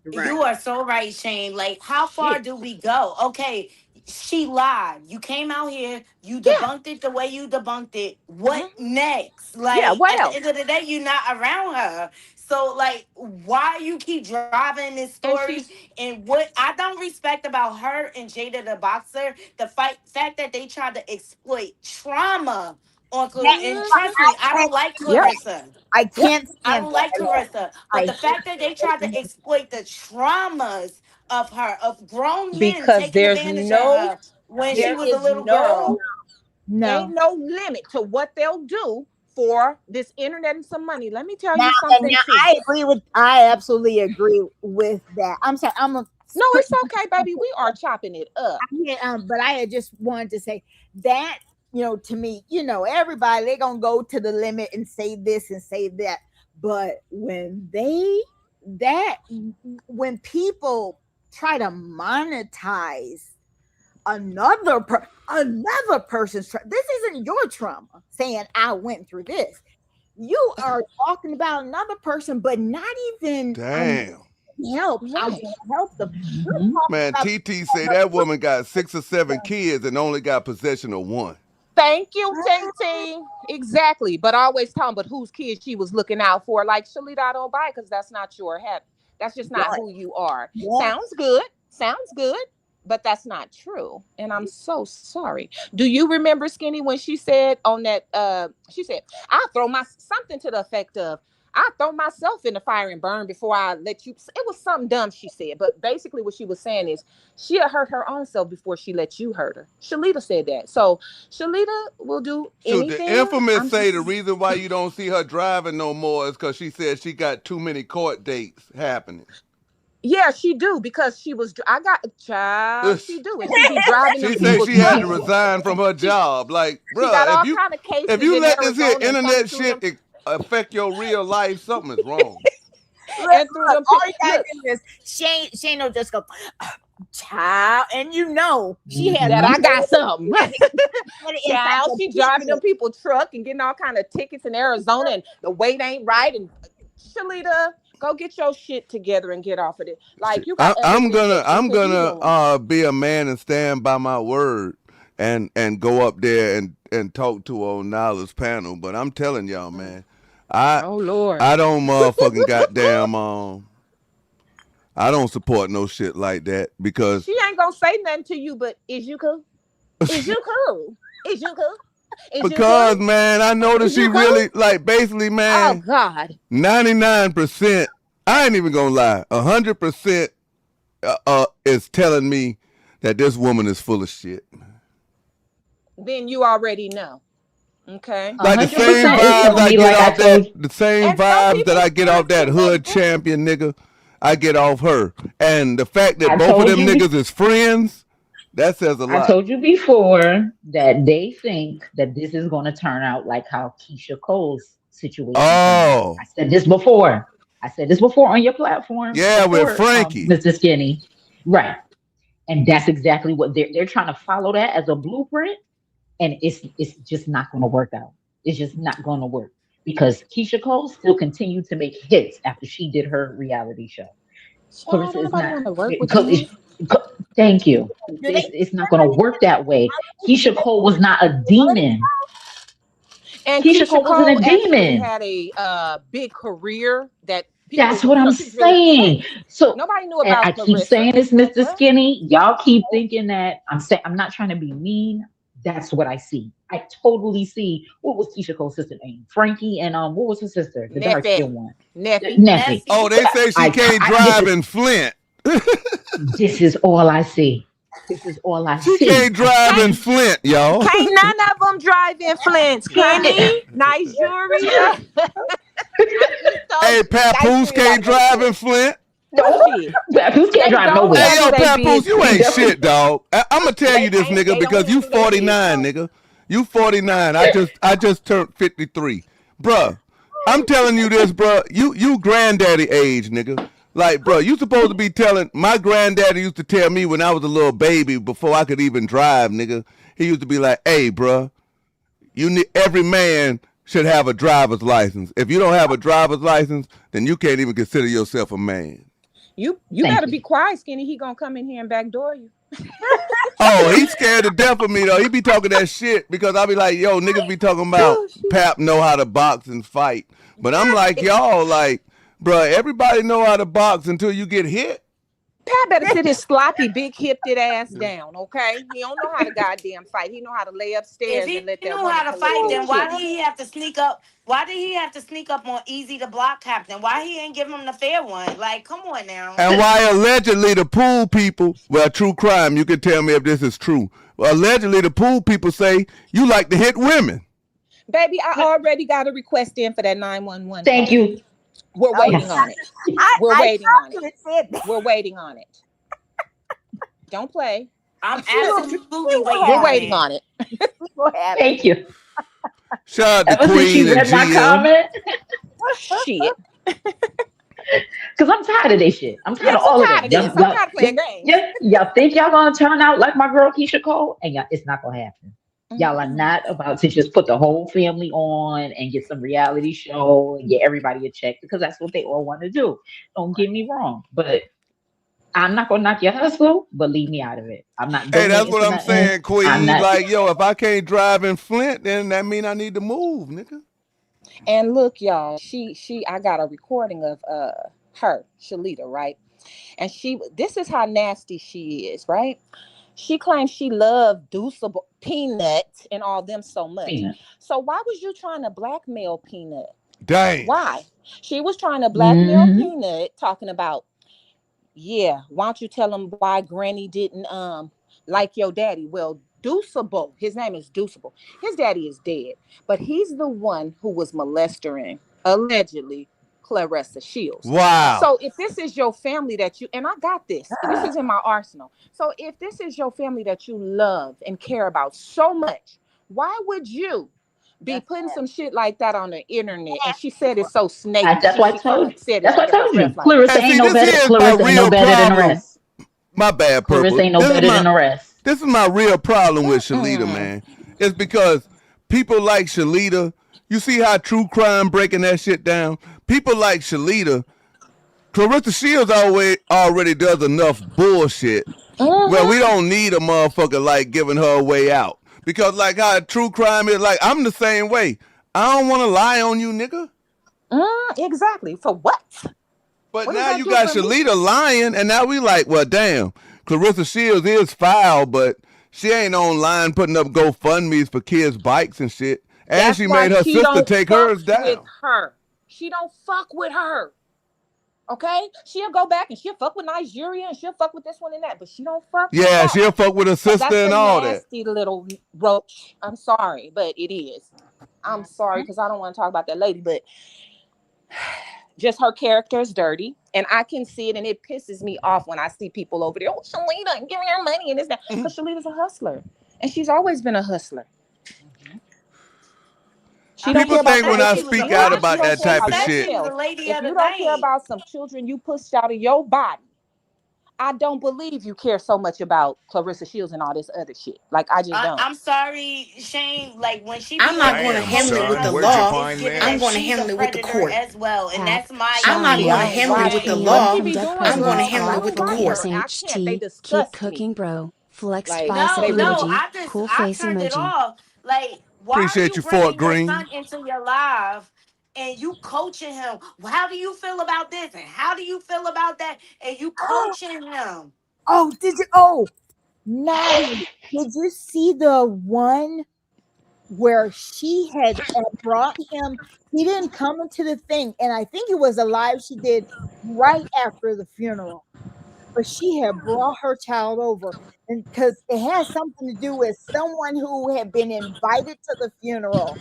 Right. You are so right, Shane. Like, how far do we go? Okay, she lied. You came out here, you debunked it the way you debunked it. What next? Like, what at else? the end of the day, you're not around her. So, like, why you keep driving this story? And what I don't respect about her and Jada the Boxer, the fact that they tried to exploit trauma on Claressa. And trust me, I don't like Claressa. I can't stand I don't like Claressa. But the fact that they tried to exploit the traumas of her, of grown men because taking advantage of her when she was a little girl. Ain't no limit to what they'll do for this internet and some money. Let me tell you something. I absolutely agree with that. I'm sorry. No, it's okay, baby. We are chopping it up. But I had just wanted to say that, to me, everybody, they're going to go to the limit and say this and say that. But when people try to monetize another person's this isn't your trauma, saying I went through this. You are talking about another person, but not even help. Right. I want to help them. Man, TT say that woman got 6 or 7 kids and only got possession of 1. Thank you, TT. Exactly. But always talking about whose kids she was looking out for. Like, Shalita, I don't buy it because that's not your habit. That's just not who you are. Sounds good. But that's not true. And I'm so sorry. Do you remember, Skinny, when she said on that, she said, I'll throw something to the effect of, I throw myself in the fire and burn before I let you. It was something dumb she said. But basically what she was saying is she'll hurt her own self before she lets you hurt her. Shalita said that. So Shalita will do anything. The infamous say the reason why you don't see her driving no more is because she said she got too many court dates happening. Yeah, she do, because she do, and she be driving. She said she had to resign from her job. Like, bro, if you let this here internet shit affect your real life, something is wrong. And through them, all you gotta do is Shane will just go, child, and she had that I got something. Child, she driving them people truck and getting all kind of tickets in Arizona, and the weight ain't right. And Shalita, go get your shit together and get off of it. Like, you got. I'm gonna be a man and stand by my word and go up there and talk to on Nyla's panel. But I'm telling y'all, man, oh Lord, I don't motherfucking goddamn I don't support no shit like that because she ain't gonna say nothing to you. But is you cool? Is you cool? Is you cool? Is you because cool? man, I know that Is she you really cool? like basically, Oh man. God. 99%. I ain't even gonna lie. 100% is telling me that this woman is full of shit. Then you already know. Okay. Like the 100% same is vibes telling I me, get like I off that, told you. the same And some vibes that people I get off that spiritual hood baby. champion nigga, I get off her. And the fact that I both of told them you. niggas is friends, that says a I lot. told you before that they think that this is going to turn out like how Keisha Cole's situation turned out. Oh, I said this before. I said this before on your platform yeah, with before, Frankie. Mr. Skinny. Right. And that's exactly what they're trying to follow that as a blueprint, and it's just not going to work out. It's just not going to work because Keisha Cole still continued to make hits after she did her reality show. Child, Clarissa don't is nobody not. want to work with you. Thank you. Do they? It's not going to work that way. Keisha Cole was not a demon. And Keisha Keisha Cole wasn't Cole a actually demon. had a big career that people, That's what I'm she was really saying. famous. So, Nobody knew and I about keep Clarissa. saying this, Mr. What? Skinny. Y'all keep thinking that I'm saying I'm not trying to be mean. That's what I see. I totally see. What was Keisha Cole's sister name? Frankie, and what was her sister? The dark Neffy. skinned one. Neffy. Neffy. Oh, Nessie. they say she can't This drive is in Flint. all I see. This is all I She see. can't drive in Flint, y'all. Can't none of them drive in Flint. Skinny, nice jewelry. I just told Hey, you, nice Papoose jewelry gotta can't go to drive Flint. in Flint. No, Shit. Papoose can't They drive don't Hey, nowhere. handle yo, their Papoose, you He ain't business. shit, definitely. dog. I'm gonna tell you this, nigga, They don't because you handle their business. 49, nigga. You 49. I just turned 53, bruh. I'm telling you this, bruh. You granddaddy age, nigga. Like, bruh, you supposed to be telling. My granddaddy used to tell me when I was a little baby before I could even drive, nigga. He used to be like, "Hey, bruh, you need every man should have a driver's license. If you don't have a driver's license, then you can't even consider yourself a man." You Thank better you. be quiet, Skinny. He gonna come in here and backdoor you. Oh, he's scared to death of me though. He be talking that shit because I be like, yo, niggas be talking about Oh, shit. Pap know how to box and fight. But I'm like, y'all, like, bruh, everybody know how to box until you get hit. Pat better sit his sloppy, big hipped ass down, okay? He don't know how to goddamn fight. He know how to lay If upstairs and he let that knew how to wonderful little fight, boy then why kill did him. he have to sneak up? Why did he have to sneak up on Easy the Block Captain? Why he ain't give him the fair one? Like, come on now. And why allegedly the pool people, well, true crime, you can tell me if this is true. Well, allegedly the pool people say you like to hit women. Baby, I already got a request in for that 911 Thank call. you. We're waiting Yes. on it. We're waiting on it. We're waiting on it. Don't play. I'm absolutely We're waiting on waiting it. on it. Thank you. Shout out to Ever since she Queen and read my GM. comment, Shit. because I'm tired of this shit. I'm tired Yes, of I'm all of tired that. of this. I'm tired of playing games. Y'all think y'all gonna turn out like my girl Keisha Cole, and y'all, it's not gonna happen. Y'all are not about to just put the whole family on and get some reality show and get everybody a check because that's what they all want to do. Don't get me wrong, but I'm not gonna knock your hustle, but leave me out of it. I'm not Hey, that's donating what to I'm nothing. saying, I'm Queen. not. Like, yo, if I can't drive in Flint, then that mean I need to move, nigga. And look, y'all, I got a recording of her, Shalita, right? And this is how nasty she is, right? She claims she loved Deuceable Peanut and all them so much. Peanut. So why was you trying to blackmail Peanut? Dang. Why? She was trying to blackmail Mm-hmm. Peanut, talking about, yeah, why don't you tell him why Granny didn't like your daddy? Well, Deuceable, his name is Deuceable. His daddy is dead, but he's the one who was molesting, allegedly, Claressa Shields. Wow. So if this is your family that you, and I got this is in my arsenal. So if this is your family that you love and care about so much, why would you be putting some shit like that on the internet? And she said it's so snaky. That's why I She kind told of you. said it That's why I under her told breath, you. like, Clarissa And ain't see, no this better. here is my Clarissa ain't no real better than the problem. rest. My bad, Clarissa Purple. ain't no better than the rest. This is my real problem with Shalita, man. It's because people like Shalita, you see how true crime breaking that shit down? People like Shalita, Clarissa Shields already does enough bullshit where we don't need a motherfucker like giving her a way out. Because like how true crime is, like I'm the same way. I don't want to lie on you, nigga. exactly. For what? But now you got Shalita lying, and now we like, well, damn, Claressa Shields is foul, but she ain't online putting up GoFundMe's for kids' bikes and shit. And she made her sister take hers down. With her. She don't fuck with her. Okay? She'll go back and she'll fuck with Nigeria and she'll fuck with this one and that, but she don't fuck with Yeah, she'll fuck with her sister and all that. That's a nasty little roach. I'm sorry, but it is. I'm sorry because I don't want to talk about that lady, but just her character is dirty, and I can see it, and it pisses me off when I see people over there. Oh, Shalita, give me her money and this that. Because Shalita's a hustler, and she's always been a hustler. People think when I speak out about that type of shit. If you don't care about some children you pushed out of your body, I don't believe you care so much about Claressa Shields and all this other shit. Like, I just don't. I'm sorry, Shane. Like, when she... I'm not going to handle it with the law. I'm going to handle it with the court. As well, and that's my... I'm not going to handle it with the law. I'm going to handle it with the court. HT, keep cooking, bro. Flex spice emoji. Cool face turned emoji. It off. Like, why appreciate are you, Fort Green. Your son into your life and you coaching him? How do you feel about this? And how do you feel about that? And you coaching him. Oh, did you? Oh, Maddie, did you see the one where she had brought him? He didn't come into the thing, and I think it was a live she did right after the funeral. But she had brought her child over, and because it has something to do with someone who had been invited to the funeral,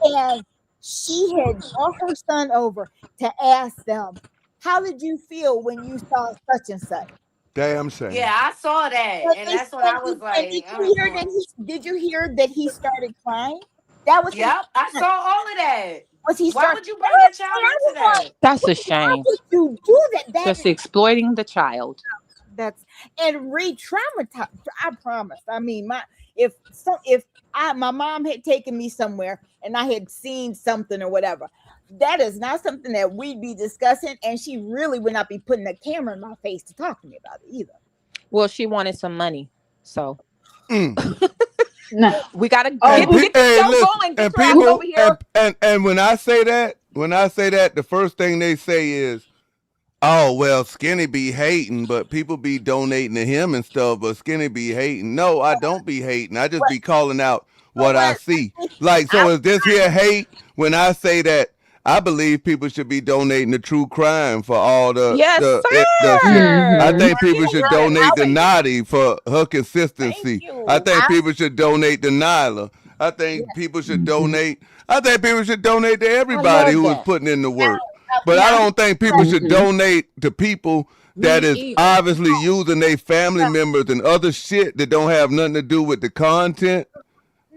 and she had brought her son over to ask them, "How did you feel when you saw such and such?" Damn shame. Yeah, I saw that, and that's when I was like, "Did you hear that he started crying?" That was I saw all of that. Why would you bring your child into that? That's a shame. You do that. Just exploiting the child. That's and re-traumatized. I promise. I mean, my mom had taken me somewhere and I had seen something or whatever, that is not something that we'd be discussing, and she really would not be putting a camera in my face to talk to me about it either. Well, she wanted some money, so. No, we gotta get going. And people, over here. And when I say that, the first thing they say is, "Oh, well, Skinny be hating, but people be donating to him and stuff, but Skinny be hating." No, I don't be hating. I just be calling out what I see. Like, so is this here hate when I say that I believe people should be donating to true crime for all the I think people should donate to Nadi for her consistency. I think people should donate to Nyla. I think people should donate. I think people should donate to everybody who is putting in the work. But I don't think people should donate to people that is obviously using their family members and other shit that don't have nothing to do with the content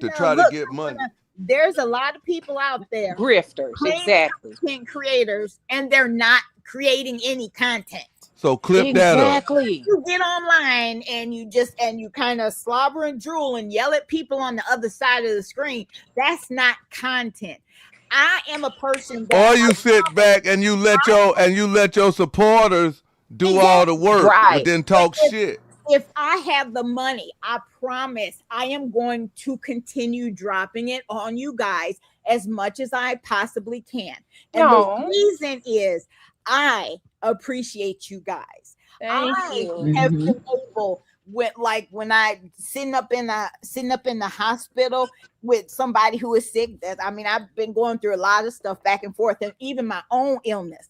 to try to get money. There's a lot of people out there, grifters, exactly, content creators, and they're not creating any content. So clip that up. You get online and you kind of slobber and drool and yell at people on the other side of the screen. That's not content. I am a person that, or you sit back and you let your supporters do all the work and then talk shit. If I have the money, I promise I am going to continue dropping it on you guys as much as I possibly can. And the reason is I appreciate you guys. I have been able when I sitting up in the hospital with somebody who is sick. I've been going through a lot of stuff back and forth, and even my own illness.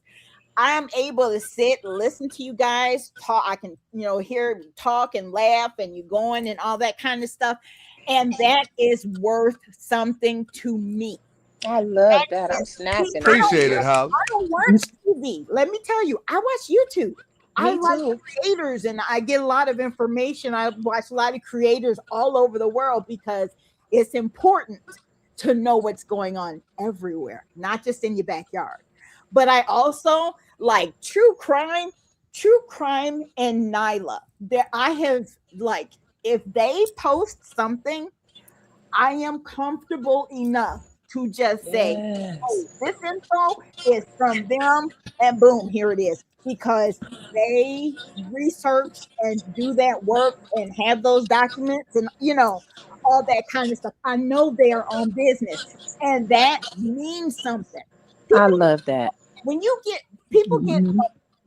I am able to sit, listen to you guys talk. I can, hear talk and laugh and you going and all that kind of stuff. And that is worth something to me. I love that. I'm snapping. Appreciate it, Holly. I don't watch TV. Let me tell you, I watch YouTube. I like creators and I get a lot of information. I watch a lot of creators all over the world because it's important to know what's going on everywhere, not just in your backyard. But I also like true crime and Nyla. I have if they post something, I am comfortable enough to just say, "Oh, this info is from them," and boom, here it is, because they research and do that work and have those documents and all that kind of stuff. I know they are on business, and that means something. I love that. When you get people get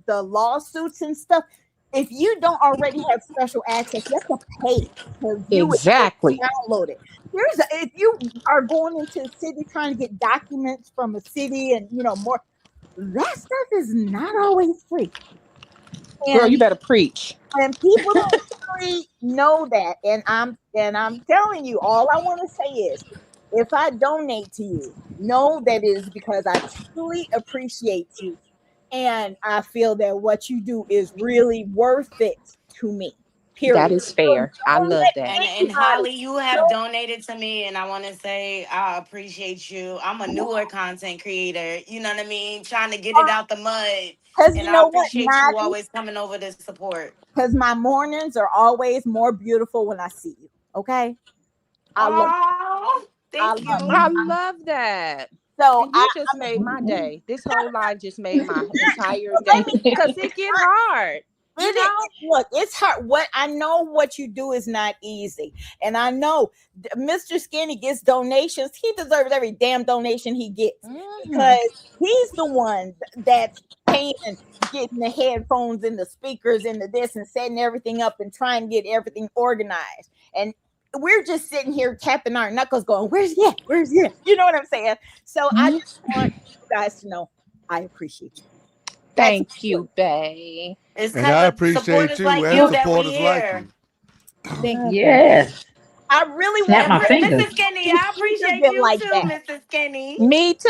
the lawsuits and stuff. If you don't already have special access, you have to pay to view it, to download it. If you are going into a city trying to get documents from a city and more, that stuff is not always free. Girl, you better preach. And people don't really know that. And I'm telling you, all I want to say is, if I donate to you, know that it is because I truly appreciate you. And I feel that what you do is really worth it to me. Period. That is fair. I love that. And Holly, you have donated to me, and I want to say I appreciate you. I'm a newer content creator. You know what I mean? Trying to get it out the mud. And I appreciate you always coming over to support. Because my mornings are always more beautiful when I see you. Okay? I love that. So and you just made my day. This whole life just made my entire day because it get hard. Look, it's hard. What I know, what you do is not easy, and I know Mr. Skinny gets donations. He deserves every damn donation he gets because he's the one that's paying, getting the headphones and the speakers and the this and setting everything up and trying to get everything organized. And we're just sitting here tapping our knuckles, going, "Where's yeah? Where's yeah?" You know what I'm saying? So I just want you guys to know I appreciate you. Thank you, babe. And I appreciate you and supporters like you. Thank you. Yes. I really Snap my fingers. Mrs. Skinny, I appreciate you like too, Mrs. Skinny. Me too.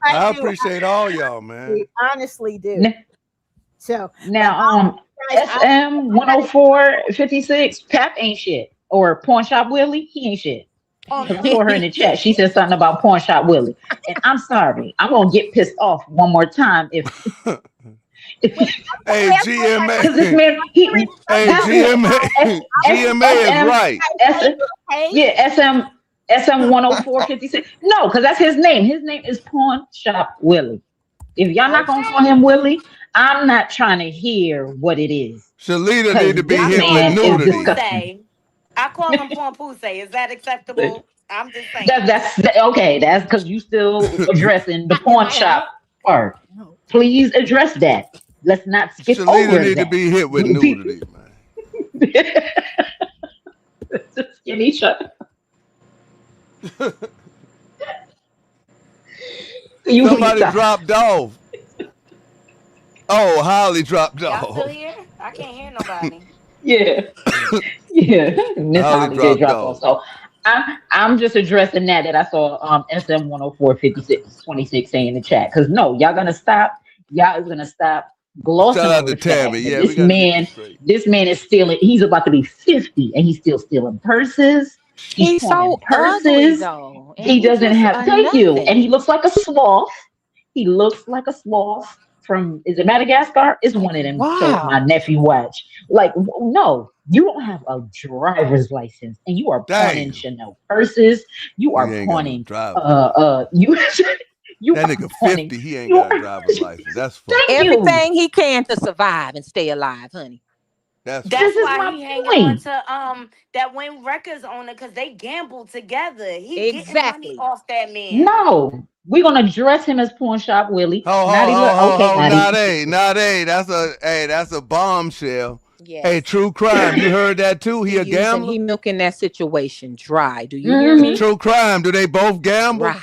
I appreciate all y'all, man. I honestly do. So now, SM 10456, Pap ain't shit. Or Pawn Shop Willie, he ain't shit. I saw her in the chat. She said something about Pawn Shop Willie. And I'm sorry. I'm going to get pissed off one more time if hey, GMA. GMA is right. SM 10456. No, because that's his name. His name is Pawn Shop Willie. If y'all not going to call him Willie, I'm not trying to hear what it is. Shalita need to be hit with nudity. I call him Papoose. Is that acceptable? I'm just saying. That's okay. That's because you still addressing the pawn shop part. Please address that. Let's not skip Shalita over need that. to be hit with nudity, man. Skinny shut. Somebody dropped off. Oh, Holly dropped off. Y'all still here? I can't hear nobody. Yeah. Miss Holly did drop off. So I'm just addressing that I saw SM 1045626 saying in the chat. Because no, y'all is gonna stop glossing Shout out over to Tammy. Yeah, this man is stealing. He's about to be 50 and he's still stealing purses. He's so ugly though. He doesn't have thank you. And he looks like a sloth. He looks like a sloth from, is it Madagascar? It's one of them. Wow. My nephew watch. Like, no, you don't have a driver's license and you are pawning Chanel purses. You are pawning you that nigga 50, he ain't got a driver's license. That's funny. Everything he can to survive and stay alive, honey. That's why he hanging on to that Win Records owner because they gambled together. He getting money off that man. No, we're gonna dress him as Pawn Shop Willie. Not a. That's a bombshell. Yes. Hey, true crime. You heard that too? He a gambler. He milking that situation dry. Do you hear me? True crime. Do they both gamble? Right.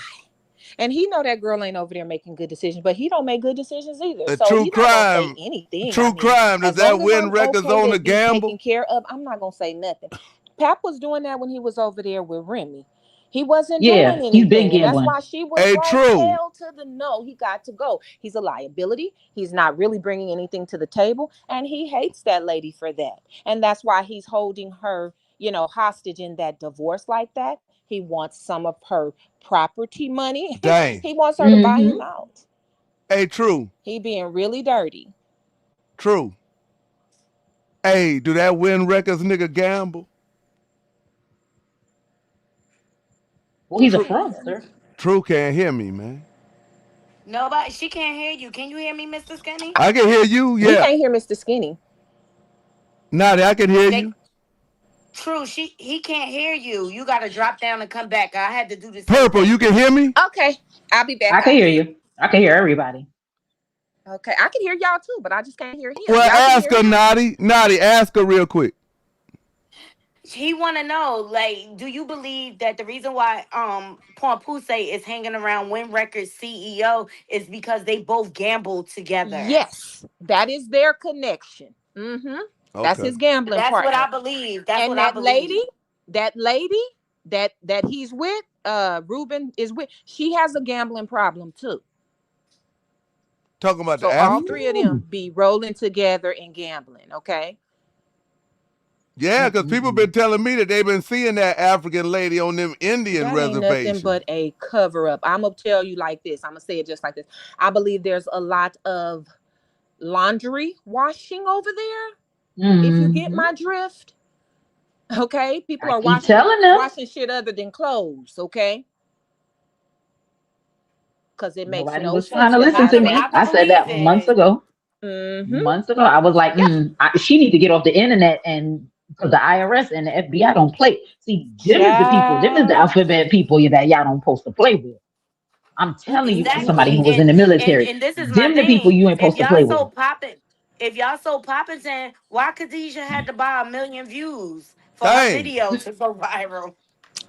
And he know that girl ain't over there making good decisions, but he don't make good decisions either. So true crime. Not say anything. True crime. Does that Win Records on the gamble? Taken care of. I'm not gonna say nothing. Pap was doing that when he was over there with Remy. He wasn't doing anything. He's been gambling. That's why she was hell to the no. He got to go. He's a liability. He's not really bringing anything to the table, and he hates that lady for that. And that's why he's holding her, hostage in that divorce like that. He wants some of her property money. Dang. He wants her to buy him out. Hey, True. He being really dirty. True. Hey, do that Win Records nigga gamble? Well, he's a fraudster. True can't hear me, man. Nobody, she can't hear you. Can you hear me, Mr. Skinny? I can hear you, yeah. We can't hear Mr. Skinny. Nadi, I can hear you. True, he can't hear you. You got to drop down and come back. I had to do this. Purple, you can hear me? Okay, I'll be back. I can hear you. I can hear everybody. Okay, I can hear y'all too, but I just can't hear him. Well, ask her, Naughty. Naughty, ask her real quick. He want to know, like, do you believe that the reason why Papoose is hanging around Win Records CEO is because they both gambled together? Yes, that is their connection. Mm-hmm. Okay. That's his gambling partner. That's what I believe. That's and what that I believe. lady that he's with, Ruben is with, she has a gambling problem too. Talking about so all three of them be rolling together and gambling, okay? Yeah, because people been telling me that they've been seeing that African lady on them Indian reservations. Ain't nothing but a cover up. I'm gonna tell you like this. I'm gonna say it just like this. I believe there's a lot of laundry washing over there. If you get my drift, okay? People are washing shit other than clothes, okay? Because it makes Nobody no was sense. trying to listen to me. I said that months ago. Months ago, I was like, she need to get off the internet, and because the IRS and the FBI don't play. See, them is the people, them is the alphabet people that y'all don't supposed to play with. I'm telling you, as somebody who was in the military, and this is them the people you ain't supposed to play with. If y'all so popping, then why Khadijah had to buy 1 million views for her video to go viral?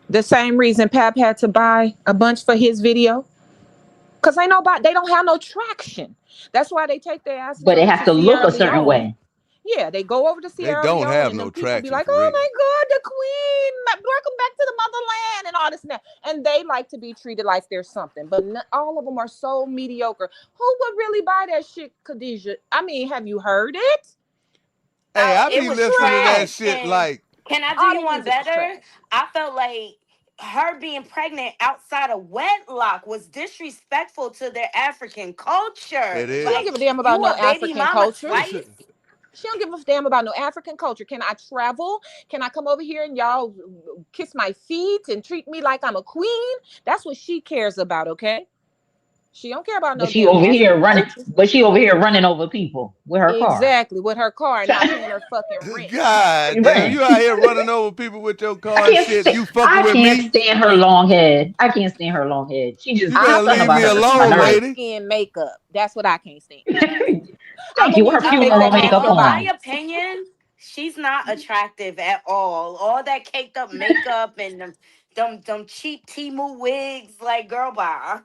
The same reason Pap had to buy a bunch for his video. Because they don't have no traction. That's why they take their asses but over they have to look a certain way. Yeah, they go over to Sierra Leone. They don't have no traction. Be like, oh my God, the queen, welcome back to the motherland, and all this and that. And they like to be treated like they're something. But all of them are so mediocre. Who would really buy that shit, Khadijah? I mean, have you heard it? Hey, I be listening to that shit like. Can I do you one better? I felt like her being pregnant outside of wedlock was disrespectful to their African culture. It is. She don't give a damn about no African culture. She don't give a damn about no African culture. Can I travel? Can I come over here and y'all kiss my feet and treat me like I'm a queen? That's what she cares about, okay? She don't care about no. But she over here running over people with her car. Exactly, with her car and not paying her fucking rent. God damn, you out here running over people with your car and shit. You fucking with me? I can't stand her long head. She just. You better leave me alone, lady. Skin makeup. That's what I can't stand. Thank you. Her funeral makeup on. In my opinion, she's not attractive at all. All that caked up makeup and them cheap Temu wigs, like, girl, bye.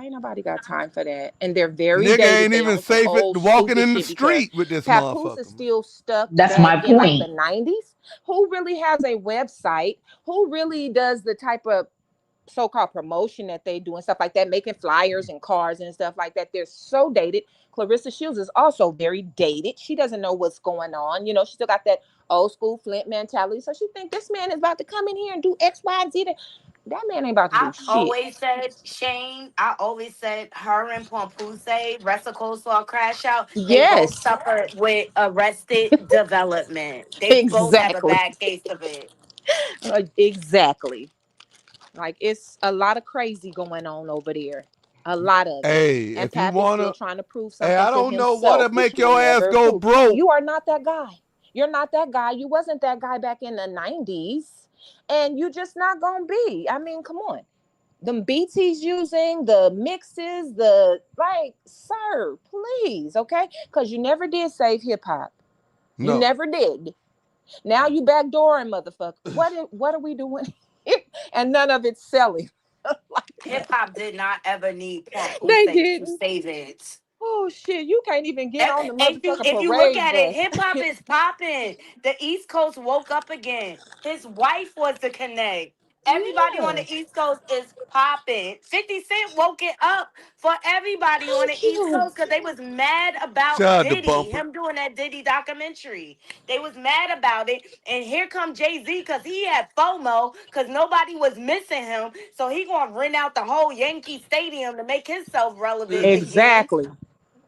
Ain't nobody got time for that. And they're very nigga ain't even safe at walking in the street with this Papoose is still stuck That's my point. In like the 90s. Who really has a website? Who really does the type of so-called promotion that they do and stuff like that, making flyers and cards and stuff like that? They're so dated. Claressa Shields is also very dated. She doesn't know what's going on. You know, she still got that old school Flint mentality. So she think this man is about to come in here and do X, Y, Z. That man ain't about to do shit. I always said her and Papoose, Ressa Coleslaw Crash Out, they both suffered with arrested development. They both have a bad case of it. Exactly. Like, it's a lot of crazy going on over there. A lot of it. And Pap is still trying to prove something. I don't know what'll make your ass go broke. You are not that guy. You're not that guy. You wasn't that guy back in the 90s. And you just not gonna be. I mean, come on. Them beats he's using, the mixes, sir, please, okay? Because you never did save hip-hop. No. You never did. Now you backdooring, motherfucker. What are we doing? And none of it's selling. Hip-hop did not ever need Papoose to save it. Oh shit! You can't even get on the motherfucking If you look at it, hip hop is popping. The East Coast woke up again. His wife was the connect. Everybody on the East Coast is popping. 50 Cent woke it up for everybody on the East Coast because they was mad about Diddy, him doing that Diddy documentary. They was mad about it. And here come Jay-Z because he had FOMO because nobody was missing him. So he gonna rent out the whole Yankee Stadium to make himself relevant. Exactly. Again.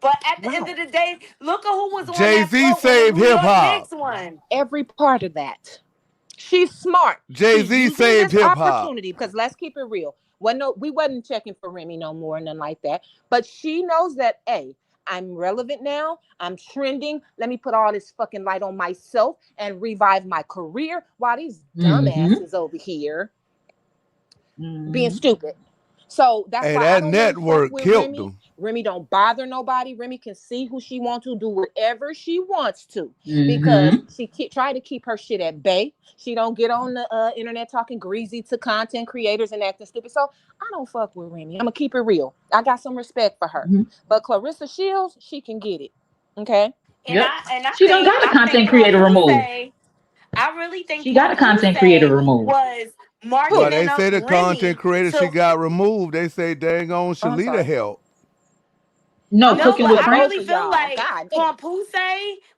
But at the end of the day, look at who was on Jay-Z that saved hip hop. Every part of that. She's smart. Jay-Z saved hip hop. Opportunity, because let's keep it real. We wasn't checking for Remy no more, nothing like that. But she knows that, hey, I'm relevant now. I'm trending. Let me put all this fucking light on myself and revive my career while these dumbasses over here being stupid. So that's why I don't really fuck with Remy. Them. Remy don't bother nobody. Remy can see who she wants to, do whatever she wants to, because she try to keep her shit at bay. She don't get on the internet talking greasy to content creators and acting stupid. So I don't fuck with Remy. I'm gonna keep it real. I got some respect for her. But Claressa Shields, she can get it. Okay. And I she don't got a content creator removed. I really think she got a content creator removed. Was marking well, they say the Remy content creator she got removed. They say dang on Shalita help. No, cooking with I friends. really feel like Papoose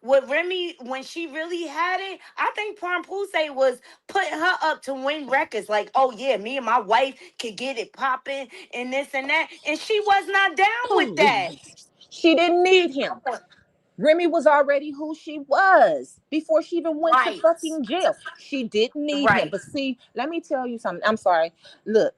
with Remy, when she really had it, I think Papoose was putting her up to win records. Like, oh yeah, me and my wife could get it popping and this and that. And she was not down with that. She didn't need him. Remy was already who she was before she even went to fucking jail. She didn't need him. But see, let me tell you something. I'm sorry. Look,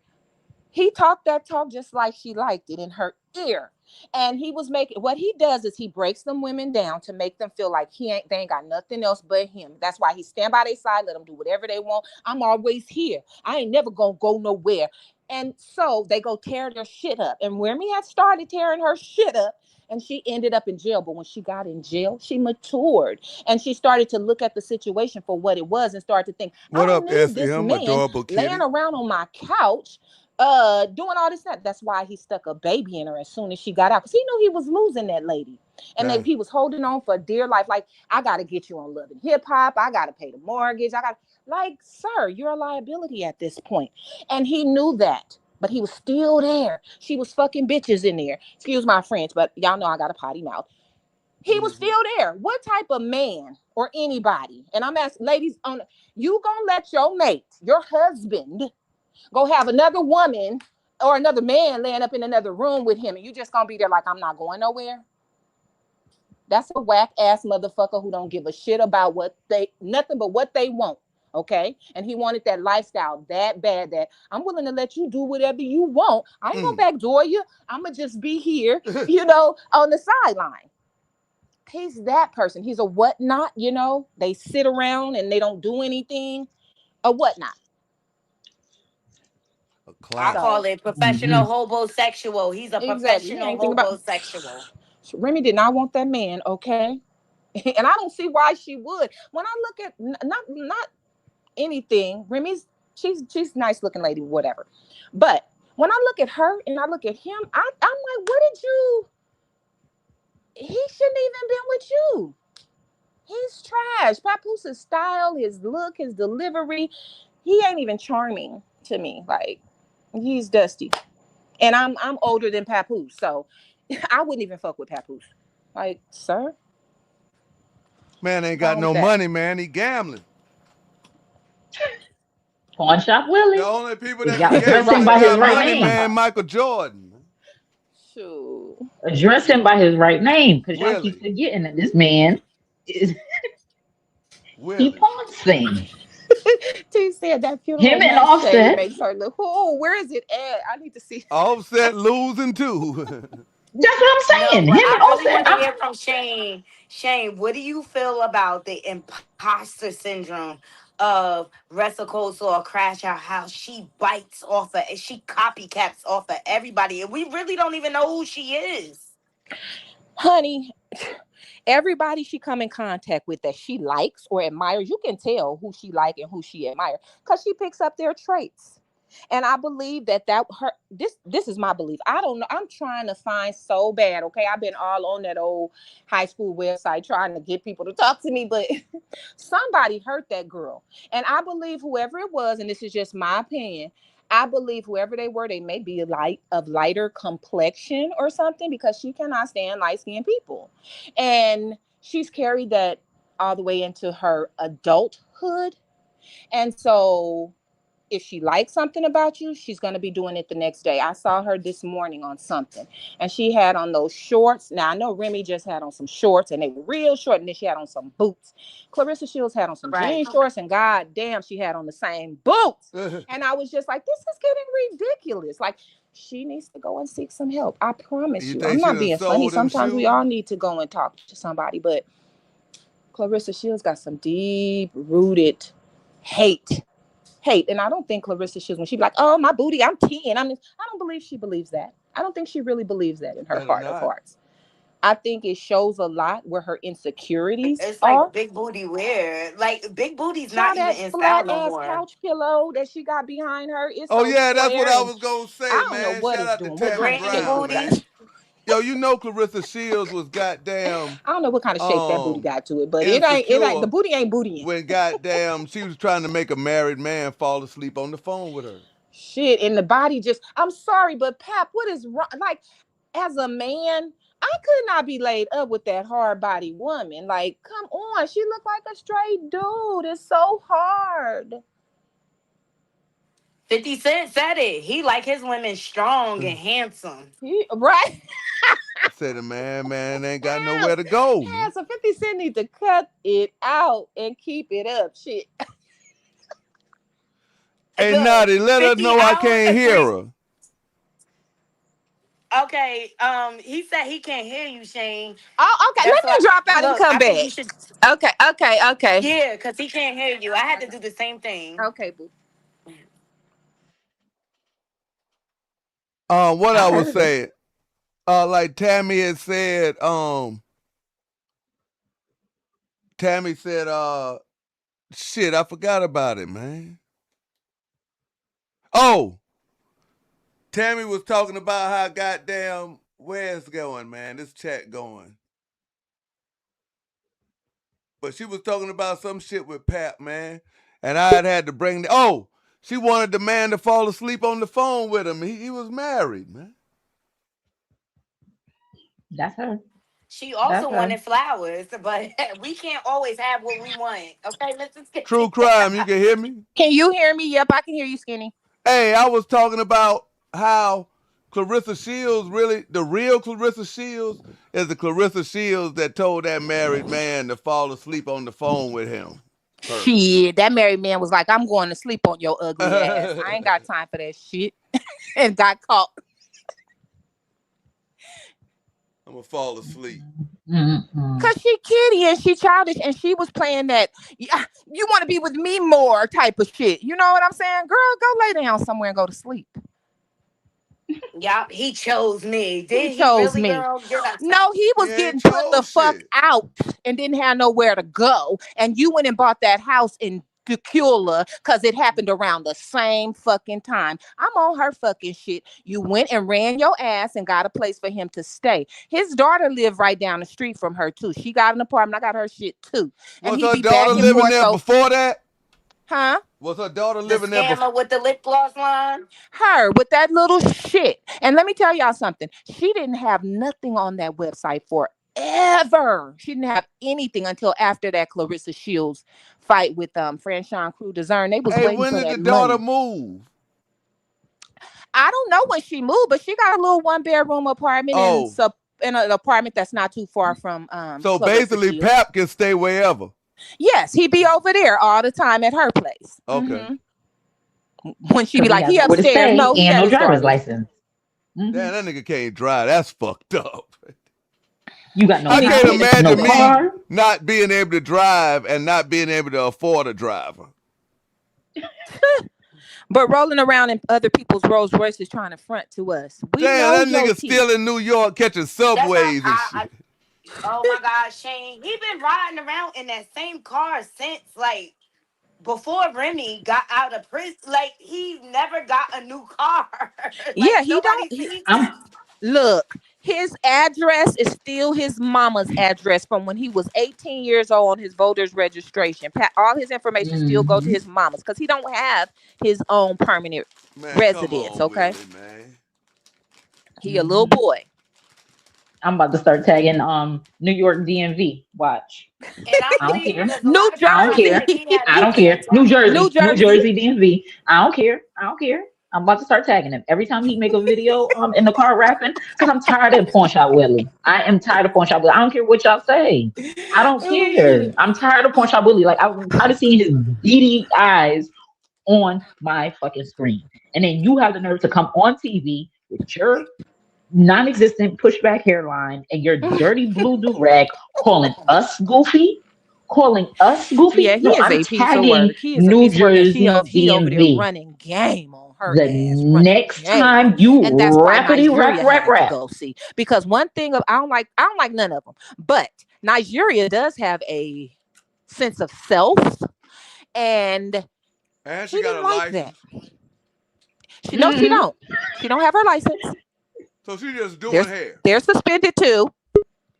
he talked that talk just like she liked it in her ear. And he was making, what he does is he breaks them women down to make them feel like they ain't got nothing else but him. That's why he stand by their side, let them do whatever they want. I'm always here. I ain't never gonna go nowhere. And so they go tear their shit up. And Remy had started tearing her shit up, and she ended up in jail. But when she got in jail, she matured and she started to look at the situation for what it was and started to think, I don't need this man laying around on my couch doing all this stuff. That's why he stuck a baby in her as soon as she got out, because he knew he was losing that lady. And then he was holding on for dear life. Like, I got to get you on Love and Hip Hop. I got to pay the mortgage. Like, sir, you're a liability at this point. And he knew that. But he was still there. She was fucking bitches in there. Excuse my French, but y'all know I got a potty mouth. He was still there. What type of man or anybody, and I'm asking ladies, you gonna let your mate, your husband, go have another woman or another man laying up in another room with him, and you just gonna be there like, I'm not going nowhere? That's a whack ass motherfucker who don't give a shit about nothing but what they want. Okay. And he wanted that lifestyle that bad that I'm willing to let you do whatever you want. I ain't gonna backdoor you. I'm gonna just be here, on the sideline. He's that person. He's a whatnot, they sit around and they don't do anything. A whatnot. I call it professional hobosexual. He's a professional hobosexual. Remy did not want that man, okay? And I don't see why she would. When I look at not anything, Remy's she's a nice looking lady, whatever. But when I look at her and I look at him, I'm like, he shouldn't even been with you. He's trash. Papoose's style, his look, his delivery, he ain't even charming to me. Like, he's dusty. And I'm older than Papoose, so I wouldn't even fuck with Papoose. Like, sir? Man ain't got no money, man. He gambling. Pawn Shop Willie. The only people that address him by his right name, man, Michael Jordan. Shoot. Address him by his right name, because y'all keep forgetting that this man is he pawns things. T said that funeral him and Offset makes her look. Oh, where is it at? I need to see. Offset losing too. That's what I'm saying. No, I really want to hear from Shane. Shane, what do you feel about the imposter syndrome of Recicosa or Crash Out? How she bites off of, she copycats off of everybody, and we really don't even know who she is. Honey, everybody she come in contact with that she likes or admires, you can tell who she like and who she admires because she picks up their traits. And I believe this is my belief. I don't know. I'm trying to find so bad. Okay. I've been all on that old high school website trying to get people to talk to me, but somebody hurt that girl. And I believe whoever it was, and this is just my opinion, I believe whoever they were, they may be of lighter complexion or something, because she cannot stand light-skinned people. And she's carried that all the way into her adulthood. And so if she likes something about you, she's going to be doing it the next day. I saw her this morning on something, and she had on those shorts. Now, I know Remy just had on some shorts, and they were real short, and then she had on some boots. Claressa Shields had on some jean shorts, and god damn, she had on the same boots. And I was just like, this is getting ridiculous. Like, she needs to go and seek some help. I promise you. I'm not being funny. Sometimes we all need to go and talk to somebody, but Claressa Shields got some deep-rooted hate hate. And I don't think Claressa Shields, when she be like, oh, my booty, I'm 10. I don't believe she believes that. I don't think she really believes that in her heart of hearts. I think it shows a lot where her insecurities it's are. like big booty wear. Like big booty's not even in style flat no ass more. couch pillow that she got behind her. It's that's what I was gonna say, I don't know man. what Shout it's out to doing. What Tammy kind of shape Brown, booty. man. Yo, you know Claressa Shields was goddamn. I don't know what kind of shape that booty got to it, but it ain't the booty ain't bootying. When goddamn she was trying to make a married man fall asleep on the phone with her. Shit, and the body just. I'm sorry, but Pap, what is wrong? Like, as a man, I could not be laid up with that hard body woman. Like, come on, she looked like a straight dude. It's so hard. 50 Cent said it. He like his women strong and handsome. Right? Said the man ain't got nowhere to go. Yeah, so 50 Cent need to cut it out and keep it up. Shit. Hey, Naughty, let her know I can't hear her. Okay, he said he can't hear you, Shane. Oh, okay. Let me drop out and come back. Okay. Yeah, because he can't hear you. I had to do the same thing. Okay, boo. What I was saying, like Tammy had said, Tammy said, shit, I forgot about it, man. Oh, Tammy was talking about how goddamn, where's going, man? This chat going. But she was talking about some shit with Pap, man. And I had to bring she wanted the man to fall asleep on the phone with him. He was married, man. That's her. She also wanted flowers, but we can't always have what we want. Okay, Mr. Skinny. True crime, you can hear me? Can you hear me? Yep, I can hear you, Skinny. Hey, I was talking about how Claressa Shields, really, the real Claressa Shields is the Claressa Shields that told that married man to fall asleep on the phone with him. Shit, that married man was like, I'm going to sleep on your ugly ass. I ain't got time for that shit. And got caught. I'm going to fall asleep. Because she kitty and she childish and she was playing that, you want to be with me more type of shit. You know what I'm saying? Girl, go lay down somewhere and go to sleep. Yeah, he chose me. He chose me. Girl? No, he was getting put the fuck out and didn't have nowhere to go. And you went and bought that house in Tequila because it happened around the same fucking time. I'm on her fucking shit. You went and ran your ass and got a place for him to stay. His daughter lived right down the street from her too. She got an apartment. I got her shit too. And was her daughter living there before that? Huh? Was her daughter living there before? With the lip gloss line? Her with that little shit. And let me tell y'all something. She didn't have nothing on that website forever. She didn't have anything until after that Claressa Shields fight with Franchon Cruz-Dezern. They was waiting for that money. When did the daughter move? I don't know when she moved, but she got a little 1-bedroom apartment in an apartment that's not too far from so Claressa basically Shields. Pap can stay wherever. Yes, he be over there all the time at her place. Okay. When she be like, he upstairs. No, he had no driver's license. Damn, that nigga can't drive. That's fucked up. You got no. I can't imagine me not being able to drive and not being able to afford a driver. But rolling around in other people's Rolls Royces trying to front to us. Damn, that nigga still in New York catching subways and shit. Oh my God, Shane. He been riding around in that same car since like before Remy got out of prison. Like he never got a new car. Yeah, he don't. Look, his address is still his mama's address from when he was 18 years old on his voter's registration. All his information still go to his mama's because he don't have his own permanent residence. Okay, man. He a little boy. I'm about to start tagging New York DMV. Watch. I don't care. New Jersey. I don't care. New Jersey DMV. I don't care. I'm about to start tagging him every time he make a video in the car rapping because I'm tired of Pawn Shop Willie. I am tired of Pawn Shop Willie. I don't care what y'all say. I don't care. I'm tired of Pawn Shop Willie. Like I'm tired of seeing his beady eyes on my fucking screen. And then you have the nerve to come on TV with your non-existent pushback hairline and your dirty blue do-rag calling us goofy. calling us goofy. Yeah, he No, is I'm a piece of tagging work. He is a New piece of work, and she Jersey over there DMV. running game on her The ass, running next game, time you and that's why Nigeria had to rap. go see. Because one thing I don't like none of them, but Nigeria does have a sense of self, and she got a license. She don't. She don't have her license. So she just doing hair. They're suspended too.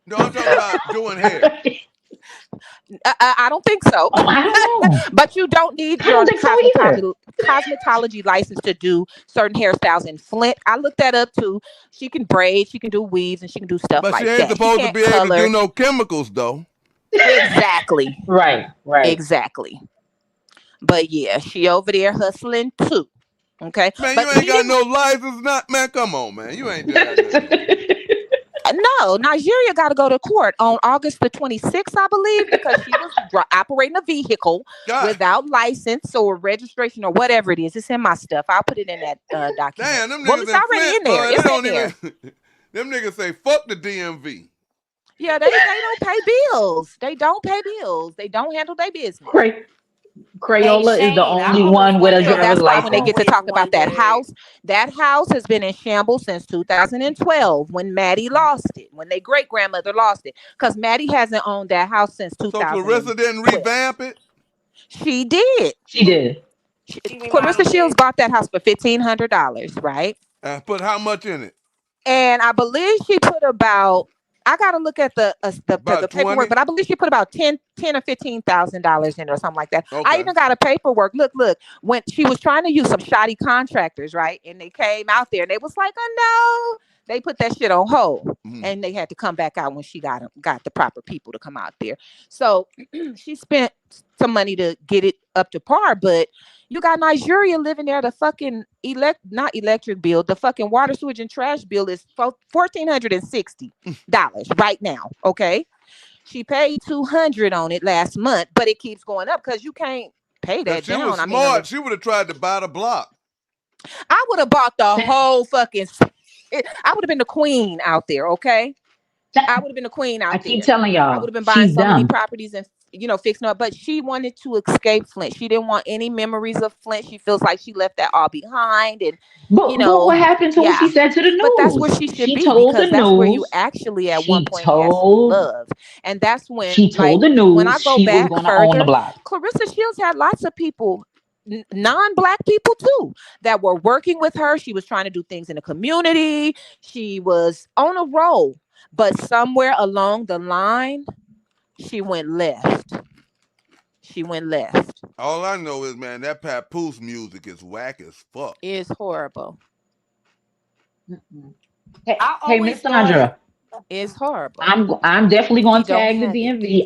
No, I'm talking about doing hair. I don't think so. Oh, I don't know. But you don't need your cosmetology license to do certain hairstyles in Flint. I looked that up too. She can braid, she can do weaves, and she can do stuff like that. But she ain't supposed to be able to do no chemicals, though. Exactly. Right. Exactly. But yeah, she over there hustling too. Okay. Man, you ain't got no license, man. Come on, man. You ain't doing that. No, Nigeria got to go to court on August the 26th, I believe, because she was operating a vehicle without license or registration or whatever it is. It's in my stuff. I'll put it in that document. Damn, them niggas well, it's already in there. It's in there. Them niggas say, fuck the DMV. Yeah, they don't pay bills. They don't pay bills. They don't handle their business. Crayola is the only one with a driver's license. When they get to talk about that house has been in shambles since 2012 when Maddie lost it, when their great grandmother lost it, because Maddie hasn't owned that house since 2000. So Claressa didn't revamp it? She did. Claressa Shields bought that house for $1,500, right? Put how much in it? And I believe she put about. I gotta look at the paperwork, but I believe she put about $10,000 or $15,000 in it or something like that. Okay. I even got a paperwork. Look, when she was trying to use some shoddy contractors, right? And they came out there and they was like, oh no. They put that shit on hold, and they had to come back out when she got the proper people to come out there. So she spent some money to get it up to par, but you got Nigeria living there. The fucking not electric bill, the fucking water, sewage, and trash bill is $1,460 right now. Okay, she paid $200 on it last month, but it keeps going up because you can't pay that down. Was smart. She would have tried to buy the block. I would have bought the whole fucking. I would have been the queen out there. Okay, I would have been the queen out there. I keep telling y'all, I would have been buying so many properties and fixing up. But she wanted to escape Flint. She didn't want any memories of Flint. She feels like she left that all behind. And but what happened to what she said to the news? But that's where she should be, because that's where you actually at one point had love. And that's when she told the news when I go back further, Claressa Shields had lots of people, non-Black people too, that were working with her. She was trying to do things in the community. She was on a roll, but somewhere along the line, she went left. All I know is, man, that Papoose music is whack as fuck. It's horrible. Hey, Miss Sandra. It's horrible. I'm definitely going to tag the DMV.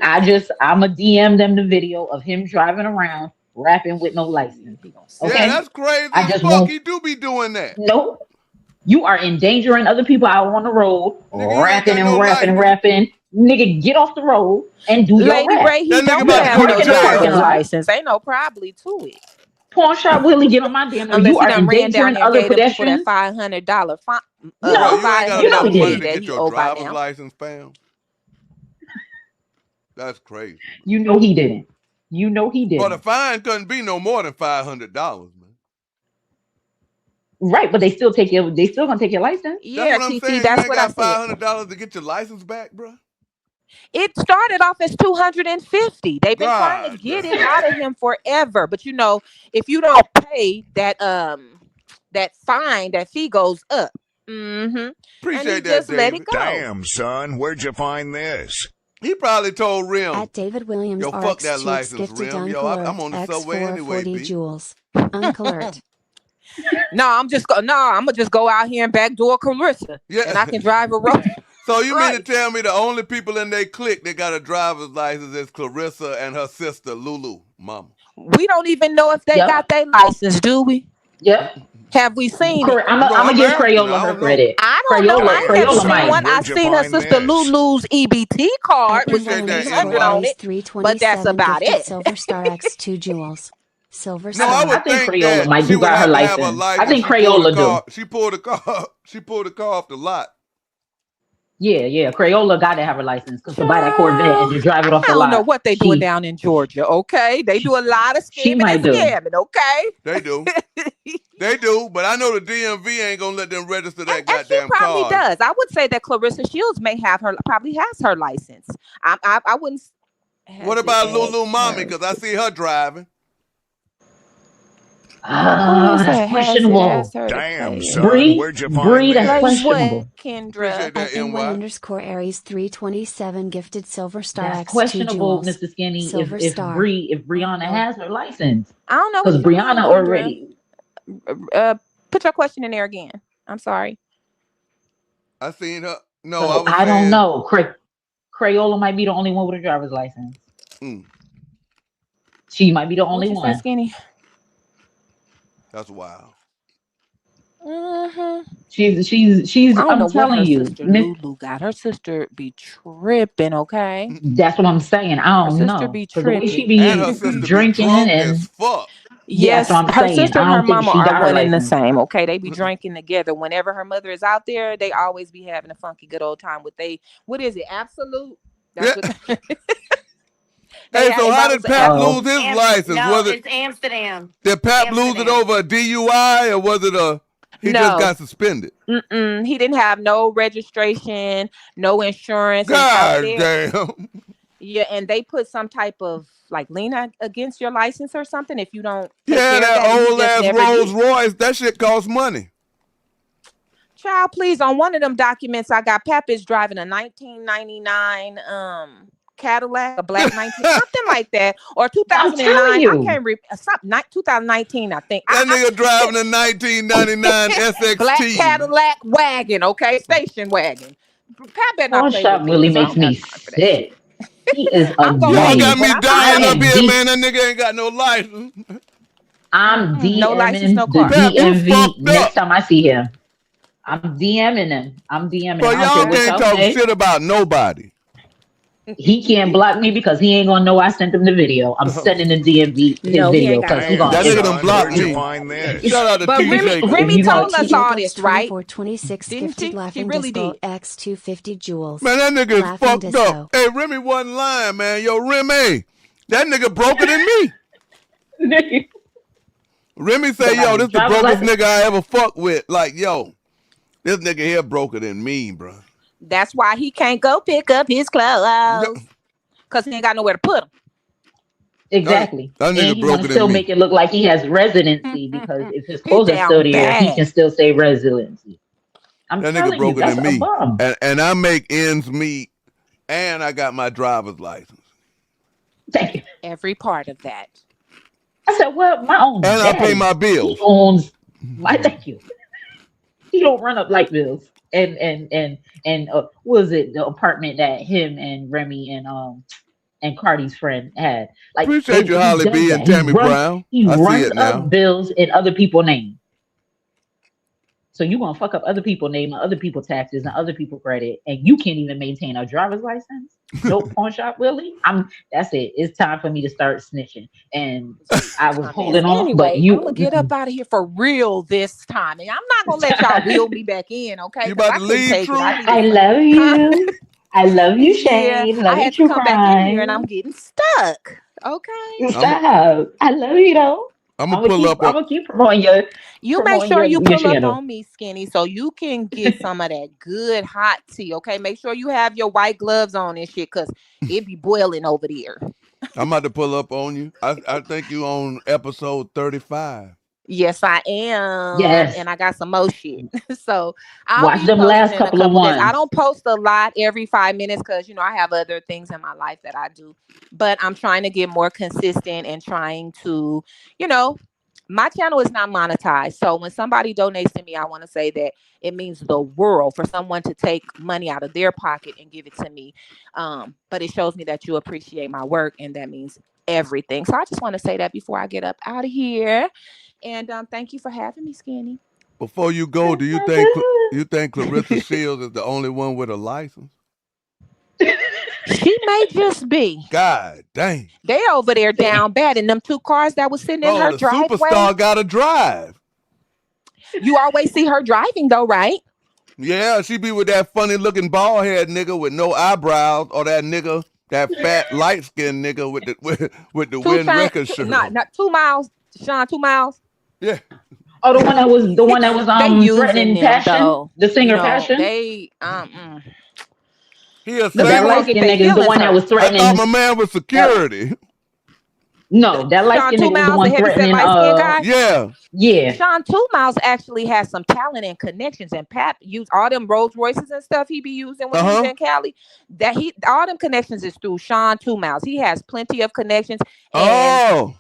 I'm a DM them the video of him driving around rapping with no license. Okay? Yeah, that's crazy. Fuck, he do be doing that. Nope. You are endangering other people out on the road, rapping and rapping. Nigga, get off the road and do your rap. Lady Ray, he don't have no driver's license. Ain't no probably to it. Pawn Shop Willie, get on my damn nerves. You are endangering other pedestrians. That $500 fine. You ain't got enough money to get your driver's license, fam. That's crazy. You know he didn't. Well, the fine couldn't be no more than $500, man. Right, but they still gonna take your license. Yeah, that's what I'm saying. That's you what ain't got $500 to get your license back, bro. It started off as $250. They've been trying to get it out of him forever. But if you don't pay that fine, that fee goes up. Appreciate that, just David. Let it go. Damn, son, where'd you find this? He probably told Rim. At David Williams, yo, fuck that license, Rim. Yo, I'm on the subway anyway, B. Joules. Uncolert. No, I'm gonna just go out here and backdoor Claressa. Yeah. And I can drive a road. So you mean to tell me the only people in their clique that got a driver's license is Claressa and her sister Lulu, mama? We don't even know if they got their license, do we? Yep. Have we seen it? I'm gonna give Crayola her credit. I don't know. I never seen one. I seen her sister Lulu's EBT card with $100 on it, but that's about it. Silver Star X2 Joules. Silver Star. No, I think Crayola might do got her license. I think Crayola do. She pulled the car. She pulled the car off the lot. Yeah. Crayola got to have her license because to buy that Corvette and just drive it off the lot. I don't know what they doing down in Georgia. Okay, they do a lot of scamming and scamming. Okay, they do. They do, but I know the DMV ain't gonna let them register that goddamn car. Probably car. does. I would say that Claressa Shields probably has her license. I wouldn't. What about Lulu Mommy? Because I see her driving. That's questionable. Damn, son, where'd you find that's questionable. Kendra. NY_Aries 327 gifted Silver Star That's X questionable, 2 jewels. Mr. Skinny. Silver if Star. Brianna has her license. I don't know because Brianna already. Put your question in there again. I'm sorry. I seen her. No, so I don't know. Crayola might be the only one with a driver's license. She might be the only one. Skinny? That's wild. She's. I'm telling you, sister Lulu got her sister be tripping. Okay, that's what I'm saying. I don't know. Be the way she be and her sister drinking be drunk and as fuck. Yes, what I'm her saying. sister and her mama are one and the same. Okay, they be Mm-hmm. drinking together. Whenever her mother is out there, they always be having a funky good old time with what is it? Absolute. That's what Hey, so how did Pap lose his license? No, it's Amsterdam. Did Pap lose it over a DUI or was it he just got suspended? He didn't have no registration, no insurance. God damn. Yeah, and they put some type of lien against your license or something if you don't. That old ass Rolls Royce, that shit costs money. Child, please, on one of them documents I got, Pap is driving a 1999 Cadillac, a black 19, something like that, or 2009. I can't remember. 2019, I think. That nigga driving a 1999 SXT. Black Cadillac wagon, okay, station wagon. Pap better not play with really makes me sick. He is annoying. Y'all got me dying up here, man. That nigga ain't got no license. I'm DMing no license, no car. the DMV next time I see him. I'm DMing him. But y'all can't talk shit about nobody. He can't block me because he ain't gonna know I sent him the video. I'm sending the DMV his video because he gonna. That nigga done blocked me. Shout out to TJ. Remy told us all this, right? 2426 gifted laughing really disco X 250 jewels. Man, that nigga is fucked up. Hey, Remy wasn't lying, man. Yo, Remy, that nigga broker than me. Remy say, yo, this the brokest nigga I ever fucked with. Like, yo, this nigga here broker than me, bro. That's why he can't go pick up his clothes. Because he ain't got nowhere to put them. Exactly. And he want to still make it look like he has residency because if his clothes are still there, he can still say residency. That nigga broker than me. And I make ends meet and I got my driver's license. Thank you. Every part of that. I said, well, my own and dad, I pay my bills. He owns my thank you. He don't run up light bills. And was it the apartment that him and Remy and Cardi's friend had? Like, appreciate you, Holly B and Tammy Brown. He runs up bills in other people's names. So you gonna fuck up other people's name and other people's taxes and other people's credit, and you can't even maintain a driver's license? No pawn shop, Willie. That's it. It's time for me to start snitching. And I was holding on, anyway, but you I'm gonna get up out of here for real this time. And I'm not gonna let y'all wheel me back in, okay? You about to leave, True? I love you. I love you, Shane. Love I had you, to come back in here and I'm getting stuck. Okay. Stop. I love you though. I'm gonna keep promoting you. You make sure you pull up on me, Skinny, so you can get some of that good hot tea. Okay, make sure you have your white gloves on and shit, cause it be boiling over there. I'm about to pull up on you. I think you on episode 35. Yes, I am. Yes, and I got some more shit. So I'll watch them last couple of ones. I don't post a lot every 5 minutes because I have other things in my life that I do. But I'm trying to get more consistent and trying to, my channel is not monetized. So when somebody donates to me, I want to say that it means the world for someone to take money out of their pocket and give it to me. But it shows me that you appreciate my work, and that means everything. So I just want to say that before I get up out of here. And thank you for having me, Skinny. Before you go, do you think Claressa Shields is the only one with a license? She may just be. God dang. They over there down bad in them 2 cars that was sitting in her driveway. Superstar got to drive. You always see her driving though, right? Yeah, she be with that funny looking bald head nigga with no eyebrows, or that nigga, that fat light skinned nigga with the Win Records shirt on. Not 2 Miles, Sean 2 Miles. Yeah. Oh, the one that was they using threatening them Passion, though. the singer Passion. They He a No, that light skinned nigga is the one that was threatening. I thought my man was security. No, that light skinned nigga was the one threatening. Yeah. Yeah. Sean 2 Miles actually has some talent and connections, and Pap used all them Rolls Royces and stuff he be using when he's in Cali. All them connections is through Sean 2 Miles. He has plenty of connections. And,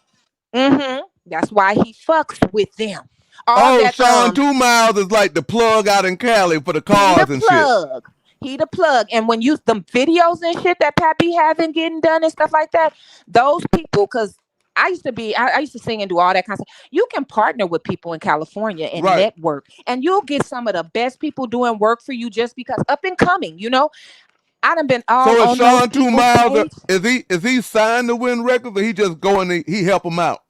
that's why he fucks with them. Sean 2 Miles is like the plug out in Cali for the cars and shit. He the plug. And when you them videos and shit that Pappy having getting done and stuff like that, those people, because I used to sing and do all that kind of stuff. You can partner with people in California and network, and you'll get some of the best people doing work for you just because up and coming, I done been all so on Sean 2 Miles, page. is he signed to Win Records, or he just go and he help him out?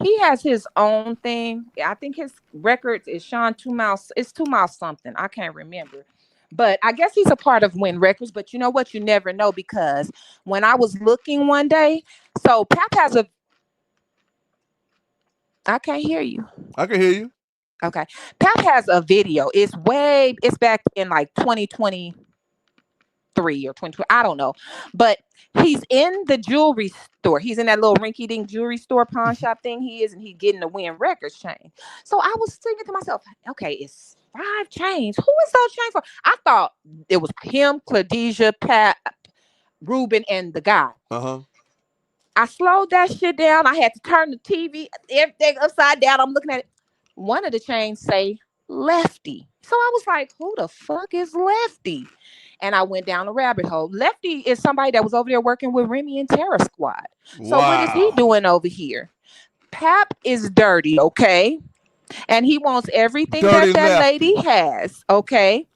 He has his own thing. I think his records is Sean 2 Miles. It's 2 Miles something. I can't remember. But I guess he's a part of Win Records. But you know what? You never know, because when I was looking one day, so Pap has a... I can't hear you. I can hear you. Okay. Pap has a video. It's back in like 2023 or 2020. I don't know. But he's in the jewelry store. He's in that little rinky-dink jewelry store, pawn shop thing he is, and he's getting the Win Records chain. So I was thinking to myself, okay, it's 5 chains. Who is those chains for? I thought it was him, Claudia, Pat, Ruben, and the guy. I slowed that shit down. I had to turn the TV, everything upside down. I'm looking at it. One of the chains say Lefty. So I was like, who the fuck is Lefty? And I went down a rabbit hole. Lefty is somebody that was over there working with Remy and Terror Squad. So what is he doing over here? Pap is dirty, okay? And he wants everything that lady has, okay?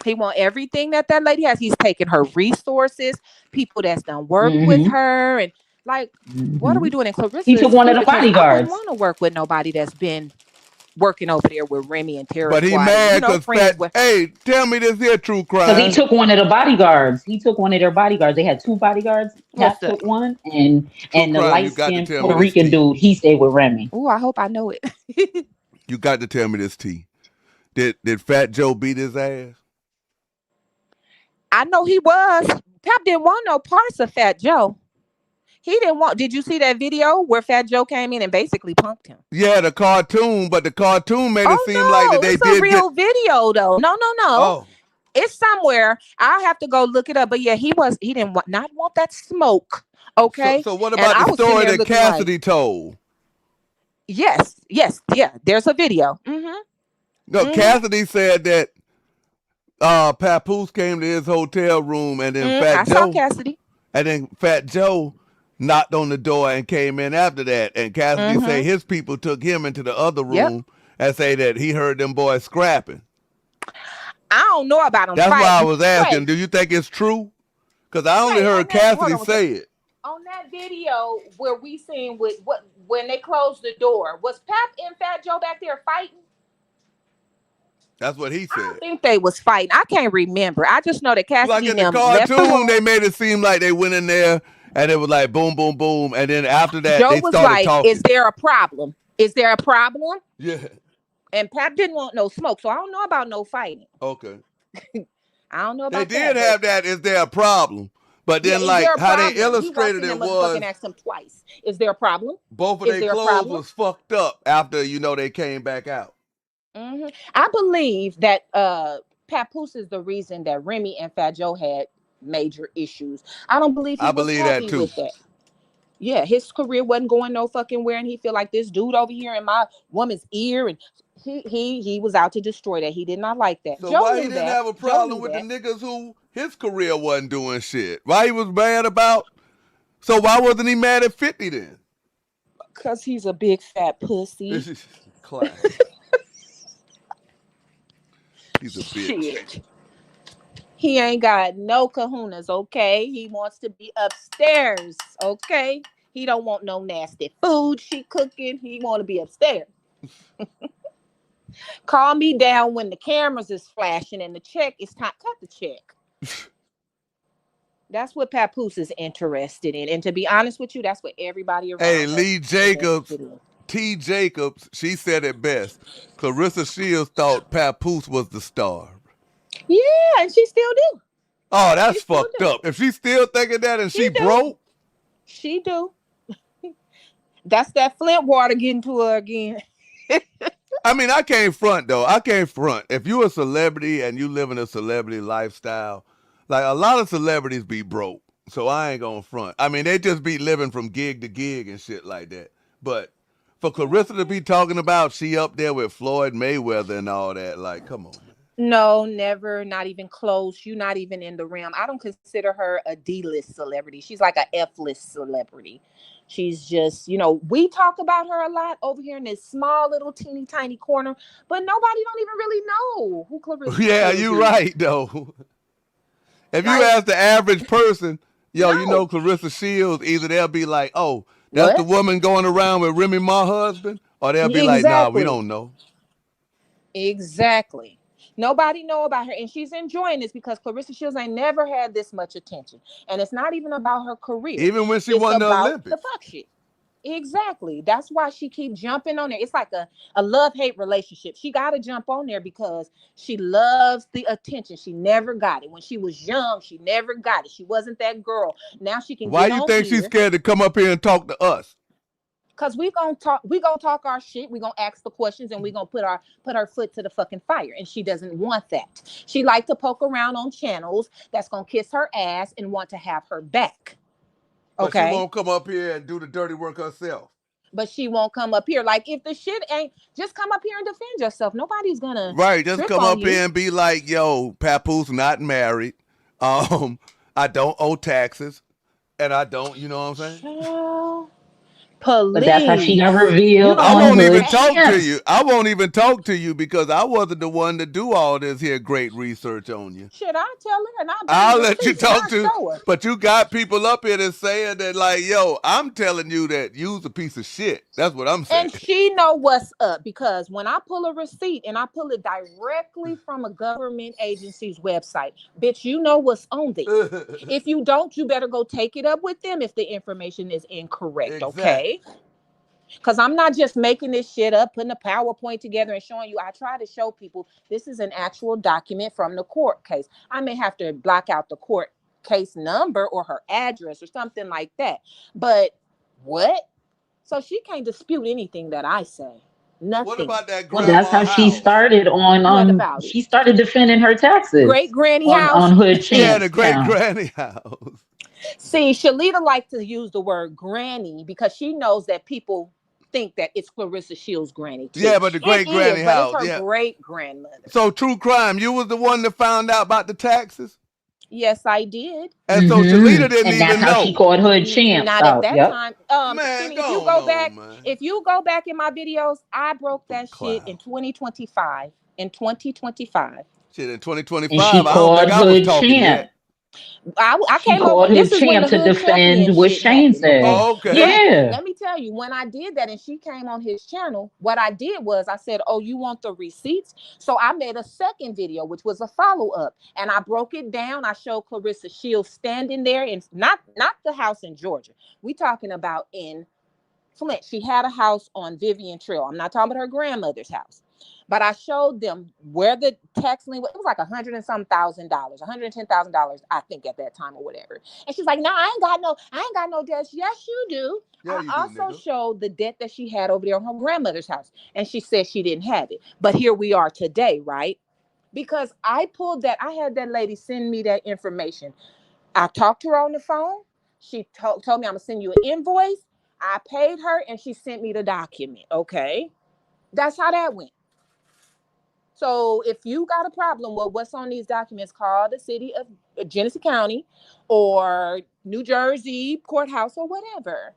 He wants everything that lady has. He's taking her resources, people that's done work with her, and like, what are we doing in Claressa? He took one of the bodyguards. I wouldn't want to work with nobody that's been working over there with Remy and Terror But he Squad. mad because hey, tell me this here true crime. Because he took one of the bodyguards. He took one of their bodyguards. They had 2 bodyguards. Pat took one, and the light-skinned Puerto Rican dude, he stayed with Remy. Oh, I hope I know it. You got to tell me this, T. Did Fat Joe beat his ass? I know he was. Pap didn't want no parts of Fat Joe. He didn't want... Did you see that video where Fat Joe came in and basically punked him? Yeah, the cartoon, but the cartoon made it seem like that they did... It's a real video, though. No. Oh. It's somewhere. I'll have to go look it up. But yeah, he didn't not want that smoke. Okay? So what about the story that Cassidy told? Yes. Yeah, there's a video. No, Cassidy said that Papoose came to his hotel room, and then I saw Cassidy. And then Fat Joe knocked on the door and came in after that. And Cassidy say his people took him into the other room and say that he heard them boys scrapping. I don't know about them. That's why I was asking. Do you think it's true? Because I only heard Cassidy say it. On that video where we seen when they closed the door, was Pap and Fat Joe back there fighting? That's what he said. I don't think they was fighting. I can't remember. I just know that Cassidy like in the cartoon, they made it seem like they went in there and it was like boom, boom, boom, and then after that Joe they was started like, talking. "Is there a problem? Is there a problem?" Yeah. And Pap didn't want no smoke, so I don't know about no fighting. Okay. I don't know about that. They did have that. Is there a problem? But then, how they illustrated it was, asked him twice. Is there a problem? Both of their clothes was fucked up after they came back out. I believe that Papoose is the reason that Remy and Fat Joe had major issues. I don't believe he was happy that too. With that. Yeah, his career wasn't going no fucking where, and he feel like this dude over here in my woman's ear, and he was out to destroy that. He did not like that. So Joe why he didn't have a problem with the niggas who his career wasn't doing shit? Why he was mad about? So why wasn't he mad at 50 then? Because he's a big fat pussy. This is class. He's a bitch. Shit. He ain't got no kahunas, okay? He wants to be upstairs, okay? He don't want no nasty food she cooking. He want to be upstairs. Call me down when the cameras is flashing and the check is time. Cut the check. That's what Papoose is interested in. And to be honest with you, that's what everybody around Hey, Lee Jacobs, T. Jacobs, she said it best. Claressa Shields thought Papoose was the star. Yeah, and she still do. Oh, that's fucked up. If she's still thinking that and she broke. She do. That's that Flint water getting to her again. I mean, I can't front, though. I can't front. If you're a celebrity and you live in a celebrity lifestyle, like a lot of celebrities be broke. So I ain't gonna front. I mean, they just be living from gig to gig and shit like that. But for Claressa to be talking about she up there with Floyd Mayweather and all that, like, come on, man. No, never, not even close. You're not even in the realm. I don't consider her a D-list celebrity. She's like a F-list celebrity. She's just, we talk about her a lot over here in this small little teeny tiny corner, but nobody don't even really know who Claressa is. You're right, though. If you ask the average person, you know Claressa Shields, either they'll be like, oh, that's the woman going around with Remy Ma's husband, or they'll be like, nah, we don't know. Exactly. Nobody know about her, and she's enjoying this because Claressa Shields ain't never had this much attention, and it's not even about her career. Even when she won the Olympics. The fuck shit. Exactly. That's why she keeps jumping on there. It's like a love-hate relationship. She got to jump on there because she loves the attention. She never got it. When she was young, she never got it. She wasn't that girl. Now she can. Why you think she's scared to come up here and talk to us? Because we gonna talk our shit. We gonna ask the questions, and we gonna put her foot to the fucking fire. And she doesn't want that. She like to poke around on channels that's gonna kiss her ass and want to have her back. Okay. But she won't come up here and do the dirty work herself. But she won't come up here. Like, if the shit ain't, just come up here and defend yourself. Nobody's gonna just come up here and be like, yo, Papoose not married. I don't owe taxes, and I don't. You know what I'm saying? Police. But that's how she got revealed. I won't even talk to you. I won't even talk to you because I wasn't the one to do all this here great research on you. Should I tell her? And I'll let you talk to. But you got people up here that saying that, like, yo, I'm telling you that you's a piece of shit. That's what I'm saying. And she know what's up because when I pull a receipt and I pull it directly from a government agency's website, bitch, you know what's on there. If you don't, you better go take it up with them if the information is incorrect. Exactly. Okay. Because I'm not just making this shit up, putting a PowerPoint together and showing you. I try to show people this is an actual document from the court case. I may have to block out the court case number or her address or something like that. But what? So she can't dispute anything that I say. Nothing. What about that? Well, that's how she started on. She started defending her taxes. Great granny house on Hood Champs. Yeah, the great granny house. See, Shalita likes to use the word granny because she knows that people think that it's Claressa Shields' granny too. Yeah, but the great granny house. But it's her great grandmother. So true crime. You was the one that found out about the taxes? Yes, I did. And so Shalita didn't even know. That's how she called Hood Champs. Not at that time. Man, if you go back in my videos, I broke that shit in 2025. In 2025. Shit, in 2025, I don't think I was talking yet. I came over. This is when the to defend what Shane said. Oh, okay. Yeah. Let me tell you, when I did that and she came on his channel, what I did was I said, oh, you want the receipts? So I made a second video, which was a follow-up. And I broke it down. I showed Claressa Shields standing there in not the house in Georgia. We talking about in Flint. She had a house on Vivian Trail. I'm not talking about her grandmother's house. But I showed them where the tax lien was. It was like $100,000 and some thousand, $110,000, I think, at that time or whatever. And she's like, "No, I ain't got no debts." Yes, you do. Yeah, I also showed the debt that she had over there on her grandmother's house, and she said she didn't have it. But here we are today, right? Because I pulled that. I had that lady send me that information. I talked to her on the phone. She told me, "I'm gonna send you an invoice." I paid her, and she sent me the document. Okay, that's how that went. So if you got a problem with what's on these documents, call the city of Genesee County or New Jersey courthouse or whatever.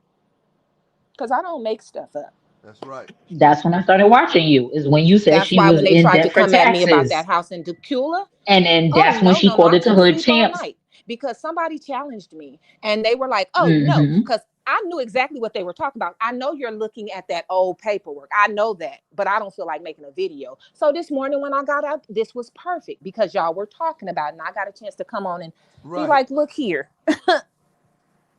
Because I don't make stuff up. That's right. That's when I started watching you. Is when you said she was in debt for taxes. That's why when they tried to come at me about that house in Decula. And then that's when she called it to Hood Champs. Because somebody challenged me and they were like, oh, no, because I knew exactly what they were talking about. I know you're looking at that old paperwork. I know that, but I don't feel like making a video. So this morning when I got up, this was perfect because y'all were talking about it, and I got a chance to come on and be like, look here.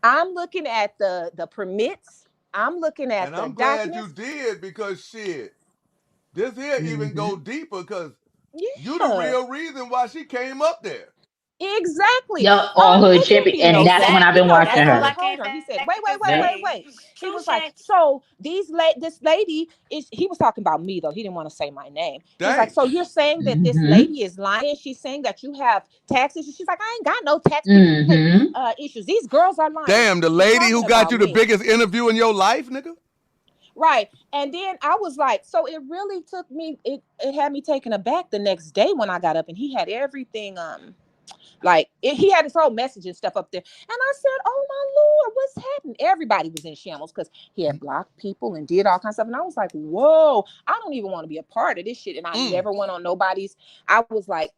I'm looking at the permits. I'm looking at and the I'm glad documents. you did, because shit, this here even go deeper, because you the real reason why she came up there. Exactly. Yo, all hood champion, and know, that's when I've been watching her. I told her. He said, wait. He was like, so this lady is. He was talking about me though. He didn't want to say my name. He was like, so you're saying that this lady is lying? She's saying that you have tax issues. She's like, I ain't got no tax issues. These girls are lying. Damn, the lady who got you the biggest interview in your life, nigga. Right. And then I was like, so it really took me. It had me taken aback the next day when I got up, and he had everything. He had his whole message and stuff up there. And I said, oh my Lord, what's happening? Everybody was in shambles because he had blocked people and did all kinds of stuff. And I was like, whoa, I don't even want to be a part of this shit. And I never went on nobody's. I was like,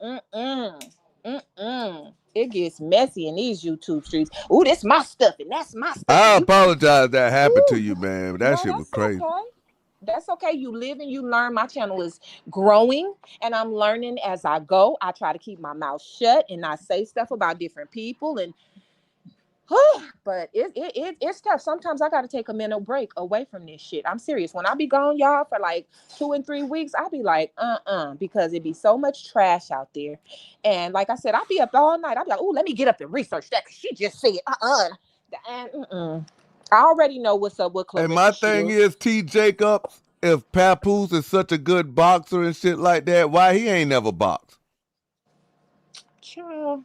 it gets messy in these YouTube streets. Ooh, this my stuff and that's my stuff. I apologize that happened to you, man. That shit was crazy. Okay. That's okay. You live and you learn. My channel is growing and I'm learning as I go. I try to keep my mouth shut and not say stuff about different people. And but it's tough. Sometimes I got to take a mental break away from this shit. I'm serious. When I be gone, y'all, for like 2 and 3 weeks, I'll be like, because it be so much trash out there. And like I said, I'll be up all night. I'll be like, oh, let me get up and research that. She just said, and I already know what's up with Claressa. And my thing is, T. Jacobs, if Papoose is such a good boxer and shit like that, why he ain't never boxed? Sure.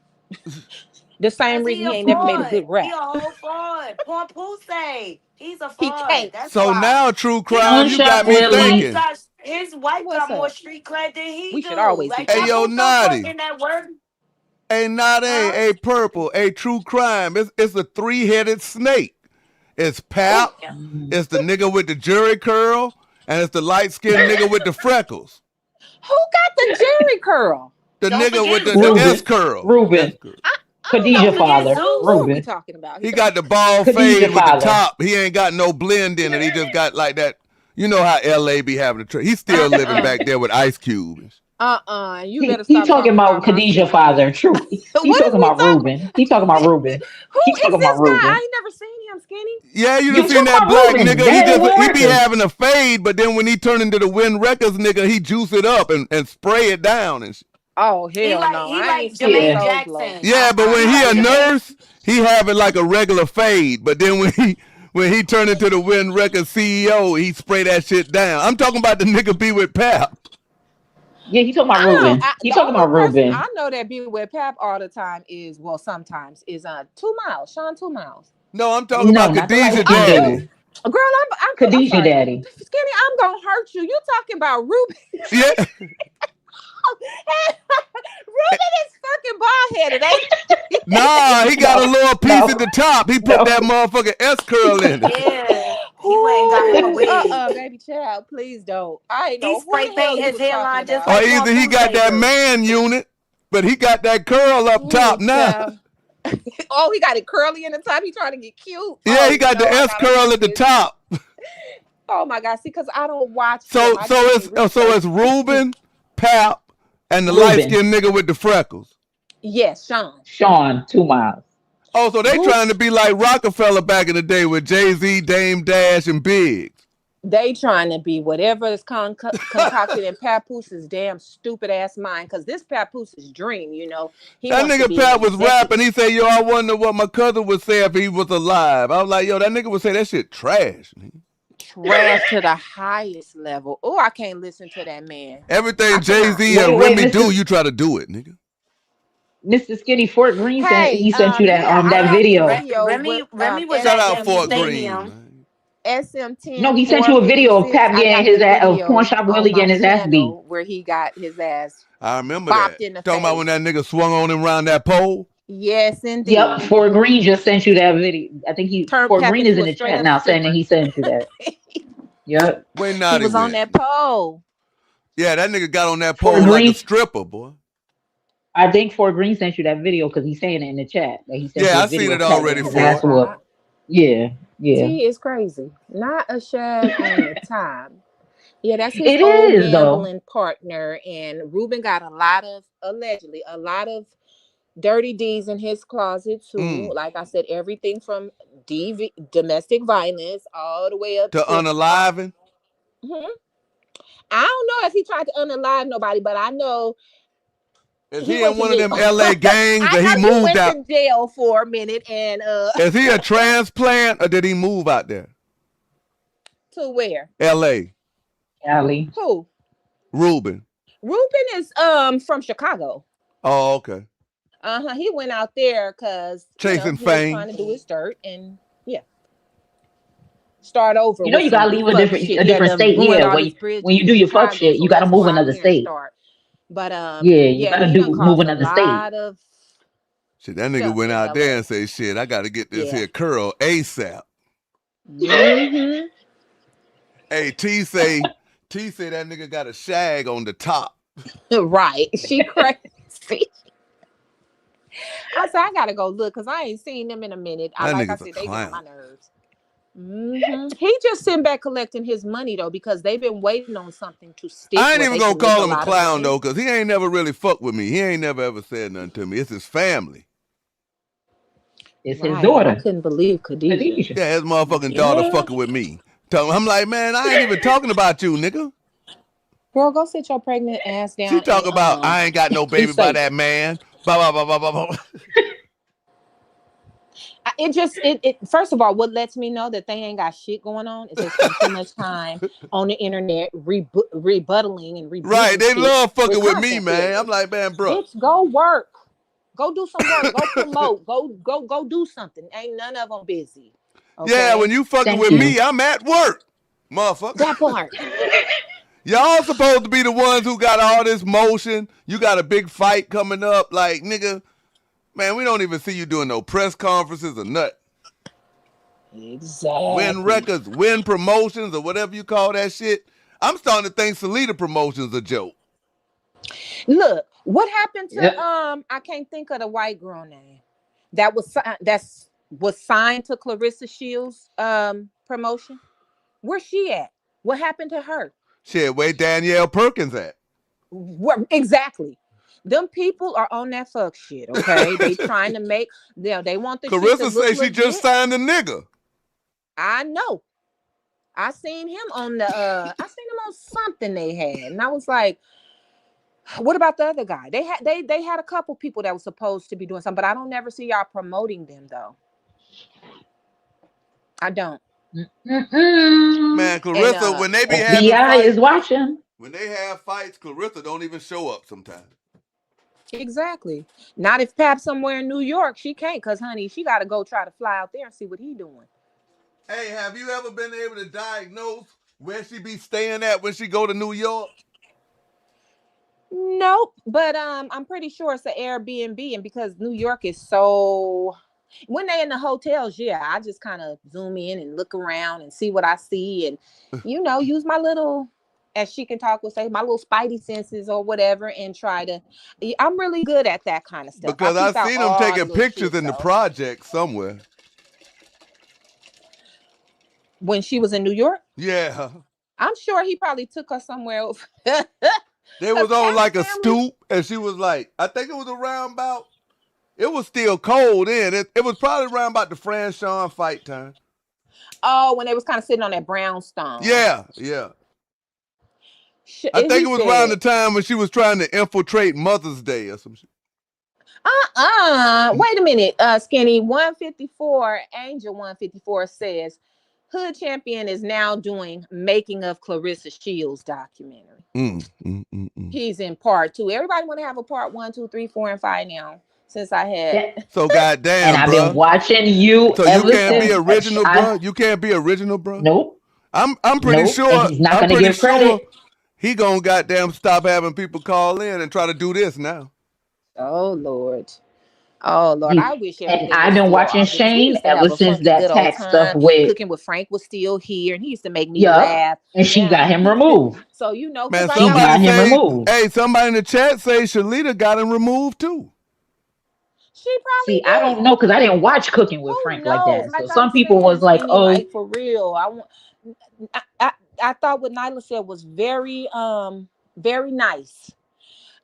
The same reason he ain't never made a good rap. He a whole fraud. Papoose, he's a fraud. That's so why. Now, True Crime, you got me thinking. His wife got more street cred than he we do. should always like, hey, yo, Naughty. Hey, Naughty, hey, Purple, hey, True Crime. It's a 3-headed snake. It's Pap, it's the nigga with the jury curl, and it's the light-skinned nigga with the freckles. Who got the jury curl? The nigga with the S curl. Ruben. Khadijah father. Ruben. We talking about? He got the ball fade with the top. He ain't got no blend in it. He just got like that. You know how LA be having a he's still living back there with Ice Cube. You better stop. He talking about Khadijah father. True. He talking about Ruben. He talking about Ruben. Who is this guy? I ain't never seen him, Skinny. Yeah, you done seen that black nigga. He be having a fade, but then when he turn into the Win Records nigga, he juice it up and spray it down and shit. Oh, hell no. He like Jermaine Jackson. Yeah, but when he a nurse, he have it like a regular fade. But then when he turn into the Win Records CEO, he spray that shit down. I'm talking about the nigga be with Pap. Yeah, he talking about Ruben. He talking about Ruben. I know that be with Pap all the time is, well, sometimes is 2 Miles. Sean 2 Miles. No, I'm talking about Khadijah Daddy. Girl, I'm Khadijah Daddy. Skinny, I'm gonna hurt you. You talking about Ruben? Yeah. Ruben is fucking bald-headed, ain't he? Nah, he got a little piece at the top. He put that motherfucking S curl in it. Yeah. He ain't got no wig. Baby child, please don't. I ain't know he spray paint his hairline just like either he got that man unit, but he got that curl up top now. Oh, he got it curly in the top. He trying to get cute. Yeah, he got the S curl at the top. Oh my God! See, because I don't watch. So it's Ruben, Pap, and the light-skinned nigga with the freckles. Yes, Sean. Sean 2 Miles. Oh, so they trying to be like Rockefeller back in the day with Jay-Z, Dame Dash, and Biggs. They trying to be whatever is concocted in Papoose's damn stupid ass mind. Because this Papoose's dream, you know. That nigga Pat was rapping. He said, yo, I wonder what my cousin would say if he was alive. I was like, yo, that nigga would say that shit trash. Trash to the highest level. Oh, I can't listen to that man. Everything Jay-Z and Remy do, you try to do it, nigga. Mr. Skinny, Fort Greene said he sent you that video. Remy was shout out Fort Greene. SM10. No, he sent you a video of Pap getting his ass, of Pawn Shop Willie getting his ass beat. Where he got his ass. I remember that. Talking about when that nigga swung on him around that pole. Yes, indeed. Yep, Fort Greene just sent you that video. I think Fort Greene is in the chat now saying that he sent you that. Yep. Wait, not he was on that pole. Yeah, that nigga got on that pole like a stripper, boy. I think Fort Greene sent you that video because he's saying it in the chat. That he sent I seen it already. Yeah. T is crazy. Not a shag on the top. Yeah, that's his It old is though. gambling partner. And Ruben got allegedly, a lot of dirty deeds in his closet too. Like I said, everything from domestic violence all the way up to unaliving. I don't know if he tried to unalive nobody, but I know is he in one of them LA gangs that he moved out? He went to jail for a minute. And is he a transplant or did he move out there? To where? LA. Cali. Who? Ruben. Ruben is from Chicago. Oh, okay. He went out there because chasing he fame, was trying to do his dirt, and start over. You know, you gotta leave a different state. Yeah, when you do your fuck shit, you gotta move another state. But you gotta move another state. Shit, that nigga went out there and say, "Shit, I gotta get this here curl ASAP." Hey, T say that nigga got a shag on the top. Right, she crazy. I said I gotta go look because I ain't seen them in a minute. Like I said, they get on my nerves. He just sitting back collecting his money though because they've been waiting on something to stick. I ain't even gonna call him a clown though because he ain't never really fucked with me. He ain't never ever said nothing to me. It's his family. It's his daughter. I couldn't believe Khadijah. Yeah, his motherfucking daughter fucking with me. I'm like, man, I ain't even talking about you, nigga. Girl, go sit your pregnant ass down. She talk about I ain't got no baby by that man. Blah, blah, blah, blah, blah. It first of all, what lets me know that they ain't got shit going on is they spend too much time on the internet rebuttaling and rebutting. Right, they love fucking with me, man. I'm like, man, bro, bitch, go work, go do some work, go promote, go do something. Ain't none of them busy. Okay? Yeah, when you fucking with me, I'm at work, motherfucker. That part. Y'all supposed to be the ones who got all this motion. You got a big fight coming up, like nigga. Man, we don't even see you doing no press conferences or nothing. Exactly. Win records, win promotions, or whatever you call that shit. I'm starting to think Salida Promotions a joke. Look, what happened to I can't think of the white girl name that was signed to Claressa Shields' promotion. Where's she at? What happened to her? Shit, where Danielle Perkins at? Exactly. Them people are on that fuck shit, okay? They trying to make, they want the Claressa say she just signed a nigga. I know. I seen him on something they had, and I was like, what about the other guy? They had a couple people that was supposed to be doing something, but I don't never see y'all promoting them though. I don't. Man, Claressa, when they be having fights, is watching. When they have fights, Claressa don't even show up sometimes. Exactly. Not if Pap's somewhere in New York. She can't because, honey, she got to go try to fly out there and see what he doing. Hey, have you ever been able to diagnose where she be staying at when she go to New York? Nope. But I'm pretty sure it's an Airbnb, and because New York is so... When they in the hotels, yeah, I just kind of zoom in and look around and see what I see and, use my little... as she can talk, will say, my little spidey senses or whatever, and try to. I'm really good at that kind of stuff. Because I seen them taking pictures in the project somewhere. When she was in New York? Yeah. I'm sure he probably took her somewhere. They was on like a stoop, and she was like, I think it was around about, it was still cold in. It was probably around about the Fran Sean fight time. Oh, when they was kind of sitting on that brownstone. Yeah. I think it was around the time when she was trying to infiltrate Mother's Day or some shit. Wait a minute, Skinny. 154, Angel 154 says, Hood Champion is now doing Making of Claressa Shields documentary. He's in part 2. Everybody want to have a part 1, 2, 3, 4, and 5 now. Since I had so goddamn, and I've been watching you. So you can't be original, bro. You can't be original, bro. Nope. I'm pretty sure. He's not gonna give credit. He gonna goddamn stop having people call in and try to do this now. Oh Lord, I wish. And I've been watching Shane ever since that tax stuff with Cooking with Frank was still here, and he used to make me laugh. And she got him removed. So man, somebody in the chat say Shalita got him removed too. She probably See, I don't know because I didn't watch Cooking with Frank like that. So Like some I'm people saying, was like, Skinny, "Oh, like for real. I thought what Nyla said was very very nice.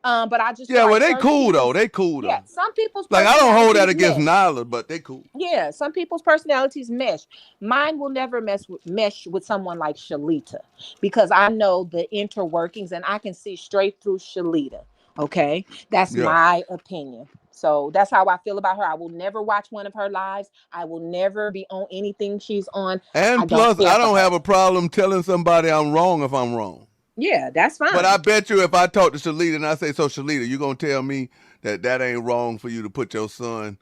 But I just feel well, like they certain cool people, though. They cool though. some people's Like I don't hold that personalities against mesh. Nyla, but they cool. Yeah, some people's personalities mesh. Mine will never mesh with someone like Shalita because I know the interworkings and I can see straight through Shalita. Okay, that's my opinion. So that's how I feel about her. I will never watch one of her lives. I will never be on anything she's on. And plus, I don't have a problem telling somebody I'm wrong if I'm wrong. Yeah, that's fine. But I bet you if I talk to Shalita and I say, so Shalita, you going to tell me that ain't wrong for you to put your son,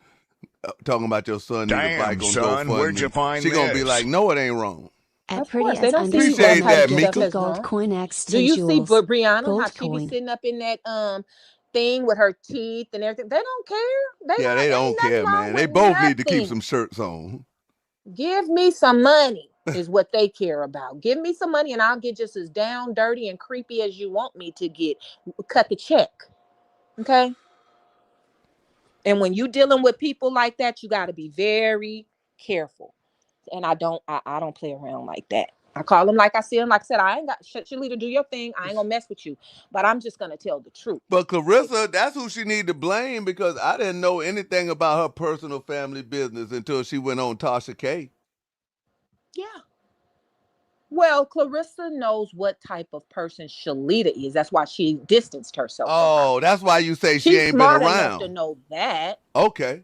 talking about your son need a bike on GoFundMe. Where'd you find She going to be like, no, it ain't wrong. At course, they don't see Appreciate that, Mika. Gold coin X Do you see Brianna, Gold how she coin. be sitting up in that thing with her teeth and everything? They don't care. They don't care, man. They both need to keep some shirts on. Give me some money is what they care about. Give me some money and I'll get just as down, dirty, and creepy as you want me to get. Cut the check. Okay? And when you dealing with people like that, you got to be very careful. And I don't play around like that. I call them like I see them. Like I said, I ain't got Shalita, do your thing. I ain't gonna mess with you, but I'm just gonna tell the truth. But Claressa, that's who she need to blame because I didn't know anything about her personal family business until she went on Tasha K. Yeah. Well, Claressa knows what type of person Shalita is. That's why she distanced herself. Oh, that's why you say she ain't smart been around. Enough to know that. Okay.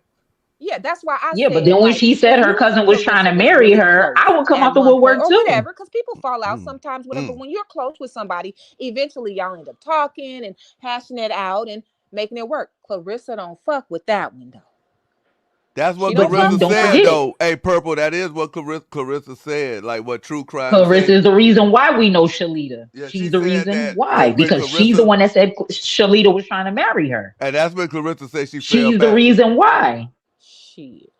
Yeah, that's why I. Yeah, but then when she said her cousin was trying to marry her, I would come out the woodwork too. Or whatever, because people fall out sometimes. Whatever. But when you're close with somebody, eventually y'all end up talking and hashing it out and making it work. Claressa don't fuck with that one though. That's what Claressa said, though. Hey, Purple, that is what Claressa said. Like what True Crime Claressa is the reason why we know Shalita. Yeah, she's the reason why. Because she's the one that said Shalita was trying to marry her. And that's when Claressa said she's the reason why. Shit.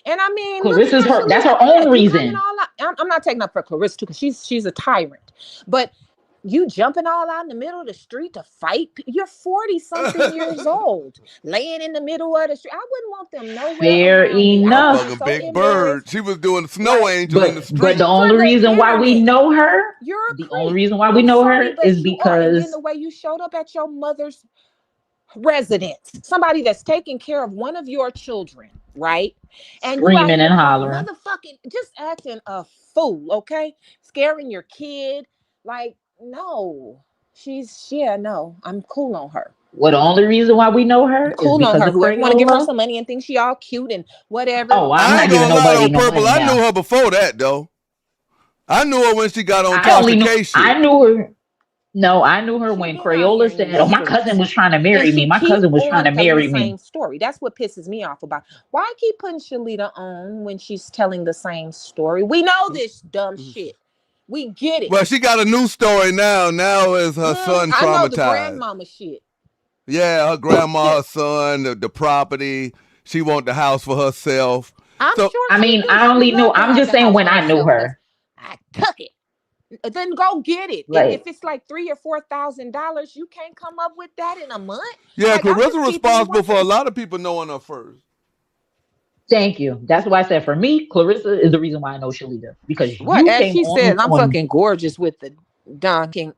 And I mean, Claressa's that's her own reason. I'm not taking up for Claressa too, because she's a tyrant. But you jumping all out in the middle of the street to fight? You're 40-something years old, laying in the middle of the street. I wouldn't want them nowhere. Fair enough. So big bird. She was doing snow angel in the street. But the only reason why we know her, only reason why we know her is because in the way you showed up at your mother's residence, somebody that's taking care of one of your children, right? And screaming and hollering, motherfucking, just acting a fool, okay? Scaring your kid, like. No, no, I'm cool on her. Well, the only reason why we know her cool is because on her. of Whoever want to give her some money and think she all cute and whatever. Oh, I'm not giving nobody no Purple. money I knew her before that though. I knew her when she got on Tasha K shit. I knew her. No, I knew her when Crayola said, "Oh, my cousin was trying to marry me. My cousin was trying to marry me." Same story. That's what pisses me off about. Why keep putting Shalita on when she's telling the same story? We know this dumb shit. We get it. Well, she got a new story now. Now is her son traumatized. I know the grandmama shit. Yeah, her grandma, her son, the property. She want the house for herself. I'm sure. I mean, I only knew. I'm just saying when I knew her. I took it. Then go get it. If it's like $3,000 or $4,000, you can't come up with that in a month. Yeah, like, Claressa responsible for a lot of people knowing her first. Thank you. That's why I said for me, Claressa is the reason why I know Shalita. Because as she says, I'm fucking gorgeous with the Don King.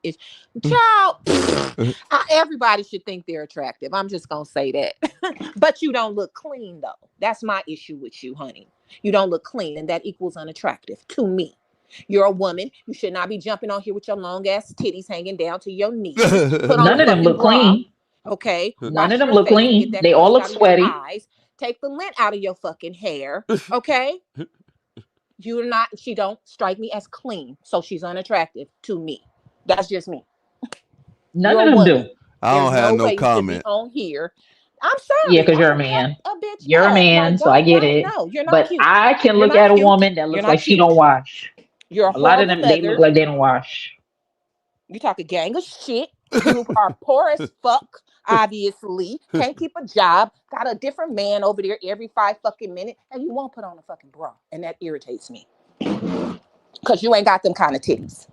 Child, everybody should think they're attractive. I'm just gonna say that. But you don't look clean though. That's my issue with you, honey. You don't look clean, and that equals unattractive to me. You're a woman. You should not be jumping on here with your long ass titties hanging down to your knees. None of them look clean. Okay. None of them look clean. They all look sweaty. Take the lint out of your fucking hair, okay? You're not. She don't strike me as clean, so she's unattractive to me. That's just me. None of them do. I don't have no comment on here. I'm sorry. Yeah, because you're a man. Bitch you're a man, so I get it. No, you're not but cute. I can look at a woman that looks like she don't wash. You're a lot of them. They look like they don't wash. You talk a gang of shit. You are poor as fuck. Obviously, can't keep a job, got a different man over there every 5 fucking minutes, and you won't put on a fucking bra, and that irritates me because you ain't got them kind of titties.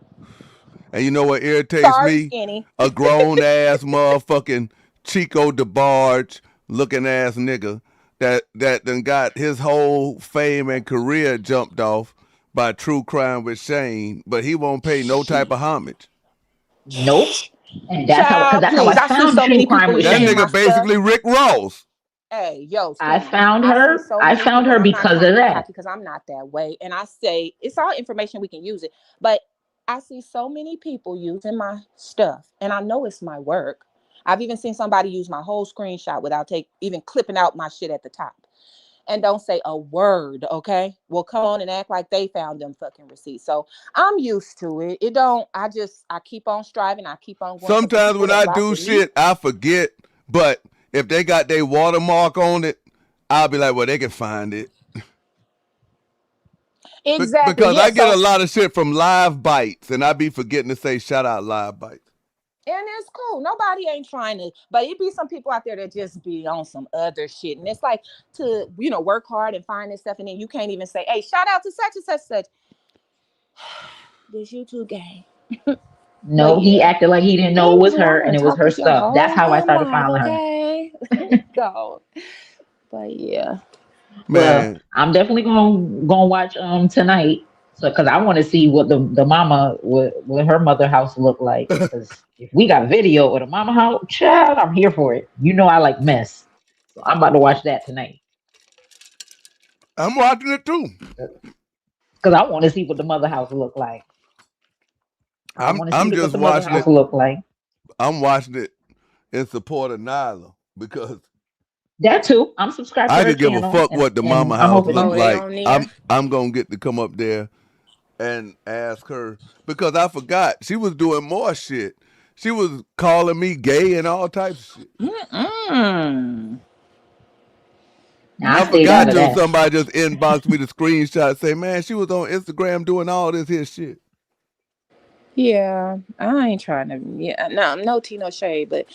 And you know what irritates me? Skinny. A grown ass motherfucking Chico DeBarge looking ass nigga that done got his whole fame and career jumped off by True Crime with Shane, but he won't pay no type of homage. Nope. And that's Child, how please. I I see found so True many Crime people with That using Shane. my nigga stuff. basically Rick Ross. Hey, yo, I Skinny. found I see her. so I many found people, her and I'm not because trying to of be that. cocky because I'm not that way. And I say it's all information, we can use it. But I see so many people using my stuff, and I know it's my work. I've even seen somebody use my whole screenshot without even clipping out my shit at the top. And don't say a word, okay? Well, come on and act like they found them fucking receipts. So I'm used to it. I keep on striving. I keep on going because the Sometimes people when that I rock do with me. shit, I forget. But if they got their watermark on it, I'll be like, well, they can find it. Exactly. Because Yeah. I get So, a lot of shit from Live Bites, and I be forgetting to say shout out Live Bites. and it's cool. Nobody ain't trying to, but it be some people out there that just be on some other shit. And it's like to, work hard and find this stuff. And then you can't even say, hey, shout out to such and such, such. This YouTube game. No, he acted like he didn't know it was Anywho, her I'm and gonna it was talk her this your stuff. That's whole how I damn started life, finding her. okay? Go. But yeah. Well, Man, I'm definitely gonna watch tonight. So, cause I want to see what the mama what her mother house look like. Cause if we got video of the mama house, child, I'm here for it. You know I like mess, so I'm about to watch that tonight. I'm watching it too. Cause I want to see what the mother house look like. I want to see I'm what just the mother watching house it. look like. I'm watching it in support of Nyla because That too. I'm subscribed to I her could give a channel, fuck what the and mama I'm house hoping. look Oh, they like. on there? I'm gonna get to come up there and ask her because I forgot she was doing more shit. She was calling me gay and all types of shit. Now I I stayed forgot out of till that. somebody just inboxed me the screenshot, say, man, she was on Instagram doing all this here shit. Yeah, I ain't trying to. Yeah, no tea, no shade, but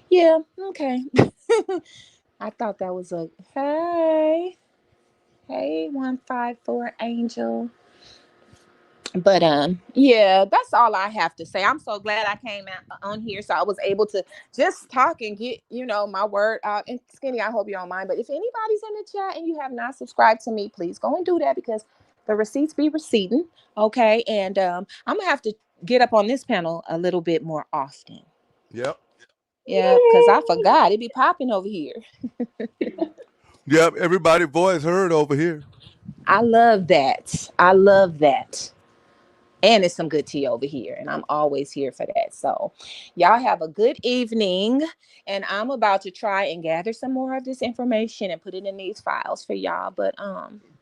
yeah, okay. I thought that was a hey, 154 Angel. But yeah, that's all I have to say. I'm so glad I came out on here, so I was able to just talk and get my word out. And Skinny, I hope you don't mind, but if anybody's in the chat and you have not subscribed to me, please go and do that because the receipts be receipting, okay? And I'm gonna have to get up on this panel a little bit more often. Yep. Yeah, because I forgot it be popping over here. Yep, everybody's voice heard over here. I love that. I love that. And it's some good tea over here, and I'm always here for that. So y'all have a good evening, and I'm about to try and gather some more of this information and put it in these files for y'all. But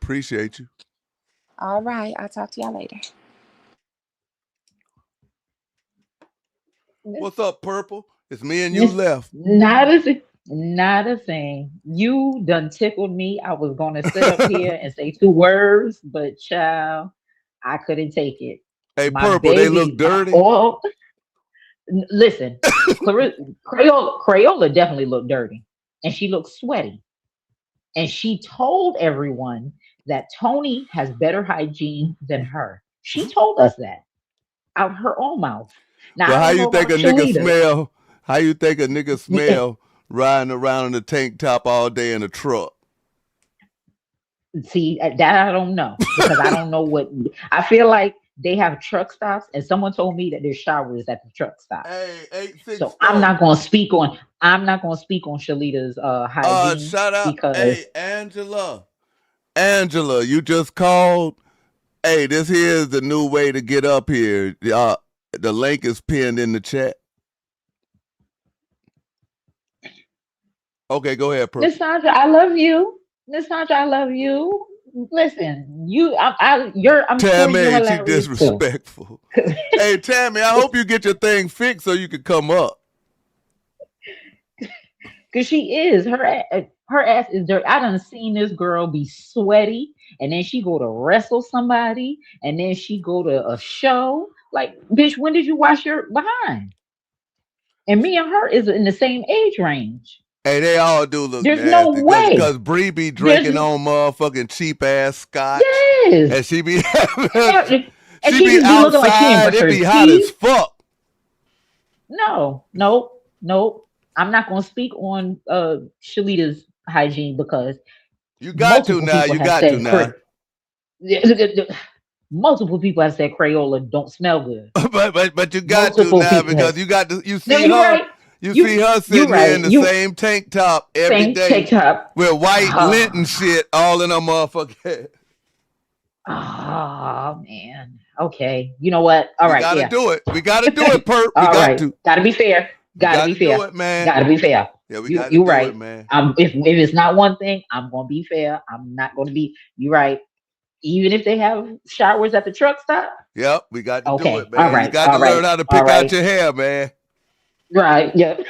appreciate you. All right, I'll talk to y'all later. What's up, Purple? It's me and you left. Not a thing. You done tickled me. I was gonna sit up here and say two words, but child, I couldn't take it. Hey, My Purple, they look baby, dirty. Listen, Crayola definitely looked dirty, and she looked sweaty. And she told everyone that Tony has better hygiene than her. She told us that out her own mouth. Now Well, I how don't you know think about a nigga Shalita. smell? How you think a nigga smell riding around in a tank top all day in a truck? See, that I don't know because I don't know what I feel like they have truck stops, and someone told me that there's showers at the truck stop. Hey, 864. So I'm not gonna speak on Shalita's hygiene Shout out. because Hey, Angela. Angela, you just called. Hey, this here is the new way to get up here. The link is pinned in the chat. Okay, go ahead, Purple. Miss Sandra, I love you. Miss Sandra, I love you. Listen, I'm sure you're Tammy, she hilarious too. disrespectful. Hey, Tammy, I hope you get your thing fixed so you can come up. Cause she is her ass is dirty. I done seen this girl be sweaty, and then she go to wrestle somebody, and then she go to a show. Like, bitch, when did you wash your behind? And me and her is in the same age range. Hey, they all do look There's no nasty way. because Bree be drinking on motherfucking cheap ass scotch. Yes. And she be and she be just be looking like she ain't outside. brush It her be hot teeth. as fuck. No. I'm not gonna speak on Shalita's hygiene because you got to now. You got to now. Multiple people have said Crayola don't smell good. but you got to now because you got to. You see her. Right. You see her sitting here in the same tank top every day tank top with white lint and shit all in her motherfucker. Oh man. Okay. You know what? All right. We gotta do it. We gotta do it, Perp. We got to. Gotta be fair. Gotta be fair. Do it, man. Gotta be fair. Yeah, we gotta do it, man. If it's not one thing, I'm gonna be fair. I'm not gonna be. You're right. Even if they have showers at the truck stop. Yep, we got to do it, man. All right. You got to learn how to pick out your hair, man. Right. Yep.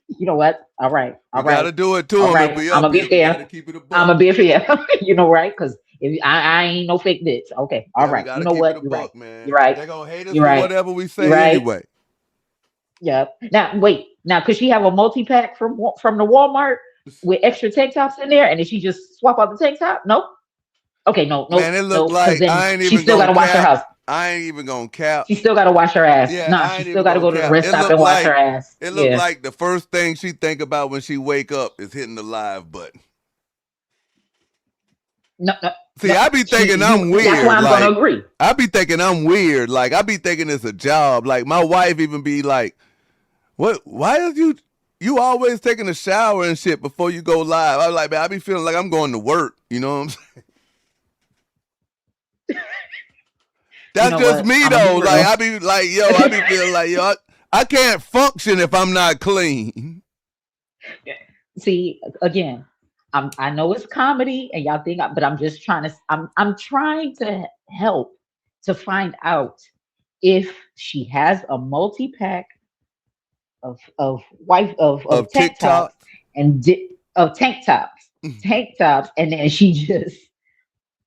You know what? All right. You gotta do it too. Right. I'm gonna be fair. I'm gonna be fair. You know, right? Because if I ain't no fake bitch. Okay. All right. You know what? You're right. Man. You're right. They're gonna hate us for whatever we say anyway. Yep. Now wait. Now could she have a multi-pack from the Walmart with extra tank tops in there, and then she just swap out the tank top? Nope. Okay, no. Man, it looked like I ain't even. She still gotta wash her house. I ain't even gonna cap. She still gotta wash her ass. Yeah, she still gotta go to the rest stop and wash her ass. It looked like the first thing she think about when she wake up is hitting the live button. No. See, I be thinking I'm weird. That's why I'm gonna agree. I be thinking I'm weird. Like I be thinking it's a job. Like my wife even be like, "What? Why is you always taking a shower and shit before you go live?" I'm like, man, I be feeling like I'm going to work. You know what I'm saying? That's just me though. Like I be like, I be feeling like, I can't function if I'm not clean. See, again, I know it's comedy and y'all think, but I'm just trying to. I'm trying to help to find out if she has a multi-pack of tank tops and of tank tops, and then she just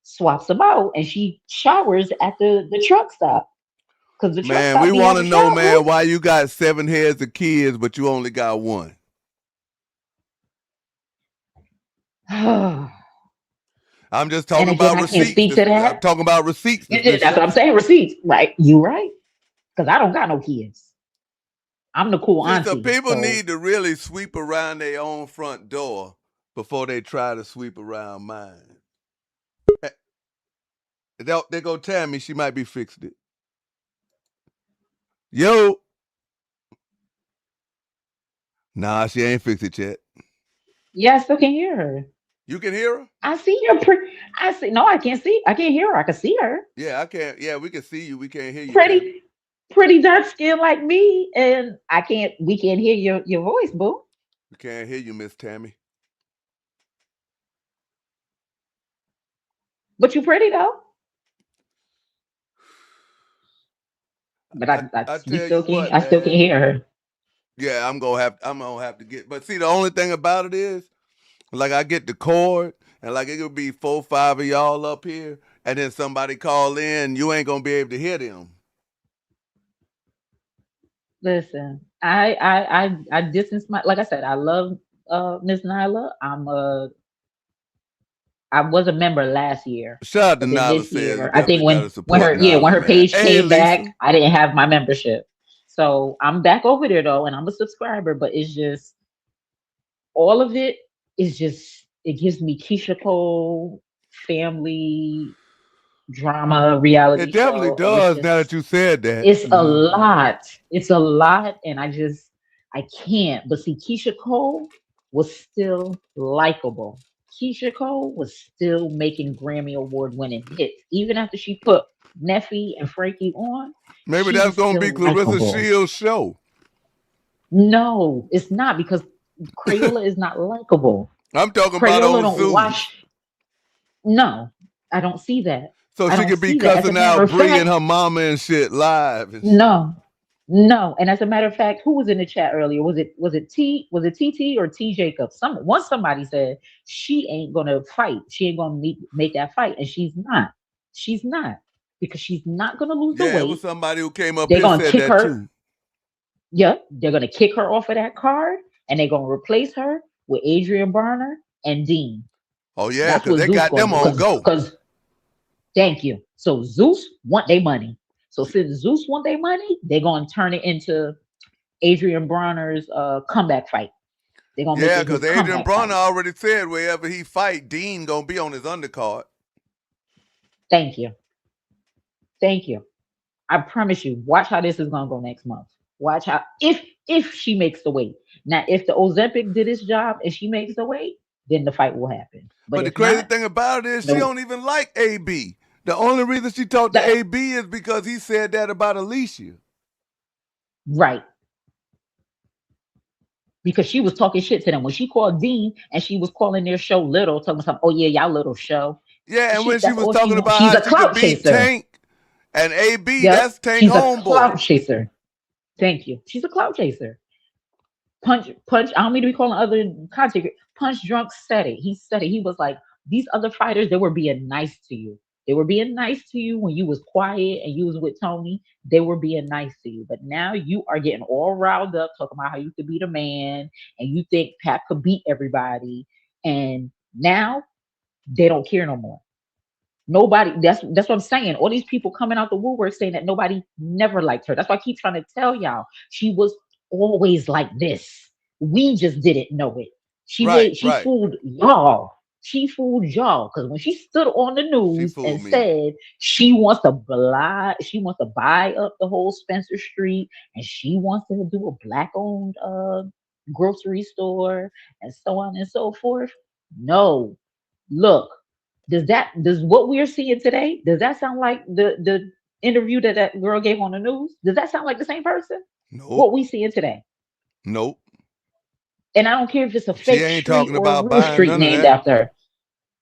swaps them out and she showers at the truck stop. Because the truck stop, we want to know, man, why you got 7 heads of kids but you only got 1. I'm just talking about receipts. Speak to that. I'm talking about receipts. That's what I'm saying. Receipts, right? You right? Because I don't got no kids. I'm the cool auntie. So people need to really sweep around their own front door before they try to sweep around mine. They go Tammy, she might be fixed it. Yo. Nah, she ain't fixed it yet. Yeah, I still can hear her. You can hear her? I see her. No, I can't see. I can't hear her. I can see her. Yeah, I can't. Yeah, we can see you. We can't hear you. Pretty dark skin like me, and we can't hear your voice, boo. We can't hear you, Miss Tammy. But you pretty though. But I still can hear her. Yeah, I'm gonna have to get. But see, the only thing about it is, like, I get the cord, and like it could be 4, 5 of y'all up here, and then somebody call in, you ain't gonna be able to hear them. Listen, I distance like I said, I love Miss Nyla. I was a member last year. Shout out to Nyla. This year, I think when her page came back, I didn't have my membership. So I'm back over there though, and I'm a subscriber, but it's just all of it is just, it gives me Keisha Cole family drama reality. It definitely does. Now that you said that, it's a lot. It's a lot, and I can't. But see, Keisha Cole was still likable. Keisha Cole was still making Grammy Award winning hits, even after she put Neffy and Frankie on. Maybe that's gonna be Claressa Shields' show. No, it's not, because Crayola is not likable. I'm talking about on Zoom. No, I don't see that. So she could be cussing out Bree and her mama and shit live. No. And as a matter of fact, who was in the chat earlier? Was it TT or T Jacobs? Somebody said she ain't gonna fight. She ain't gonna make that fight, and she's not. She's not, because she's not gonna lose the weight. It was somebody who came up here and said that too. Yep, they're gonna kick her off of that card, and they're gonna replace her with Adrian Barner and Dean. Oh yeah, because they got them on go. Because thank you. So Zeus want their money. So since Zeus want their money, they're gonna turn it into Adrian Bronner's comeback fight. They're gonna make it his because Adrian comeback Bronner fight. already said wherever he fight, Dean gonna be on his undercard. Thank you. Thank you. I promise you. Watch how this is gonna go next month. Watch how if she makes the weight. Now, if the Ozempic did its job and she makes the weight, then the fight will happen. But But the if crazy not, thing about it is she no. don't even like AB. The only reason she talked to AB is because he said that about Alicia. Right. Because she was talking shit to them. When she called Dean and she was calling their show little, talking something, oh yeah, y'all little show. Yeah, and when she That's was all she talking wants. about She's how a she could clout beat chaser. Tank and AB, Yep. that's Tank She's a homeboy. clout chaser. Thank you. She's a clout chaser. Punch. I don't mean to be calling other content. Punch Drunk said it. He said it. He was like, these other fighters, they were being nice to you. They were being nice to you when you was quiet and you was with Tony. They were being nice to you. But now you are getting all riled up talking about how you could beat a man and you think Pat could beat everybody. And now they don't care no more. Nobody, that's what I'm saying. All these people coming out the woodwork saying that nobody never liked her. That's why I keep trying to tell y'all. She was always like this. We just didn't know it. She fooled y'all. She fooled y'all. Because when she stood on the news and said she wants to buy up the whole Spencer Street and she wants to do a black-owned grocery store and so on and so forth. No. Look. Does what we're seeing today, does that sound like the interview that girl gave on the news? Does that sound like the same person? Nope. What we seeing today? Nope. And I don't care if it's a fake street or a real street named after her.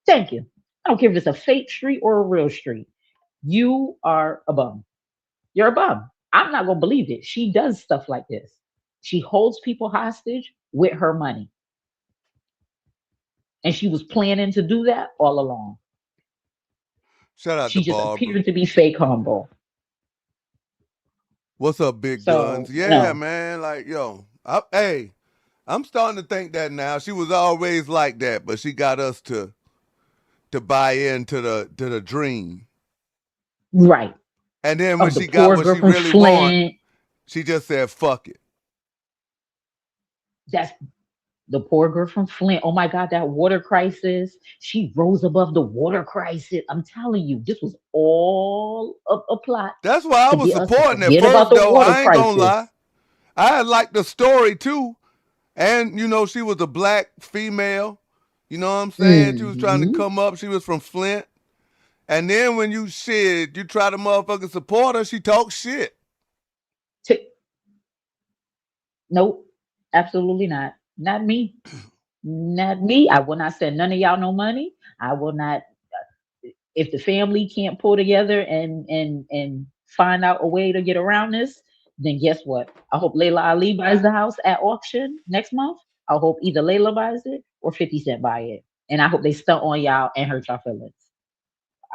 Thank you. I don't care if it's a fake street or a real street. You are a bum. You're a bum. I'm not gonna believe it. She does stuff like this. She holds people hostage with her money. And she was planning to do that all along. Shout out she to just Barbara. appeared to be fake humble. What's up, Big Guns? Yeah, man. Like, yo, I'm starting to think that now. She was always like that, but she got us to buy into the dream. Right. And then when she got what she really wanted, she just said, fuck it. That's the poor girl from Flint. Oh my God, that water crisis. She rose above the water crisis. I'm telling you, this was all a plot. That's why I was supporting it first, though. I ain't gonna lie. I liked the story too. And, you know, she was a black female. You know what I'm saying? She was trying to come up. She was from Flint. And then when you try to motherfucking support her, she talks shit. Nope. Absolutely not. Not me. Not me. I will not send none of y'all no money. I will not. If the family can't pull together and find out a way to get around this, then guess what? I hope Layla Ali buys the house at auction next month. I hope either Layla buys it or 50 Cent buy it. And I hope they stunt on y'all and hurt y'all feelings.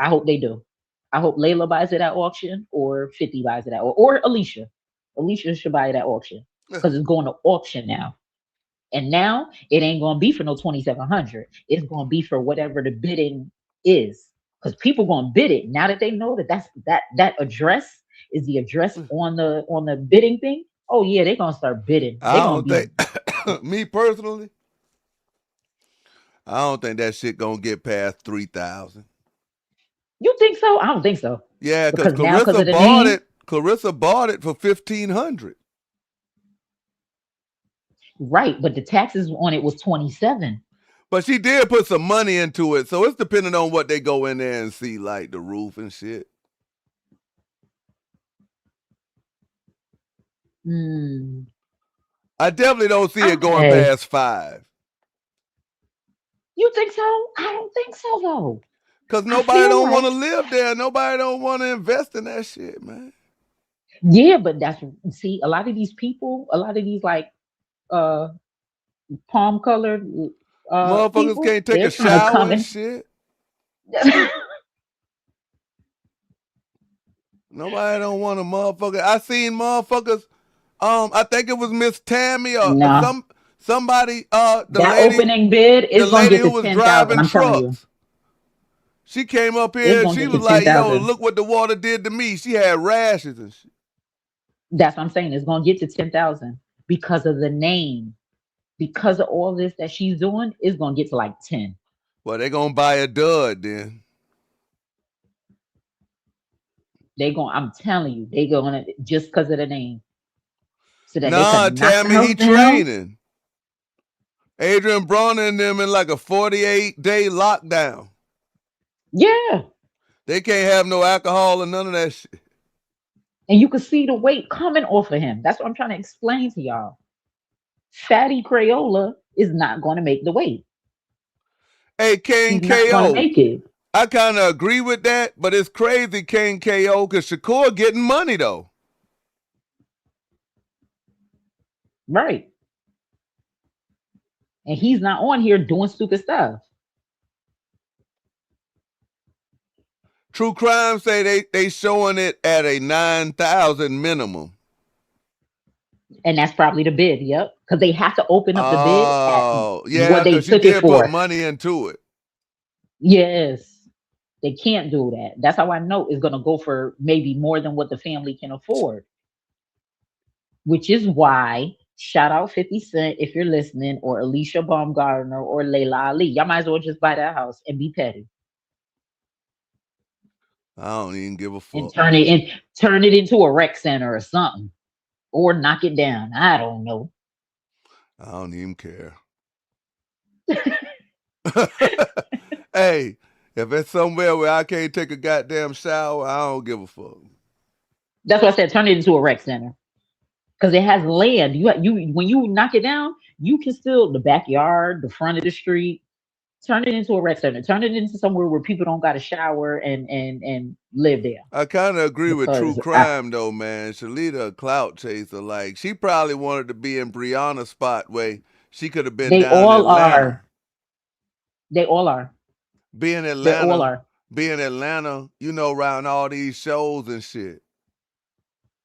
I hope they do. I hope Layla buys it at auction or 50 buys it at or Alicia. Alicia should buy it at auction because it's going to auction now. And now it ain't gonna be for no 2,700. It's gonna be for whatever the bidding is, because people gonna bid it now that they know that address is the address on the bidding thing. Oh yeah, they're gonna start bidding. I don't think me personally, I don't think that shit gonna get past 3,000. You think so? I don't think so. Yeah, because Claressa bought it for 1,500. Right, but the taxes on it was 27. But she did put some money into it, so it's depending on what they go in there and see, like the roof and shit. I definitely don't see it going past 5. You think so? I don't think so though. Because nobody don't want to live there. Nobody don't want to invest in that shit, man. Yeah, but see, a lot of these people, a lot of these like palm colored motherfuckers people, can't take a shower and shit. Nobody don't want a motherfucker. I seen motherfuckers. I think it was Miss Tammy or somebody. The lady, opening bid is the lady who was 10,000. I'm telling you. She came up here and she was like, 10,000. Yo, look what the water did to me. She had rashes and shit. That's what I'm saying. It's gonna get to 10,000 because of the name. because of all this that she's doing, it's gonna get to like 10. Well, they're gonna buy a dud then. I'm telling you, they gonna just because of the name. So that they Nah, could knock the Tammy, he house down. training. Adrian Broner and them in like a 48-day lockdown. Yeah. They can't have no alcohol or none of that shit. And you can see the weight coming off of him. That's what I'm trying to explain to y'all. Fatty Crayola is not going to make the weight. Hey, King He's not going to KO. make it. I kind of agree with that, but it's crazy, King KO, because Shakur getting money, though. Right. And he's not on here doing stupid stuff. True Crime say they showing it at a 9,000 minimum. And that's probably the bid, yep. Because they have to open up the bid at what they took it for. Put money into it. Yes. They can't do that. That's how I know it's going to go for maybe more than what the family can afford. Which is why, shout out 50 Cent if you're listening, or Alicia Baumgartner or Layla Ali. Y'all might as well just buy that house and be petty. I don't even give a fuck. And turn it into a rec center or something. Or knock it down. I don't know. I don't even care. Hey, if it's somewhere where I can't take a goddamn shower, I don't give a fuck. That's what I said. Turn it into a rec center. Because it has land. You when you knock it down, you can still the backyard, the front of the street. Turn it into a rec center. Turn it into somewhere where people don't got to shower and live there. I kind of agree with True Crime though, man. Shalita a clout chaser. Like she probably wanted to be in Brianna's spot where she could have been down in Atlanta. They all are. Be in Atlanta. They all are. Be in Atlanta, you know, around all these shows and shit.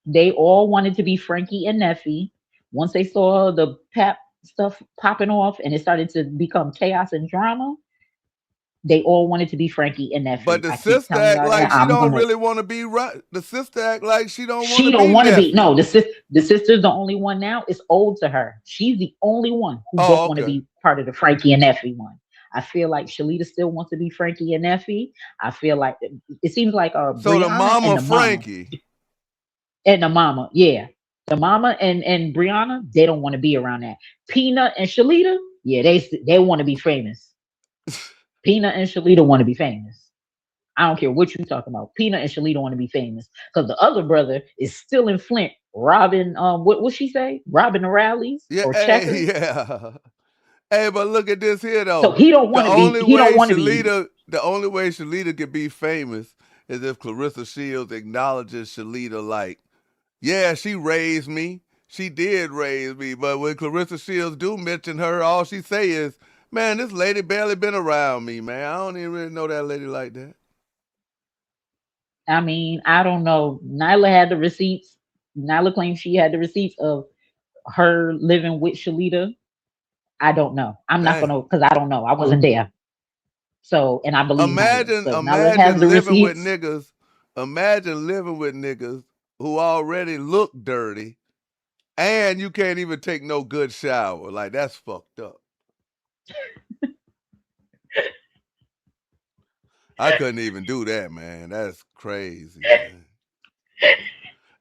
They all wanted to be Frankie and Neffy. Once they saw the Pap stuff popping off and it started to become chaos and drama, they all wanted to be Frankie and Neffy. But the sister act like she don't really want to be right. The sister act like she don't want to be. She don't want to be. No, the sister's the only one now. It's old to her. She's the only one who don't want to be part of the Frankie and Neffy one. I feel like Shalita still wants to be Frankie and Neffy. I feel like it seems like so Brianna the mama and the Frankie. Mama. And the mama, yeah. The mama and Brianna, they don't want to be around that. Peanut and Shalita, yeah, they want to be famous. Peanut and Shalita want to be famous. I don't care what you talk about. Peanut and Shalita want to be famous. Because the other brother is still in Flint, robbing, what she say? Robbing the rallies? Yeah, or checkers? Yeah. Hey, but look at this here though. So he don't want to be. He don't want to be. The only way Shalita could be famous is if Claressa Shields acknowledges Shalita like, yeah, she raised me. She did raise me. But when Claressa Shields do mention her, all she say is, man, this lady barely been around me, man. I don't even really know that lady like that. I mean, I don't know. Nyla had the receipts. Nyla claims she had the receipts of her living with Shalita. I don't know. I'm not gonna, because I don't know. I wasn't there. So, and I believe imagine living with niggas. Imagine living with niggas who already look dirty, and you can't even take no good shower. Like that's fucked up. I couldn't even do that, man. That's crazy, man.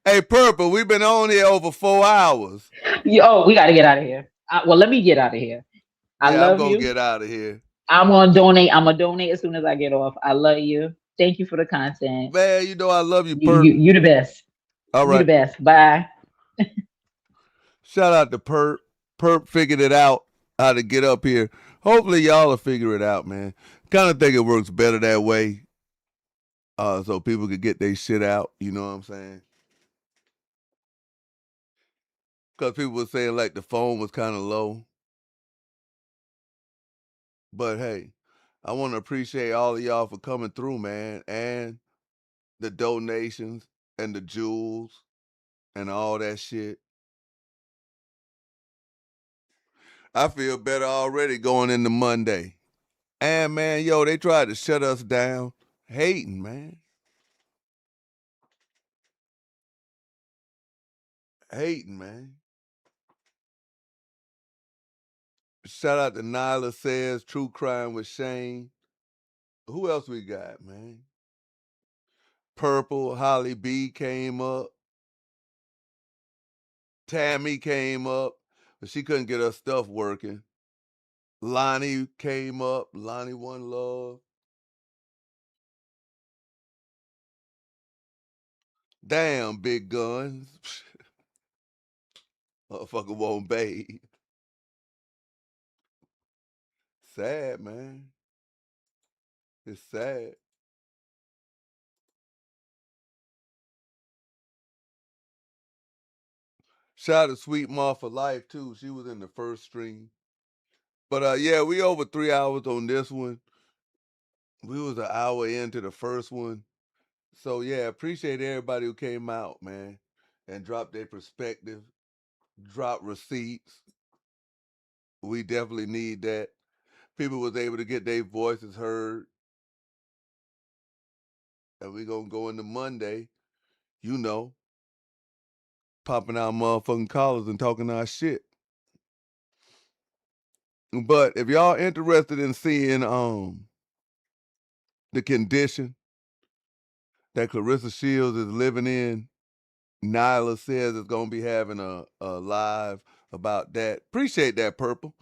Hey, Purple, we've been on here over 4 hours. Yo, we got to get out of here. Well, let me get out of here. I love you. I'm going to get out of here. I'm going to donate. I'm going to donate as soon as I get off. I love you. Thank you for the content. Man, you know I love you, Perp. You the best. All right. You the best. Bye. Shout out to Perp. Perp figured it out how to get up here. Hopefully y'all will figure it out, man. Kind of think it works better that way. So people could get their shit out. You know what I'm saying? Because people were saying like the phone was kind of low. But hey, I want to appreciate all of y'all for coming through, man. And the donations and the jewels and all that shit. I feel better already going into Monday. And man, yo, they tried to shut us down. Hating, man. Hating, man. Shout out to Nyla Says, True Crime with Shane. Who else we got, man? Purple, Holly B came up. Tammy came up, but she couldn't get her stuff working. Lonnie came up. Lonnie One Love. Damn, big guns. Motherfucker won't bathe. Sad, man. It's sad. Shout out to Sweet Ma for Life, too. She was in the first stream. But, yeah, we over 3 hours on this one. We was an hour into the first one. So, yeah, appreciate everybody who came out, man, and dropped their perspective, dropped receipts. We definitely need that. People was able to get their voices heard. And we gonna go into Monday, you know, popping our motherfucking collars and talking our shit. But if y'all interested in seeing the condition that Claressa Shields is living in, Nyla Says is gonna be having a live about that. Appreciate that, Purple.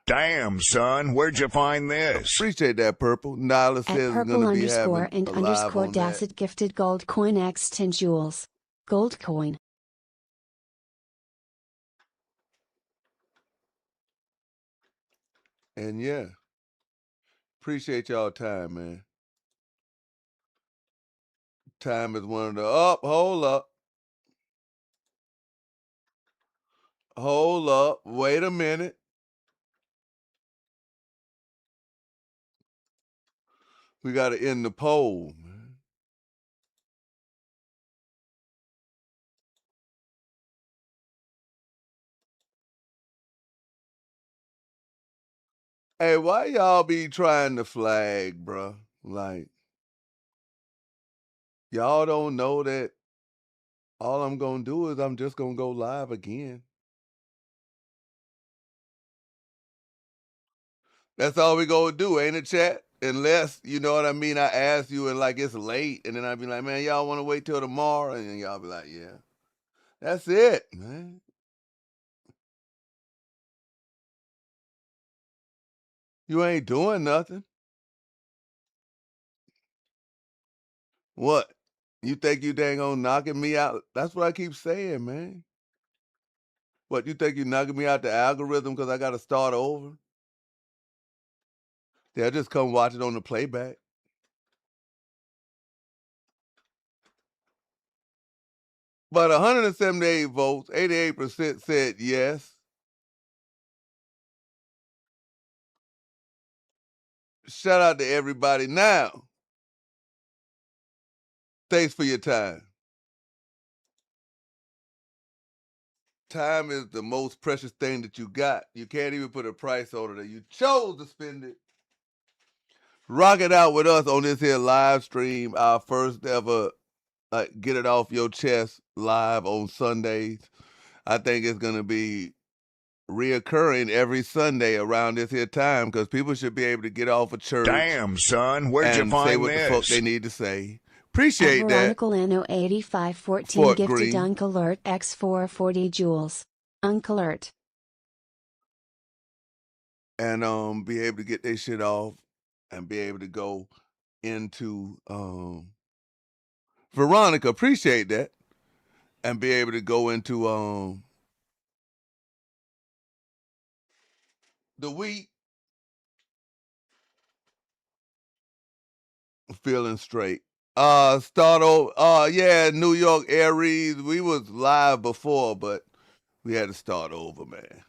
Damn, son, where'd you find this? Appreciate that, Purple. Nyla Says is gonna be having and a live on that. Dacet gifted gold coin X 10 jewels. Gold coin. And yeah, appreciate y'all time, man. Time is one of the hold up, wait a minute. We got to end the poll, man. Hey, why y'all be trying to flag, bruh? Like, y'all don't know that all I'm going to do is I'm just going to go live again. That's all we going to do, ain't it, chat? Unless, you know what I mean, I ask you and like it's late, and then I be like, man, y'all want to wait till tomorrow? And then y'all be like, yeah. That's it, man. You ain't doing nothing. What? You think you dang on knocking me out? That's what I keep saying, man. What, you think you knocking me out the algorithm because I got to start over? They'll just come watch it on the playback. But 178 votes, 88% said yes. Shout out to everybody. Now, thanks for your time. Time is the most precious thing that you got. You can't even put a price on it. You chose to spend it. Rock it out with us on this here live stream, our first ever Get It Off Your Chest live on Sundays. I think it's going to be reoccurring every Sunday around this here time because people should be able to get off of church. Damn, son, where'd you find say what this? the fuck they need to say. Appreciate that. Veronica Lano 8514 gifted Uncle Alert X 440 jewels. Uncle Alert. And be able to get their shit off and be able to go into Veronica, appreciate that. And be able to go into the week feeling straight. Start over. Yeah, New York Aries. We was live before, but we had to start over, man.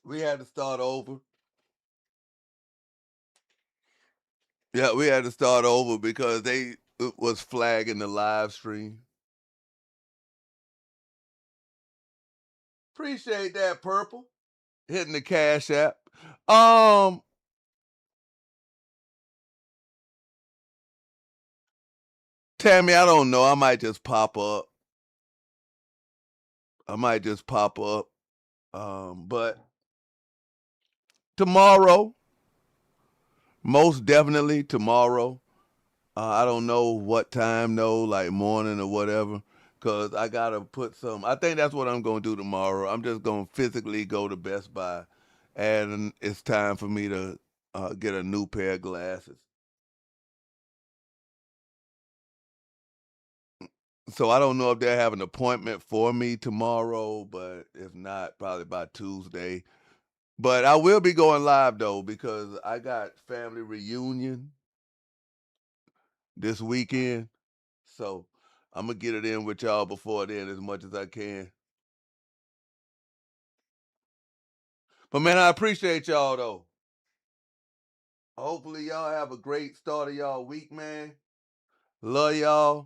We had to start over. Yeah, we had to start over because they was flagging the live stream. Appreciate that, Purple. Hitting the Cash App. Tammy, I don't know. I might just pop up. But tomorrow, most definitely tomorrow. I don't know what time, though, like morning or whatever, because I got to put some. I think that's what I'm going to do tomorrow. I'm just going to physically go to Best Buy, and it's time for me to get a new pair of glasses. So I don't know if they'll have an appointment for me tomorrow, but if not, probably by Tuesday. But I will be going live, though, because I got family reunion this weekend. So I'm going to get it in with y'all before then as much as I can. But, man, I appreciate y'all, though. Hopefully y'all have a great start of y'all week, man. Love y'all.